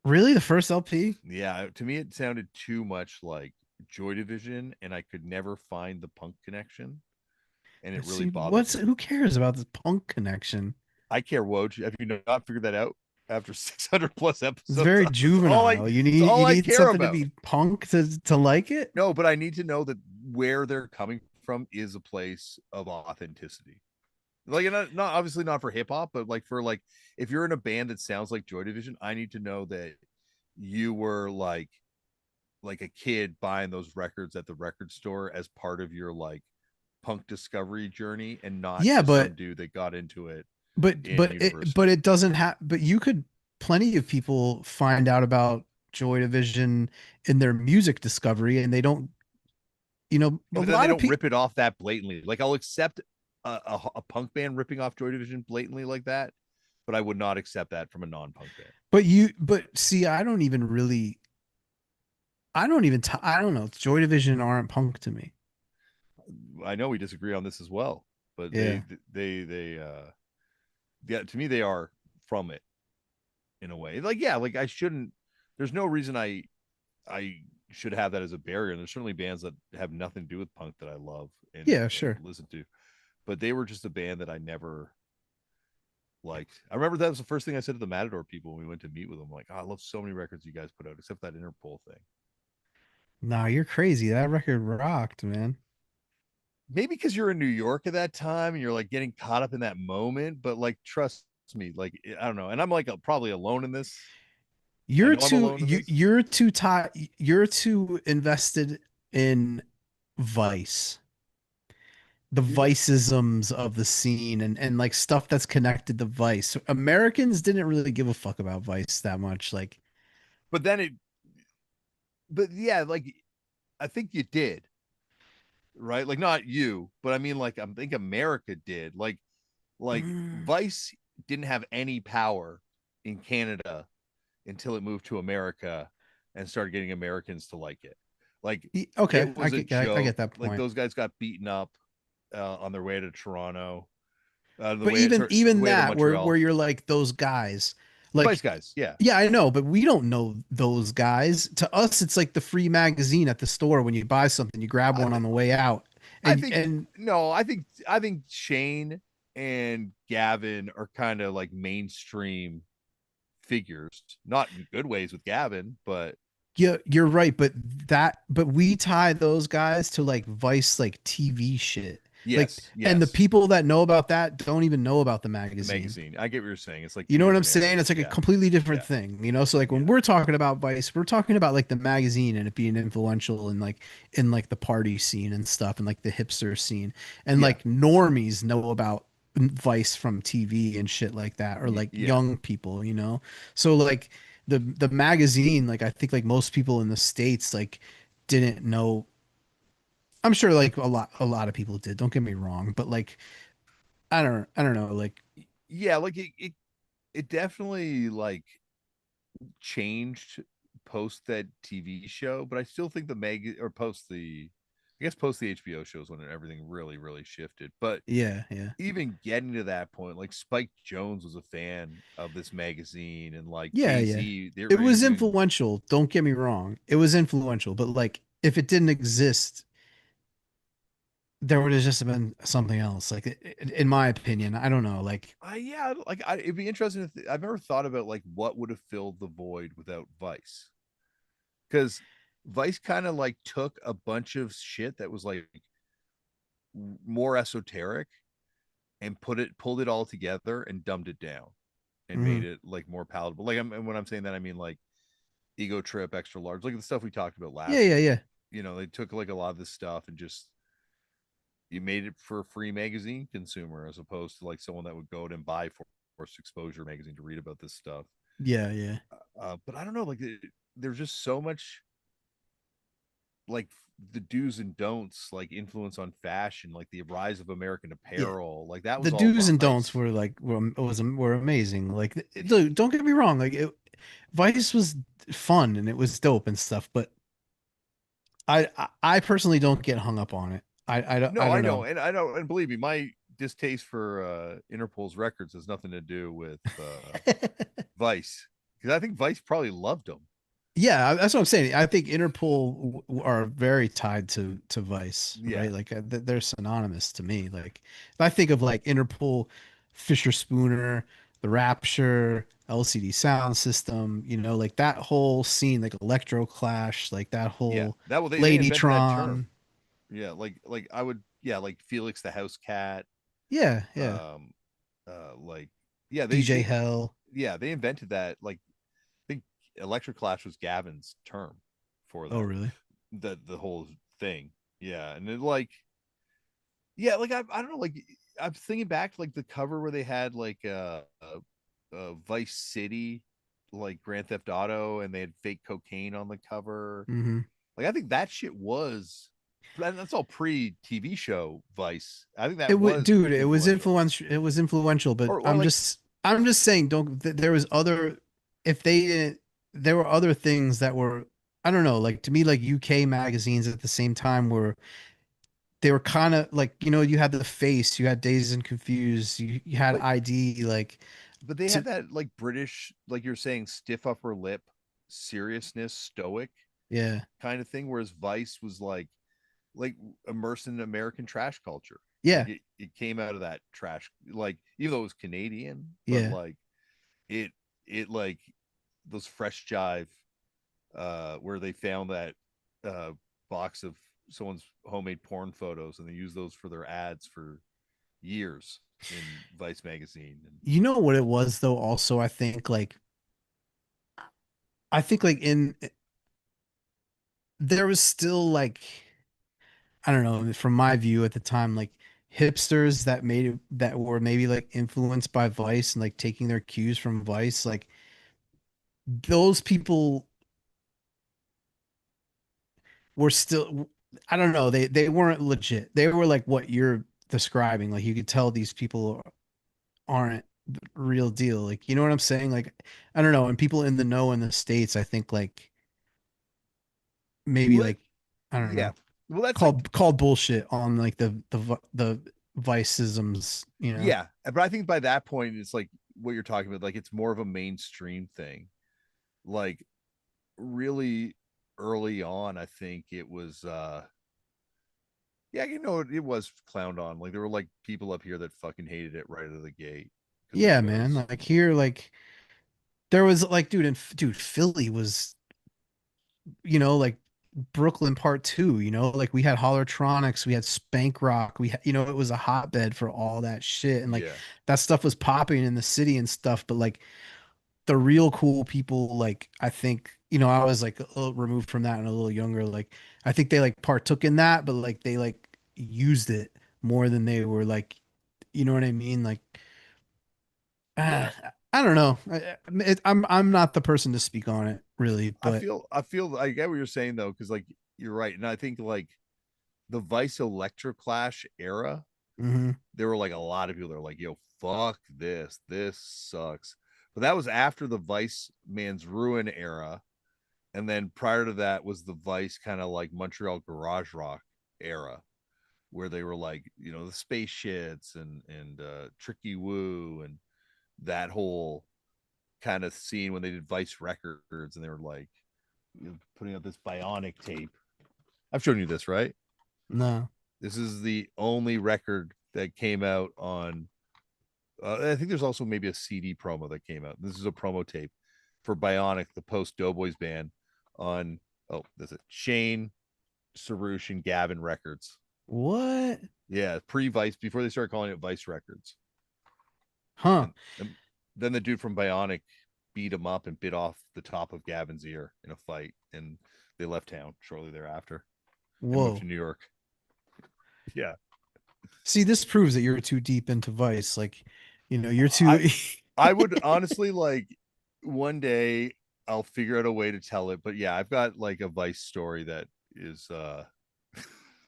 B: Really, the first LP?
A: Yeah, to me it sounded too much like Joy Division and I could never find the punk connection and it
B: Let's
A: really
B: see,
A: bothered me.
B: who cares about the punk connection?
A: I care, Woj. Have you not figured that out after 600 plus
B: It's
A: episodes?
B: very juvenile.
A: It's all
B: You
A: I
B: need
A: care
B: something to
A: about.
B: be punk to like it.
A: No, but I need to know that where they're coming from is a place of authenticity. Like not obviously not for hip hop, but like for like if you're in a band that sounds like Joy Division, I need to know that you were like a kid buying those records at the record store as part of your like punk discovery journey and not
B: Yeah,
A: just some
B: but
A: dude that got into it
B: but
A: in university.
B: it doesn't have. But you could plenty of people find out about Joy Division in their music discovery, and they don't. You know,
A: Yeah,
B: a
A: but then they
B: lot of
A: don't
B: people.
A: rip it off that blatantly. Like I'll accept a punk band ripping off Joy Division blatantly like that, but I would not accept that from a non-punk band.
B: But see, I don't even really. I don't even. I don't know. Joy Division aren't punk to me.
A: I know we disagree on this as well, but
B: Yeah.
A: they yeah, to me they are from it in a way. Like yeah, like I shouldn't. There's no reason I should have that as a barrier. And there's certainly bands that have nothing to do with punk that I love
B: Yeah,
A: and
B: sure.
A: listen to, but they were just a band that I never liked. I remember that was the first thing I said to the Matador people when we went to meet with them. Like, oh, I love so many records you guys put out, except that Interpol thing.
B: Nah, you're crazy. That record rocked, man.
A: Maybe because you're in New York at that time and you're like getting caught up in that moment, but like, trust me, like, I don't know. And I'm like probably alone in this. I
B: You're
A: know I'm
B: too
A: alone in
B: you
A: this.
B: you're too tied you're too invested in Vice. The
A: Yeah.
B: Viceisms of the scene and like stuff that's connected to Vice. Americans didn't really give a fuck about Vice that much. Like,
A: But then it, but yeah, like, I think you did, right? Like, not you, but I mean, like, I think America did. Like
B: mm,
A: Vice didn't have any power in Canada until it moved to America and started getting Americans to like it. Like,
B: okay,
A: it was a
B: I
A: joke.
B: get that
A: Like,
B: point.
A: those guys got beaten up on their way to Toronto, the
B: But
A: way
B: even
A: the
B: even
A: way to
B: that where
A: Montreal.
B: you're like those guys,
A: The Vice
B: like
A: guys, yeah.
B: yeah, I know, but we don't know those guys. To us, it's like the free magazine at the store when you buy something, you grab
A: I
B: one
A: th-
B: on the way out.
A: I
B: And
A: think
B: and
A: no, I think Shane and Gavin are kind of like mainstream figures, not in good ways with Gavin, but
B: yeah, you're right, but we tie those guys to like Vice like TV shit. Like
A: yes,
B: and the
A: yes,
B: people that know about that don't even know about the
A: the
B: magazine.
A: magazine. I get what you're saying. It's like
B: You
A: two
B: know what I'm
A: different
B: saying?
A: eras.
B: It's like a
A: Yeah,
B: completely different
A: yeah,
B: thing, you know? So like when
A: yeah,
B: we're talking about Vice, we're talking about like the magazine and it being influential in like the party scene and stuff and like the hipster scene. And
A: yeah,
B: like normies know about Vice from TV and shit like that or like
A: yeah,
B: young people, you know? So like the magazine, like I think like most people in the States like didn't know. I'm sure like a lot of people did, don't get me wrong, but like I don't know, like
A: yeah. Like it definitely like changed post that TV show, but I still think the mag or post the, I guess post the HBO shows when everything really really shifted. But
B: yeah, yeah.
A: even getting to that point, like Spike Jones was a fan of this magazine, and like
B: Yeah,
A: Jay
B: yeah.
A: Z, they
B: It
A: were
B: was
A: interviewing.
B: influential. Don't get me wrong. It was influential, but like if it didn't exist, there would have just been something else. Like in my opinion, I don't know. Like
A: Yeah, like it'd be interesting. I've never thought about like what would have filled the void without Vice, because Vice kind of like took a bunch of shit that was like more esoteric and pulled it all together and dumbed it down and made
B: mhm.
A: it like more palatable. Like, and when I'm saying that, I mean like Ego Trip, Extra Large, like the stuff we talked about
B: Yeah,
A: last
B: yeah,
A: week.
B: yeah.
A: You know, they took like a lot of this stuff and just you made it for a free magazine consumer as opposed to like someone that would go out and buy forced exposure magazine to read about this stuff.
B: Yeah, yeah.
A: But I don't know, like there's just so much like the do's and don'ts, like influence on fashion, like the rise of American
B: Yeah.
A: Apparel, like that
B: The
A: was all
B: do's and don'ts
A: Vice.
B: were like were amazing. Like look, don't get me wrong. Vice was fun and it was dope and stuff, but I personally don't get hung up on it. I
A: No, I
B: don't
A: know,
B: know.
A: and I know, and believe me, my distaste for Interpol's records has nothing to do with Vice, because I think Vice probably loved them.
B: Yeah, that's what I'm saying. I think Interpol are very tied to Vice,
A: Yeah,
B: right? Like they're synonymous to me. Like if I think of like Interpol, Fisher Spooner, The Rapture, LCD Sound System, you know, like that whole scene, like Electro Clash, like that
A: yeah,
B: whole
A: that, well, they invented that term.
B: Ladytron.
A: Yeah, like I would, yeah, like Felix the House Cat,
B: Yeah, yeah.
A: um, like yeah,
B: DJ
A: they
B: Hell.
A: yeah they invented that. Like I think Electric Clash was Gavin's term for
B: Oh,
A: that,
B: really?
A: the whole thing. Yeah, and it like yeah, like I don't know, like I'm thinking back to like the cover where they had like Vice City, like Grand Theft Auto, and they had fake cocaine on the cover.
B: Hmm.
A: Like I think that shit was, and that's all pre TV show Vice. I think
B: It
A: that
B: would,
A: was
B: dude. It was
A: influential,
B: influential. It was influential, but
A: or like,
B: I'm just saying, don't. There was other. If they didn't, there were other things that were. I don't know. Like to me, like UK magazines at the same time were they were kind of like you had the Face, you had Dazed and Confused, you had
A: but
B: ID, like
A: but they
B: to
A: had that like British, like you're saying, stiff upper lip, seriousness, stoic.
B: Yeah.
A: kind of thing, whereas Vice was like immersed in American trash culture. Like
B: Yeah.
A: it came out of that trash, like even though it was Canadian, but
B: Yeah.
A: like it it like those fresh jive where they found that uh box of someone's homemade porn photos and they use those for their ads for years in Vice magazine. And
B: You know what it was though, also, I think like in there was still like, I don't know, from my view at the time, like hipsters that made it, that were maybe like influenced by Vice and like taking their cues from Vice, like those people were still, I don't know, they weren't legit. They were like what you're describing. Like you could tell these people aren't the real deal. Like, you know what I'm saying? Like, I don't know. And people in the know in the States, I think like maybe
A: well,
B: like, I don't
A: yeah,
B: know,
A: well that's like
B: called bullshit on like the viceisms, you know?
A: yeah, but I think by that point it's like what you're talking about, like it's more of a mainstream thing. Like really early on, I think it was yeah, it was clowned on. Like there were like people up here that fucking hated it right out of the gate because it
B: Yeah, man.
A: was
B: Like here, like there was like, dude, Philly was, like Brooklyn part two, like we had Hollertronics, we had Spank Rock, we had, it was a hotbed for all that shit. And like
A: yeah,
B: that stuff was popping in the city and stuff. But like the real cool people, like I think, I was like a little removed from that and a little younger. Like I think they like partook in that, but like they like used it more than they were like, you know what I mean? Like,
A: yeah.
B: I don't know. I'm not the person to speak on it really, but
A: I feel I get what you're saying though, because like you're right, and I think like the Vice Electroclash era,
B: mhm,
A: there were like a lot of people that were like, "Yo, fuck this sucks." But that was after the Vice Man's Ruin era, and then prior to that was the Vice kind of like Montreal garage rock era, where they were like, the space shits and Tricky Woo and that whole kind of scene when they did Vice Records and they were like putting out this Bionic tape. I've shown you this, right?
B: no.
A: This is the only record that came out on. I think there's also maybe a CD promo that came out. This is a promo tape for Bionic, the post Doughboys band, on that's it, Shane, Sarouche, and Gavin Records.
B: What?
A: Yeah, pre Vice, before they started calling it Vice Records.
B: Huh.
A: And then the dude from Bionic beat him up and bit off the top of Gavin's ear in a fight, and they left town shortly thereafter and moved to
B: Whoa.
A: New York. Yeah,
B: See, this proves that you're too deep into Vice. Like, you're
A: I
B: too.
A: I would honestly like one day I'll figure out a way to tell it, but yeah, I've got like a Vice story that is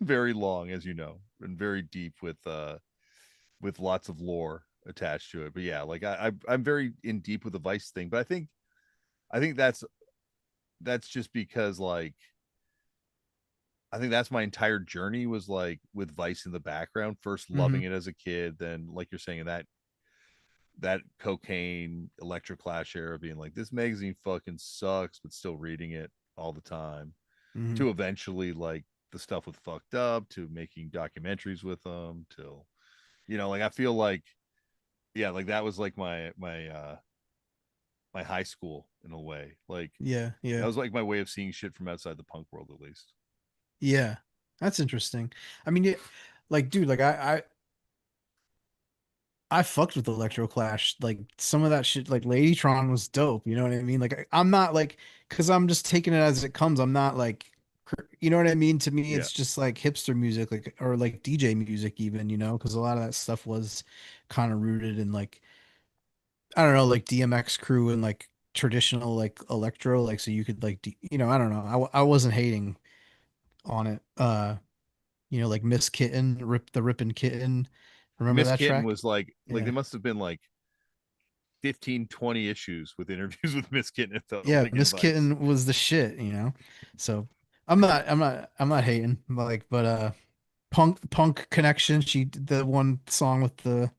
A: very long, as you know, and very deep with lots of lore attached to it. But yeah, like I'm very in deep with the Vice thing, but I think that's just because like I think that's my entire journey was like with Vice in the background, first loving
B: Mhm.
A: it as a kid, then like you're saying that cocaine electroclash era being like this magazine fucking sucks, but still reading it all the time,
B: Mhm.
A: to eventually like the stuff with fucked up, to making documentaries with them, till like I feel like yeah, like that was like my high school in a way. Like
B: Yeah,
A: that
B: yeah.
A: was like my way of seeing shit from outside the punk world at least.
B: Yeah. That's interesting. I mean, like, dude, like I fucked with Electroclash. Like some of that shit, like Ladytron was dope. You know what I mean? Like I'm not like, because I'm just taking it as it comes. I'm not like, you know what I mean? To me,
A: Yeah.
B: it's just like hipster music, like, or like DJ music, even. Because a lot of that stuff was kind of rooted in like, I don't know, like DMX crew and like traditional like electro. Like so you could like, I don't know. I wasn't hating on it. Like Miss Kitten, Rip the Rippin' Kitten. Remember
A: Miss
B: that
A: Kitten
B: track?
A: was like they
B: Yeah.
A: must have been like 15, 20 issues with interviews with Miss Kitten, it felt
B: Yeah,
A: like in
B: Miss
A: Vice.
B: Kitten was the shit. So I'm not hating, but Punk Connection, she did the one song with the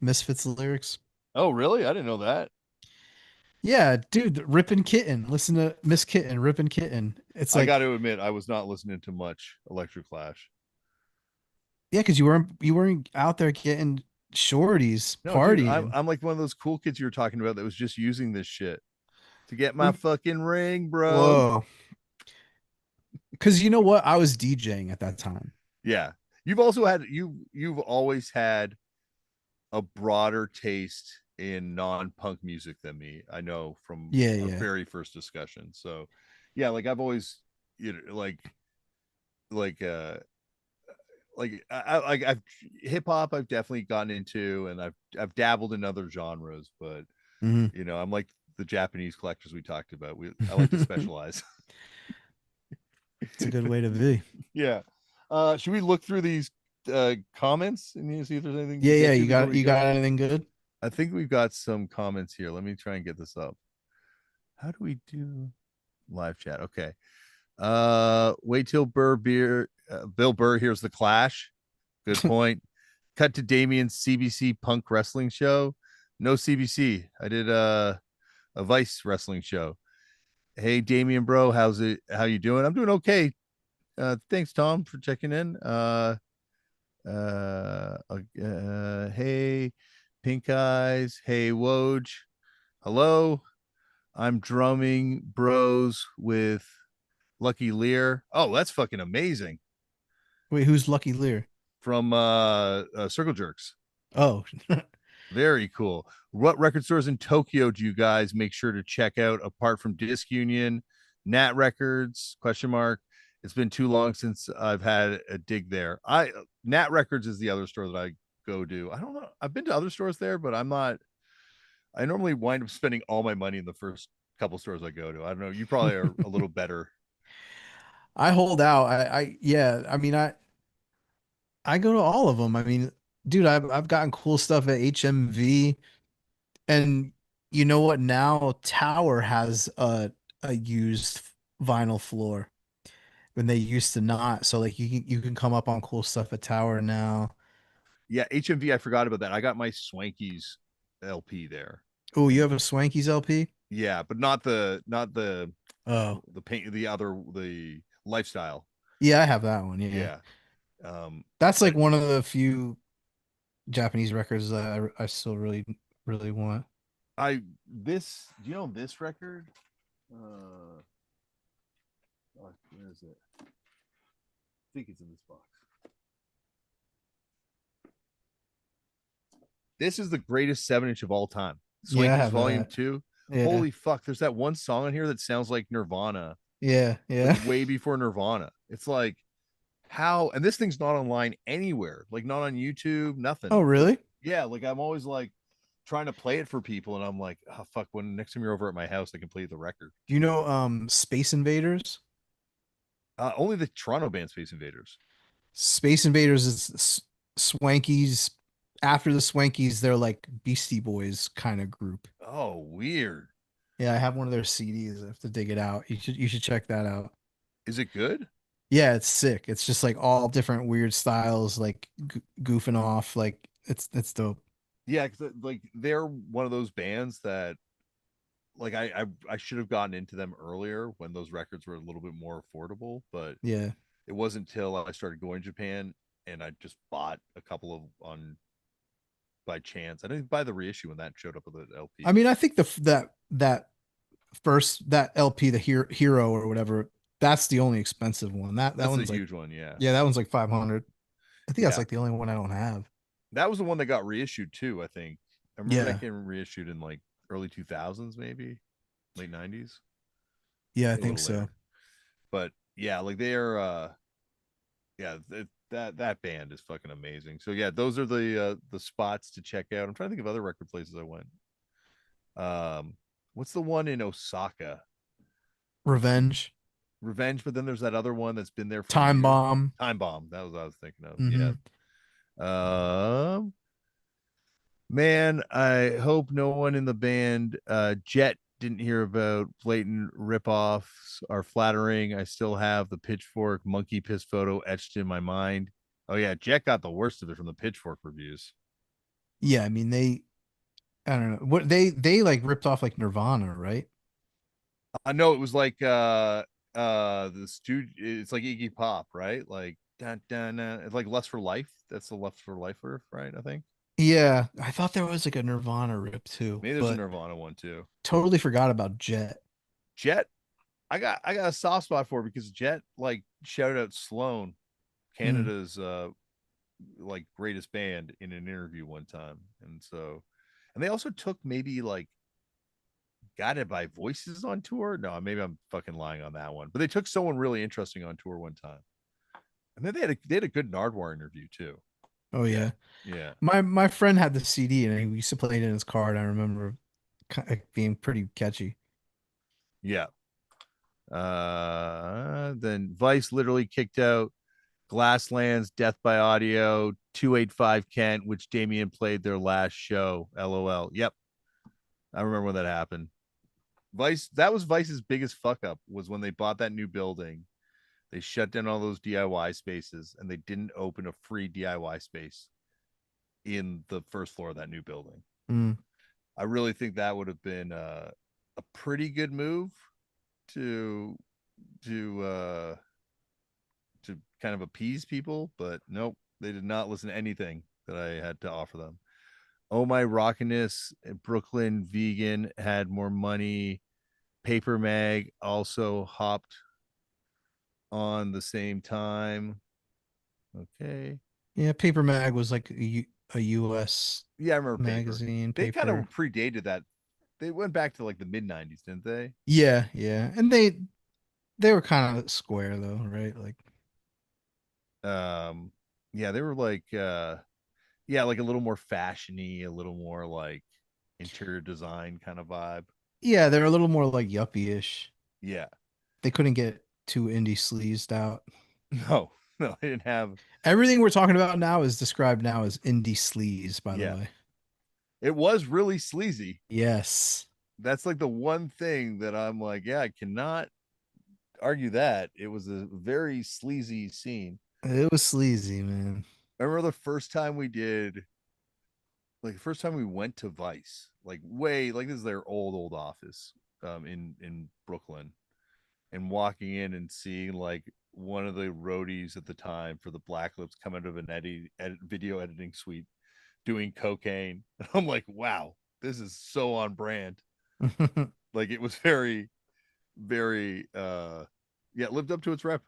B: Misfits lyrics.
A: Oh really? I didn't know that.
B: Yeah, dude, Rippin' Kitten. Listen to Miss Kitten, Rippin' Kitten. It's
A: I got
B: like,
A: to admit, I was not listening to much Electric Clash.
B: yeah, because you weren't out there getting shorties
A: No, dude, I'm
B: partying.
A: I'm like one of those cool kids you were talking about that was just using this shit to get my
B: Well,
A: fucking ring, bro.
B: whoa. Because you know what? I was DJing at that time.
A: Yeah. You've always had a broader taste in non-punk music than me. I know from
B: Yeah,
A: our
B: yeah.
A: very first discussion. So, yeah, like I've always, like like I've hip hop I've definitely gotten into, and I've dabbled in other genres, but
B: Hmm.
A: I'm like the Japanese collectors we talked about. I like to specialize.
B: It's a good way to be.
A: Yeah. Should we look through these comments and see if there's anything to
B: Yeah, yeah.
A: get to
B: You
A: before
B: got
A: we
B: you got
A: go?
B: anything good?
A: I think we've got some comments here. Let me try and get this up. How do we do live chat? Okay. Wait till Bill Burr hears the Clash. Good point. Cut to Damien's CBC Punk Wrestling show. No CBC. I did a Vice wrestling show. Hey Damien, bro, how's it? How you doing? I'm doing okay. Thanks, Tom, for checking in. Hey, Pink Eyes. Hey, Woj. Hello. I'm drumming bros with Lucky Lear. Oh, that's fucking amazing.
B: Wait, who's Lucky Lear?
A: From Circle Jerks.
B: Oh,
A: Very cool. What record stores in Tokyo do you guys make sure to check out apart from Disc Union, Nat Records? Question mark. It's been too long since I've had a dig there. I Nat Records is the other store that I go to. I don't know. I've been to other stores there, but I'm not. I normally wind up spending all my money in the first couple stores I go to. I don't know. You probably are a little better.
B: I hold out. Yeah. I mean, I go to all of them. I mean, dude, I've gotten cool stuff at HMV, and you know what? Now Tower has a used vinyl floor when they used to not. So like you can come up on cool stuff at Tower now.
A: Yeah, HMV. I forgot about that. I got my Swankies LP there,
B: Oh, you
A: and
B: have a Swanky's LP?
A: yeah, but not
B: Oh,
A: the paint the lifestyle.
B: yeah, I have that one. Yeah.
A: Yeah. Um,
B: That's like
A: but
B: one of the few Japanese records that I still really, really want.
A: I this do you know this record? Uh where is it? I think it's in this box. This is the greatest 7-inch of all time.
B: Yeah, I
A: Swanky's
B: have
A: Volume
B: that.
A: 2.
B: Yeah.
A: Holy fuck, there's that one song in here that sounds like Nirvana,
B: Yeah.
A: like
B: Yeah.
A: way before Nirvana. It's like how and this thing's not online anywhere, like not on YouTube, nothing.
B: Oh,
A: Like
B: really?
A: yeah, like I'm always like trying to play it for people and I'm like, oh fuck, when next time you're over at my house, I can play the record.
B: Do you know Space Invaders?
A: Only the Toronto band Space Invaders.
B: Space Invaders is Swankies. After the Swankies, they're like Beastie Boys kind of group.
A: Oh, weird.
B: Yeah, I have one of their CDs. I have to dig it out. You should check that out.
A: Is it good?
B: Yeah, it's sick. It's just like all different weird styles, like goofing off. Like it's dope.
A: Yeah, because like they're one of those bands that like I should have gotten into them earlier when those records were a little bit more affordable, but
B: Yeah.
A: it wasn't until I started going to Japan and I just bought a couple of on by chance. I didn't buy the reissue when that showed up with the
B: I
A: LP.
B: mean, I think that first that LP, the hero or whatever, that's the only expensive one. That
A: That's a
B: one's like,
A: huge one, yeah.
B: yeah, that one's like 500. I think that's
A: Yeah.
B: like the only one I don't have.
A: That was the one that got reissued too, I think. I remember that
B: Yeah.
A: getting reissued in like early 2000s maybe, late 90s,
B: Yeah, I
A: maybe a
B: think
A: little
B: so.
A: later. But yeah, like they're yeah, that band is fucking amazing. So yeah, those are the spots to check out. I'm trying to think of other record places I went. What's the one in Osaka?
B: Revenge,
A: Revenge, but then there's that other one that's been there for
B: Time
A: years.
B: Bomb.
A: Time Bomb. That was what I was thinking of. Yeah.
B: Hmm.
A: Um, man, I hope no one in the band Jet didn't hear about blatant ripoffs are flattering. I still have the pitchfork monkey piss photo etched in my mind. Oh yeah, Jet got the worst of it from the pitchfork reviews.
B: Yeah, I mean I don't know what they like ripped off like Nirvana, right?
A: I know it was like the studio. It's like Iggy Pop, right? Like dun, dun, dun. It's like Lust for Life. That's the Lust for Life riff, right? I think
B: Yeah, I thought there was like a Nirvana rip too,
A: maybe there's a
B: but
A: Nirvana one too.
B: totally forgot about Jet.
A: Jet, I got a soft spot for it because Jet like shouted out Sloan,
B: Mm.
A: Canada's like greatest band in an interview one time, and they also took maybe like Guided by Voices on tour. No, maybe I'm fucking lying on that one, but they took someone really interesting on tour one time, and then they had a good Nardwar interview too.
B: Oh
A: Yeah,
B: yeah,
A: yeah,
B: my friend had the CD and he used to play it in his car, and I remember being pretty catchy.
A: yeah. Then Vice literally kicked out Glasslands, Death by Audio, 285 Kent, which Damien played their last show. LOL. Yep, I remember when that happened. Vice, that was Vice's biggest fuck up, was when they bought that new building. They shut down all those DIY spaces and they didn't open a free DIY space in the first floor of that new building.
B: Mm.
A: I really think that would have been a pretty good move to to uh to kind of appease people, but nope, they did not listen to anything that I had to offer them. Oh my rockiness, Brooklyn vegan had more money. Paper Mag also hopped on the same time. Okay.
B: Yeah, Paper Mag was like a US
A: Yeah, I remember Paper.
B: magazine
A: They kind of
B: paper.
A: predated that. They went back to like the mid 90s, didn't they?
B: Yeah, yeah, and they were kind of square though, right? Like,
A: Um yeah, they were like yeah, like a little more fashiony, a little more like interior design kind of vibe.
B: yeah, they're a little more like yuppie-ish.
A: Yeah.
B: They couldn't get too indie sleazed out.
A: No, no, they didn't have.
B: Everything we're talking about now is described now as indie sleaze, by the
A: Yeah,
B: way.
A: it was really sleazy.
B: Yes,
A: That's like the one thing that I'm like, yeah, I cannot argue that. It was a very sleazy scene.
B: it was sleazy, man.
A: I remember the first time we did, like the first time we went to Vice, like way, like this is their old office in Brooklyn, and walking in and seeing like one of the roadies at the time for the Black Lips come out of an video editing suite doing cocaine. I'm like, wow, this is so on brand. Like it was very, very, yeah, it lived up to its rep.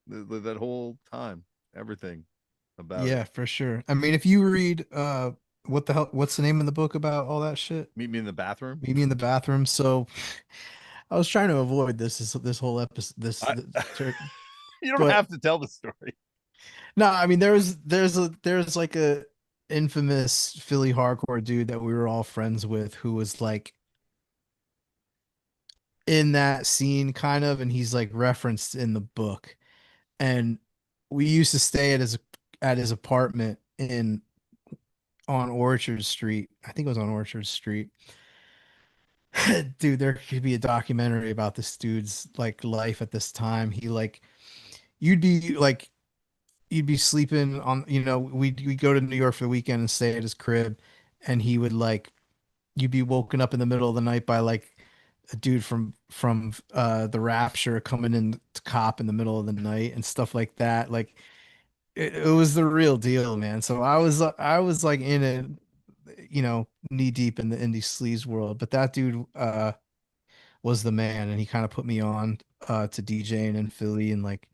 A: That whole time, everything about it.
B: Yeah, for sure. I mean, if you read what the hell what's the name of the book about all that shit?
A: Meet me in the bathroom.
B: Meet Me in the Bathroom. So I was trying to avoid this whole episode
A: I, you don't
B: but
A: have to tell the story.
B: no, I mean there's like a infamous Philly hardcore dude that we were all friends with who was like in that scene kind of, and he's like referenced in the book. And we used to stay at his apartment in on Orchard Street. I think it was on Orchard Street. Dude, there could be a documentary about this dude's like life at this time. He like you'd be like you'd be sleeping on, we'd go to New York for the weekend and stay at his crib, and he would like you'd be woken up in the middle of the night by like a dude from the Rapture coming in to cop in the middle of the night and stuff like that. Like it was the real deal, man. So I was like in it, knee deep in the indie sleaze world. But that dude was the man, and he kind of put me on to DJing in Philly, and like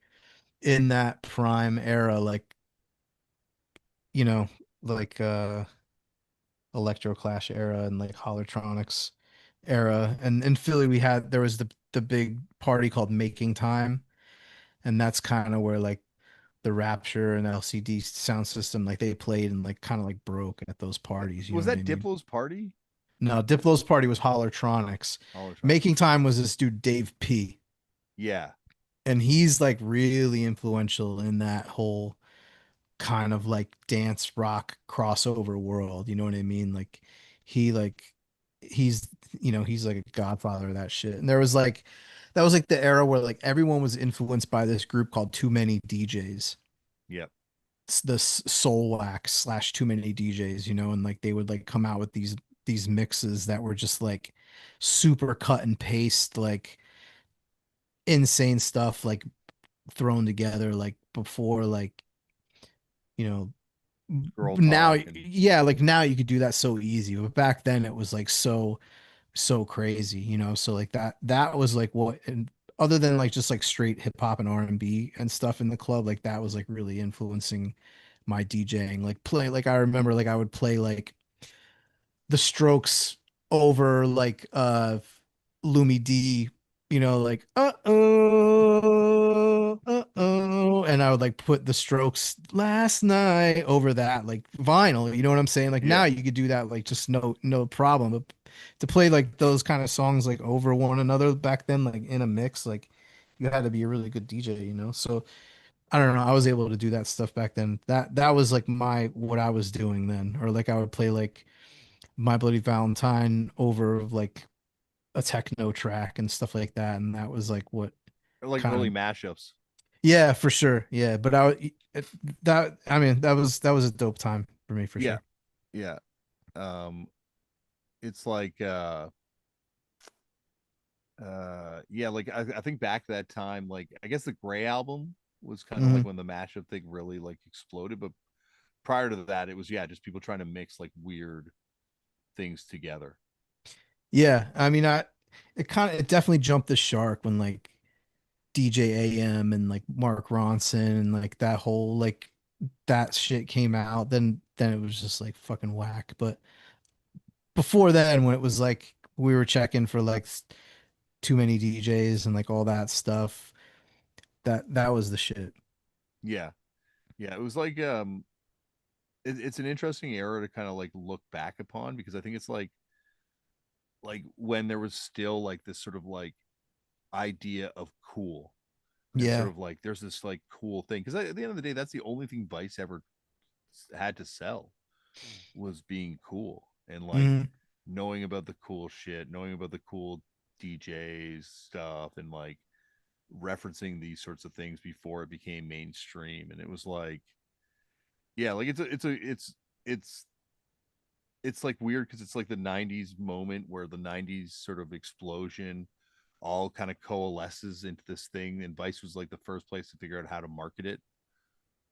B: in that prime era, like you know, like Electro Clash era and like Hollertronics era. And in Philly there was the big party called Making Time, and that's kind of where like the Rapture and LCD sound system, like they played and like kind of like broke at those parties, you know
A: Was
B: what I
A: that
B: mean?
A: Diplo's party?
B: No, Diplo's party was Hollertronics.
A: Holotronic.
B: Making Time was this dude Dave P,
A: Yeah.
B: and he's like really influential in that whole kind of like dance rock crossover world, you know what I mean? Like he like he's he's like a godfather of that shit. And there was like that was like the era where like everyone was influenced by this group called Too Many DJs.
A: Yep.
B: It's the Soul Wax slash Too Many DJs, and like they would like come out with these these mixes that were just like super cut and paste, like insane stuff, like thrown together, like before, like you know,
A: Girl
B: now,
A: talk and
B: yeah, like now you could do that so easy, but back then it was like so crazy, so like that was like what, and other than like just like straight hip hop and R&B and stuff in the club, like that was like really influencing my DJing. Like play, like I remember like I would play like the Strokes over like Lumi D, like and I would like put the Strokes last night over that like vinyl, you know what I'm saying? Like now
A: yeah.
B: you could do that like just no problem. But to play like those kind of songs like over one another back then, like in a mix, like you had to be a really good DJ. So I don't know. I was able to do that stuff back then. That was like my what I was doing then. Or like I would play like My Bloody Valentine over like a techno track and stuff like that. And that was like what
A: Or like
B: kind
A: early
B: of,
A: mashups.
B: yeah, for sure. Yeah. But that, I mean, that was a dope time for me for
A: Yeah.
B: sure.
A: Yeah. Um, it's like yeah, like I think back that time, like I guess the Gray album was kind of
B: Hmm.
A: like when the mashup thing really like exploded. But prior to that, it was yeah, just people trying to mix like weird things together.
B: Yeah. I mean, it definitely jumped the shark when like DJ AM and like Mark Ronson and like that whole like that shit came out. Then it was just like fucking whack. But before then, when it was like we were checking for like too many DJs and like all that stuff. That was the shit.
A: Yeah. Yeah. It was like it's an interesting era to kind of like look back upon because I think it's like when there was still like this sort of like idea of cool and sort
B: Yeah.
A: of like there's this like cool thing because at the end of the day that's the only thing Vice ever had to sell was being cool and like
B: Mm,
A: knowing about the cool shit, knowing about the cool DJs stuff, and like referencing these sorts of things before it became mainstream. And it was like, yeah, like it's it's like weird because it's like the 90s moment where the 90s sort of explosion all kind of coalesces into this thing. And Vice was like the first place to figure out how to market it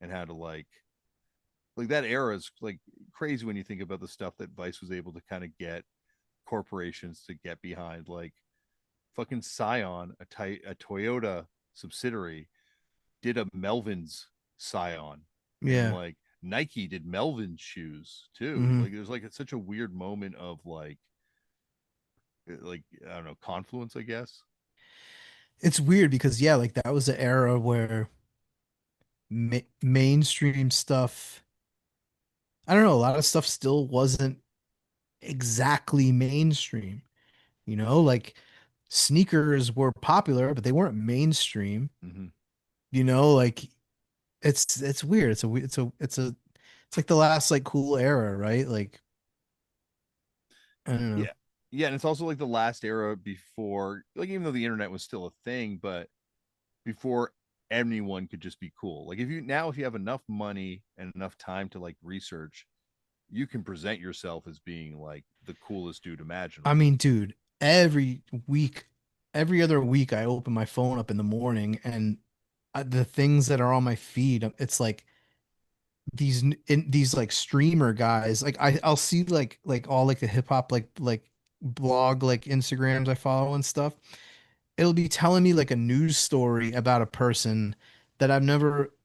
A: and how to like that era is like crazy when you think about the stuff that Vice was able to kind of get corporations to get behind, like fucking Scion, a Toyota subsidiary, did a Melvin's Scion, and
B: yeah.
A: like Nike did Melvin's shoes too.
B: Hmm.
A: Like there's like it's such a weird moment of like I don't know confluence, I guess.
B: It's weird because yeah, like that was the era where mainstream stuff, I don't know, a lot of stuff still wasn't exactly mainstream, like sneakers were popular, but they weren't mainstream,
A: Mm-hmm.
B: like it's weird. It's like the last like cool era, right? Like I don't know.
A: Yeah, yeah, and it's also like the last era before, like even though the internet was still a thing, but before anyone could just be cool. Like if you have enough money and enough time to like research, you can present yourself as being like the coolest dude
B: I
A: imaginable.
B: mean, dude, every week, every other week, I open my phone up in the morning and the things that are on my feed, it's like these like streamer guys. Like I'll see like all like the hip hop like blog like Instagrams I follow and stuff. It'll be telling me like a news story about a person that I'm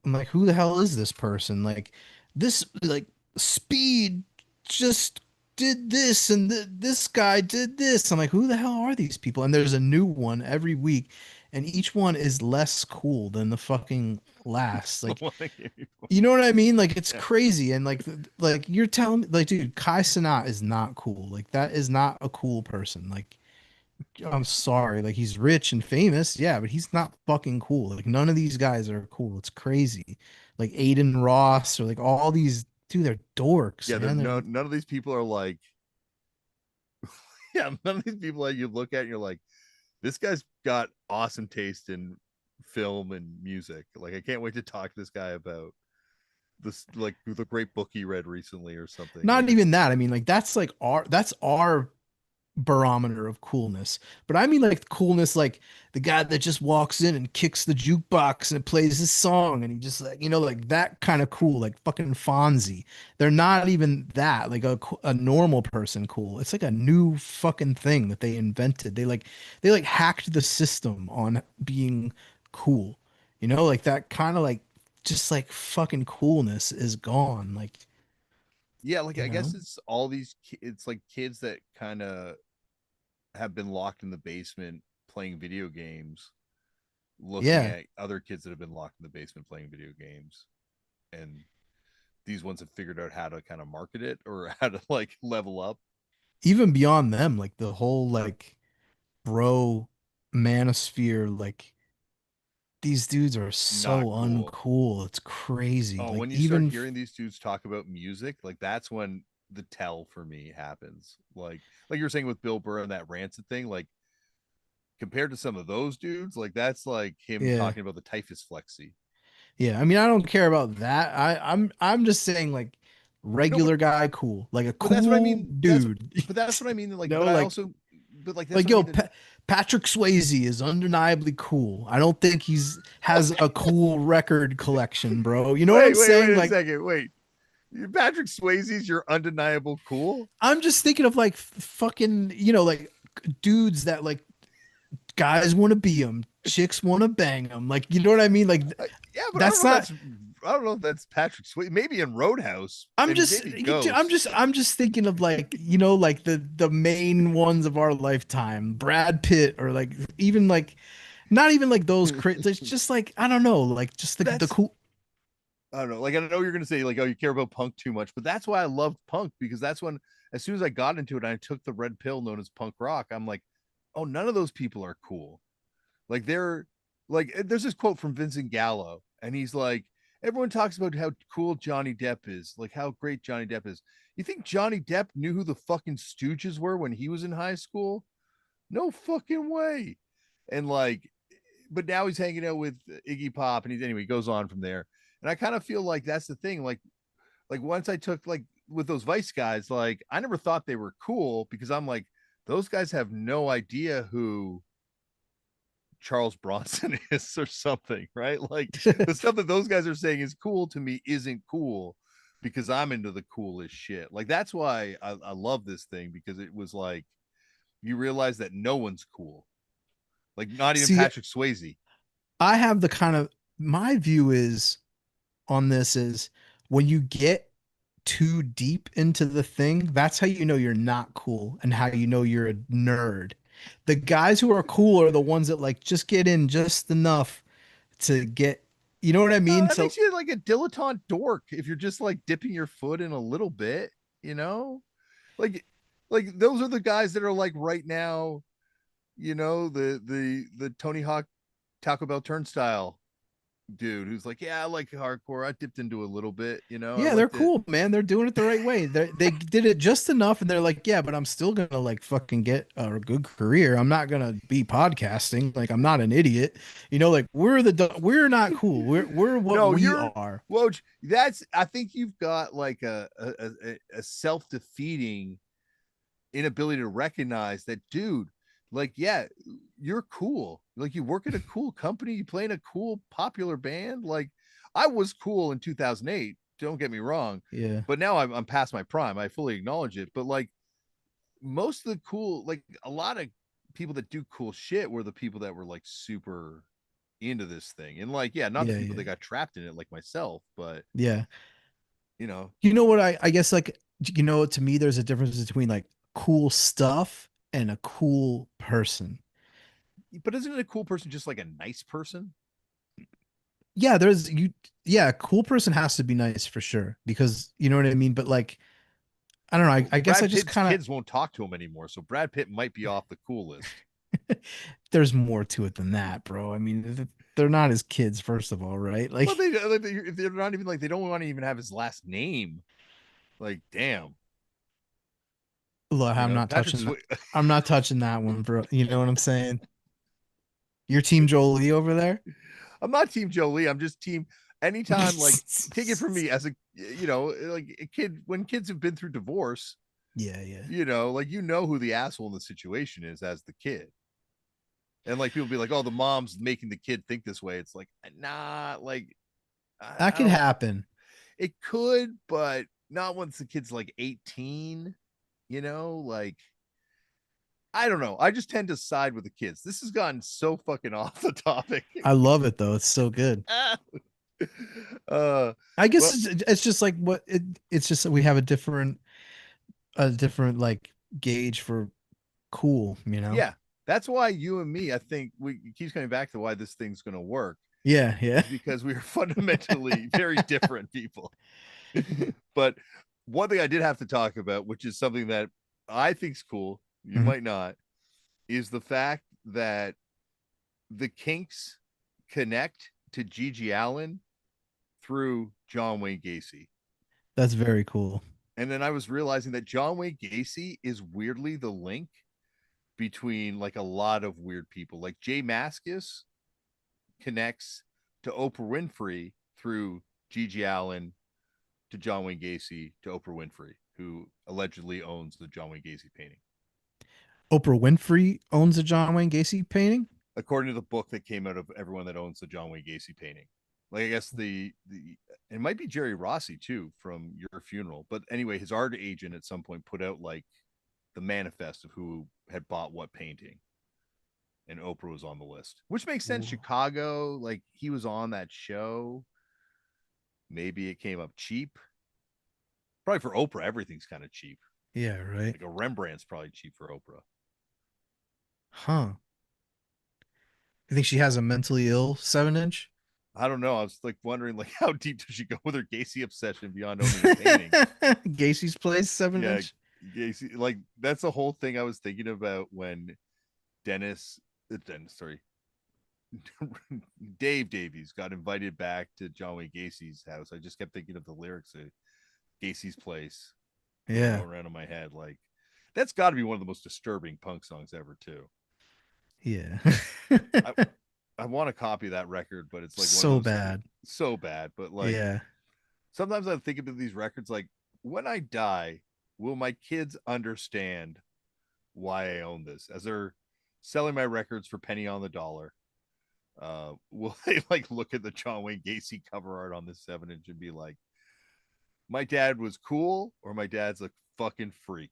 B: like, who the hell is this person? Like this like Speed just did this and this guy did this. I'm like, who the hell are these people? And there's a new one every week, and each one is less cool than the fucking last.
A: The
B: Like,
A: one I gave you.
B: you know what I mean? Like it's
A: Yeah.
B: crazy. And like you're telling me, like, dude, Kai Cenat is not cool. Like that is not a cool person. Like I'm sorry. Like he's rich and famous, yeah, but he's not fucking cool. Like none of these guys are cool. It's crazy. Like Aiden Ross or like all these, dude, they're dorks,
A: Yeah, they're
B: man. They're
A: no none of these people are like yeah, none of these people that you look at and you're like, this guy's got awesome taste in film and music. Like I can't wait to talk to this guy about this like the great book he read recently or something. Like
B: Not
A: it's
B: even that. I mean, like that's our barometer of coolness. But I mean like coolness, like the guy that just walks in and kicks the jukebox and plays his song and he just like, like that kind of cool, like fucking Fonzie. They're not even that, like a normal person cool. It's like a new fucking thing that they invented. They like hacked the system on being cool. Like that kind of like just like fucking coolness is gone. Like,
A: yeah, like
B: you
A: I
B: know?
A: guess it's all these it's like kids that kind of have been locked in the basement playing video games, looking
B: Yeah.
A: at other kids that have been locked in the basement playing video games, and these ones have figured out how to kind of market it or how to like level up.
B: Even beyond them, like the whole like bro manosphere, like these dudes are
A: Not
B: so
A: cool.
B: uncool. It's crazy.
A: Oh,
B: Like
A: when you start
B: even
A: hearing these dudes talk about music, like that's when the tell for me happens. Like you were saying with Bill Burr and that rancid thing, like compared to some of those dudes, like that's like him
B: yeah.
A: talking about the typhus flexi.
B: Yeah. I mean, I don't care about that. I'm just saying like
A: No, but
B: regular guy cool. Like a
A: that's what I
B: cool
A: mean. That's
B: dude.
A: but that's what I mean. Like, but I
B: Like
A: also but like that's
B: like
A: what I
B: yo,
A: mean.
B: Patrick Swayze is undeniably cool. I don't think he's has a cool record collection, bro. You know what I'm
A: Wait
B: saying?
A: a
B: Like
A: second. Wait. Patrick Swayze's your undeniable cool.
B: I'm just thinking of like fucking, like dudes that like guys want to be them, chicks want to bang them. Like, you know what I mean? Like,
A: Yeah, but
B: that's not.
A: I don't know if that's Patrick Swayze. Maybe in Roadhouse
B: I'm
A: and
B: just,
A: maybe
B: I'm
A: Ghost.
B: just, I'm just thinking of like, like the main ones of our lifetime, Brad Pitt, or like even like, not even like those. It's just like I don't know, like just the
A: That's
B: cool.
A: I don't know. Like I know you're gonna say like, oh, you care about punk too much, but that's why I loved punk because that's when as soon as I got into it, and I took the red pill known as punk rock. I'm like, oh, none of those people are cool. Like they're like there's this quote from Vincent Gallo, and he's like, everyone talks about how cool Johnny Depp is, like how great Johnny Depp is. You think Johnny Depp knew who the fucking Stooges were when he was in high school? No fucking way. And like, but now he's hanging out with Iggy Pop, and he's anyway he goes on from there. And I kind of feel like that's the thing. Like once I took like with those Vice guys, like I never thought they were cool because I'm like, those guys have no idea who Charles Bronson is or something, right? Like the stuff that those guys are saying is cool to me isn't cool because I'm into the coolest shit. Like that's why I love this thing because it was like you realize that no one's cool. Like not even
B: See,
A: Patrick Swayze.
B: I have the kind of my view is on this is when you get too deep into the thing, that's how you know you're not cool and how you know you're a nerd. The guys who are cool are the ones that like just get in just enough to get, you know what I
A: No,
B: mean?
A: that
B: To
A: makes you like a dilettante dork if you're just like dipping your foot in a little bit, you know? Like like those are the guys that are like right now, the Tony Hawk Taco Bell turnstile dude who's like, yeah, I like hardcore. I dipped into a little bit, I
B: yeah, they're
A: liked it.
B: cool, man. They're doing it the right way. They did it just enough, and they're like, yeah, but I'm still gonna like fucking get a good career. I'm not gonna be podcasting. Like I'm not an idiot. Like we're not cool. We're what
A: No,
B: we
A: you're
B: are.
A: Woj, that's I think you've got like a self-defeating inability to recognize that, dude, like, yeah, you're cool. Like, you work at a cool company, you play in a cool, popular band. Like, I was cool in 2008, don't get me wrong,
B: Yeah,
A: but now I'm past my prime. I fully acknowledge it. But, like, most of the cool, like, a lot of people that do cool shit were the people that were, like, super into this thing. And, like, yeah, not the
B: yeah,
A: people
B: yeah,
A: that got trapped in it, like myself, but,
B: yeah.
A: you know,
B: You know what I guess like to me there's a difference between like cool stuff and a cool person.
A: but isn't it a cool person just like a nice person?
B: Yeah, there's you yeah, a cool person has to be nice for sure because you know what I mean, but like I don't know, I guess I
A: Brad
B: just
A: Pitt's
B: kind
A: kids won't talk to him anymore, so Brad Pitt might be off the cool list.
B: of there's more to it than that, bro. I mean, they're not his kids first of all, right?
A: Well,
B: Like
A: they're not even like they don't want to even have his last name. Like, damn,
B: look,
A: Patrick Swayze.
B: I'm not touching that one, bro. You know what I'm saying? Your team Jolie over there?
A: I'm not Team Jolie. I'm just team. anytime, like, take it from me as a, like a kid, when kids have been through divorce,
B: Yeah, yeah.
A: like, who the asshole in the situation is as the kid. And like people be like, oh, the mom's making the kid think this way. It's like, nah, like,
B: That
A: I
B: could
A: don't,
B: happen.
A: it could, but not once the kid's like 18, like, I don't know. I just tend to side with the kids. This has gotten so fucking off the topic.
B: I love it though. It's so good.
A: uh,
B: I guess
A: well,
B: it's just like it's just that we have a different like gauge for cool, you know?
A: yeah, that's why you and me, I think we it keeps coming back to why this thing's going to work
B: Yeah, yeah.
A: is because we are fundamentally very different people. But one thing I did have to talk about, which is something that I think's cool, you
B: Mhm.
A: might not, is the fact that the Kinks connect to Gigi Allen through John Wayne Gacy.
B: That's very cool.
A: And then I was realizing that John Wayne Gacy is weirdly the link between like a lot of weird people. Like Jay Mascis connects to Oprah Winfrey through Gigi Allen to John Wayne Gacy to Oprah Winfrey, who allegedly owns the John Wayne Gacy painting.
B: Oprah Winfrey owns a John Wayne Gacy painting.
A: According to the book that came out of everyone that owns the John Wayne Gacy painting. Like I guess the it might be Jerry Rossi too from Your Funeral, but anyway, his art agent at some point put out like the manifest of who had bought what painting, and Oprah was on the list, which makes sense.
B: Ooh.
A: Chicago, like he was on that show. Maybe it came up cheap. Probably for Oprah, everything's kind of cheap.
B: Yeah, right.
A: Like a Rembrandt's probably cheap for Oprah.
B: Huh. You think she has a mentally ill 7 inch?
A: I don't know. I was like wondering, like, how deep does she go with her Gacy obsession beyond owning a painting?
B: Gacy's place, seven
A: Yeah,
B: inch.
A: Gacy. Like that's the whole thing I was thinking about when sorry, Dave Davies got invited back to John Wayne Gacy's house. I just kept thinking of the lyrics of Gacy's Place
B: Yeah,
A: going around in my head. Like that's got to be one of the most disturbing punk songs ever, too.
B: yeah.
A: I I want to copy that record, but it's like one of
B: So
A: those things
B: bad.
A: so bad. But like
B: Yeah.
A: sometimes I think about these records like when I die, will my kids understand why I own this? As they're selling my records for penny on the dollar, will they like look at the John Wayne Gacy cover art on this 7 inch and be like, my dad was cool, or my dad's a fucking freak?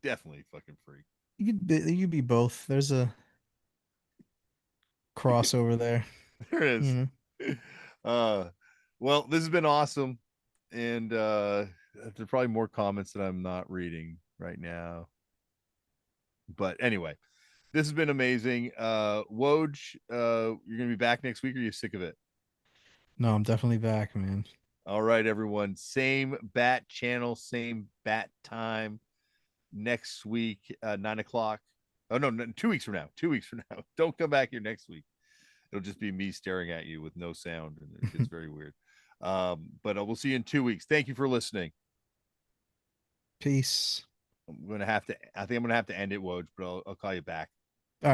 A: Definitely fucking freak.
B: You could be both. There's a crossover there.
A: There
B: You
A: is.
B: know.
A: Uh well, this has been awesome. And there's probably more comments that I'm not reading right now. But anyway, this has been amazing. Woj, you're gonna be back next week, or are you sick of it?
B: No, I'm definitely back, man.
A: All right, everyone. Same bat channel, same bat time next week, 9 o'clock. Oh no, 2 weeks from now. 2 weeks from now. Don't come back here next week. It'll just be me staring at you with no sound, and it gets very weird. But we'll see you in 2 weeks. Thank you for listening.
B: Peace.
A: I think I'm gonna have to end it, Woj, but I'll call you back.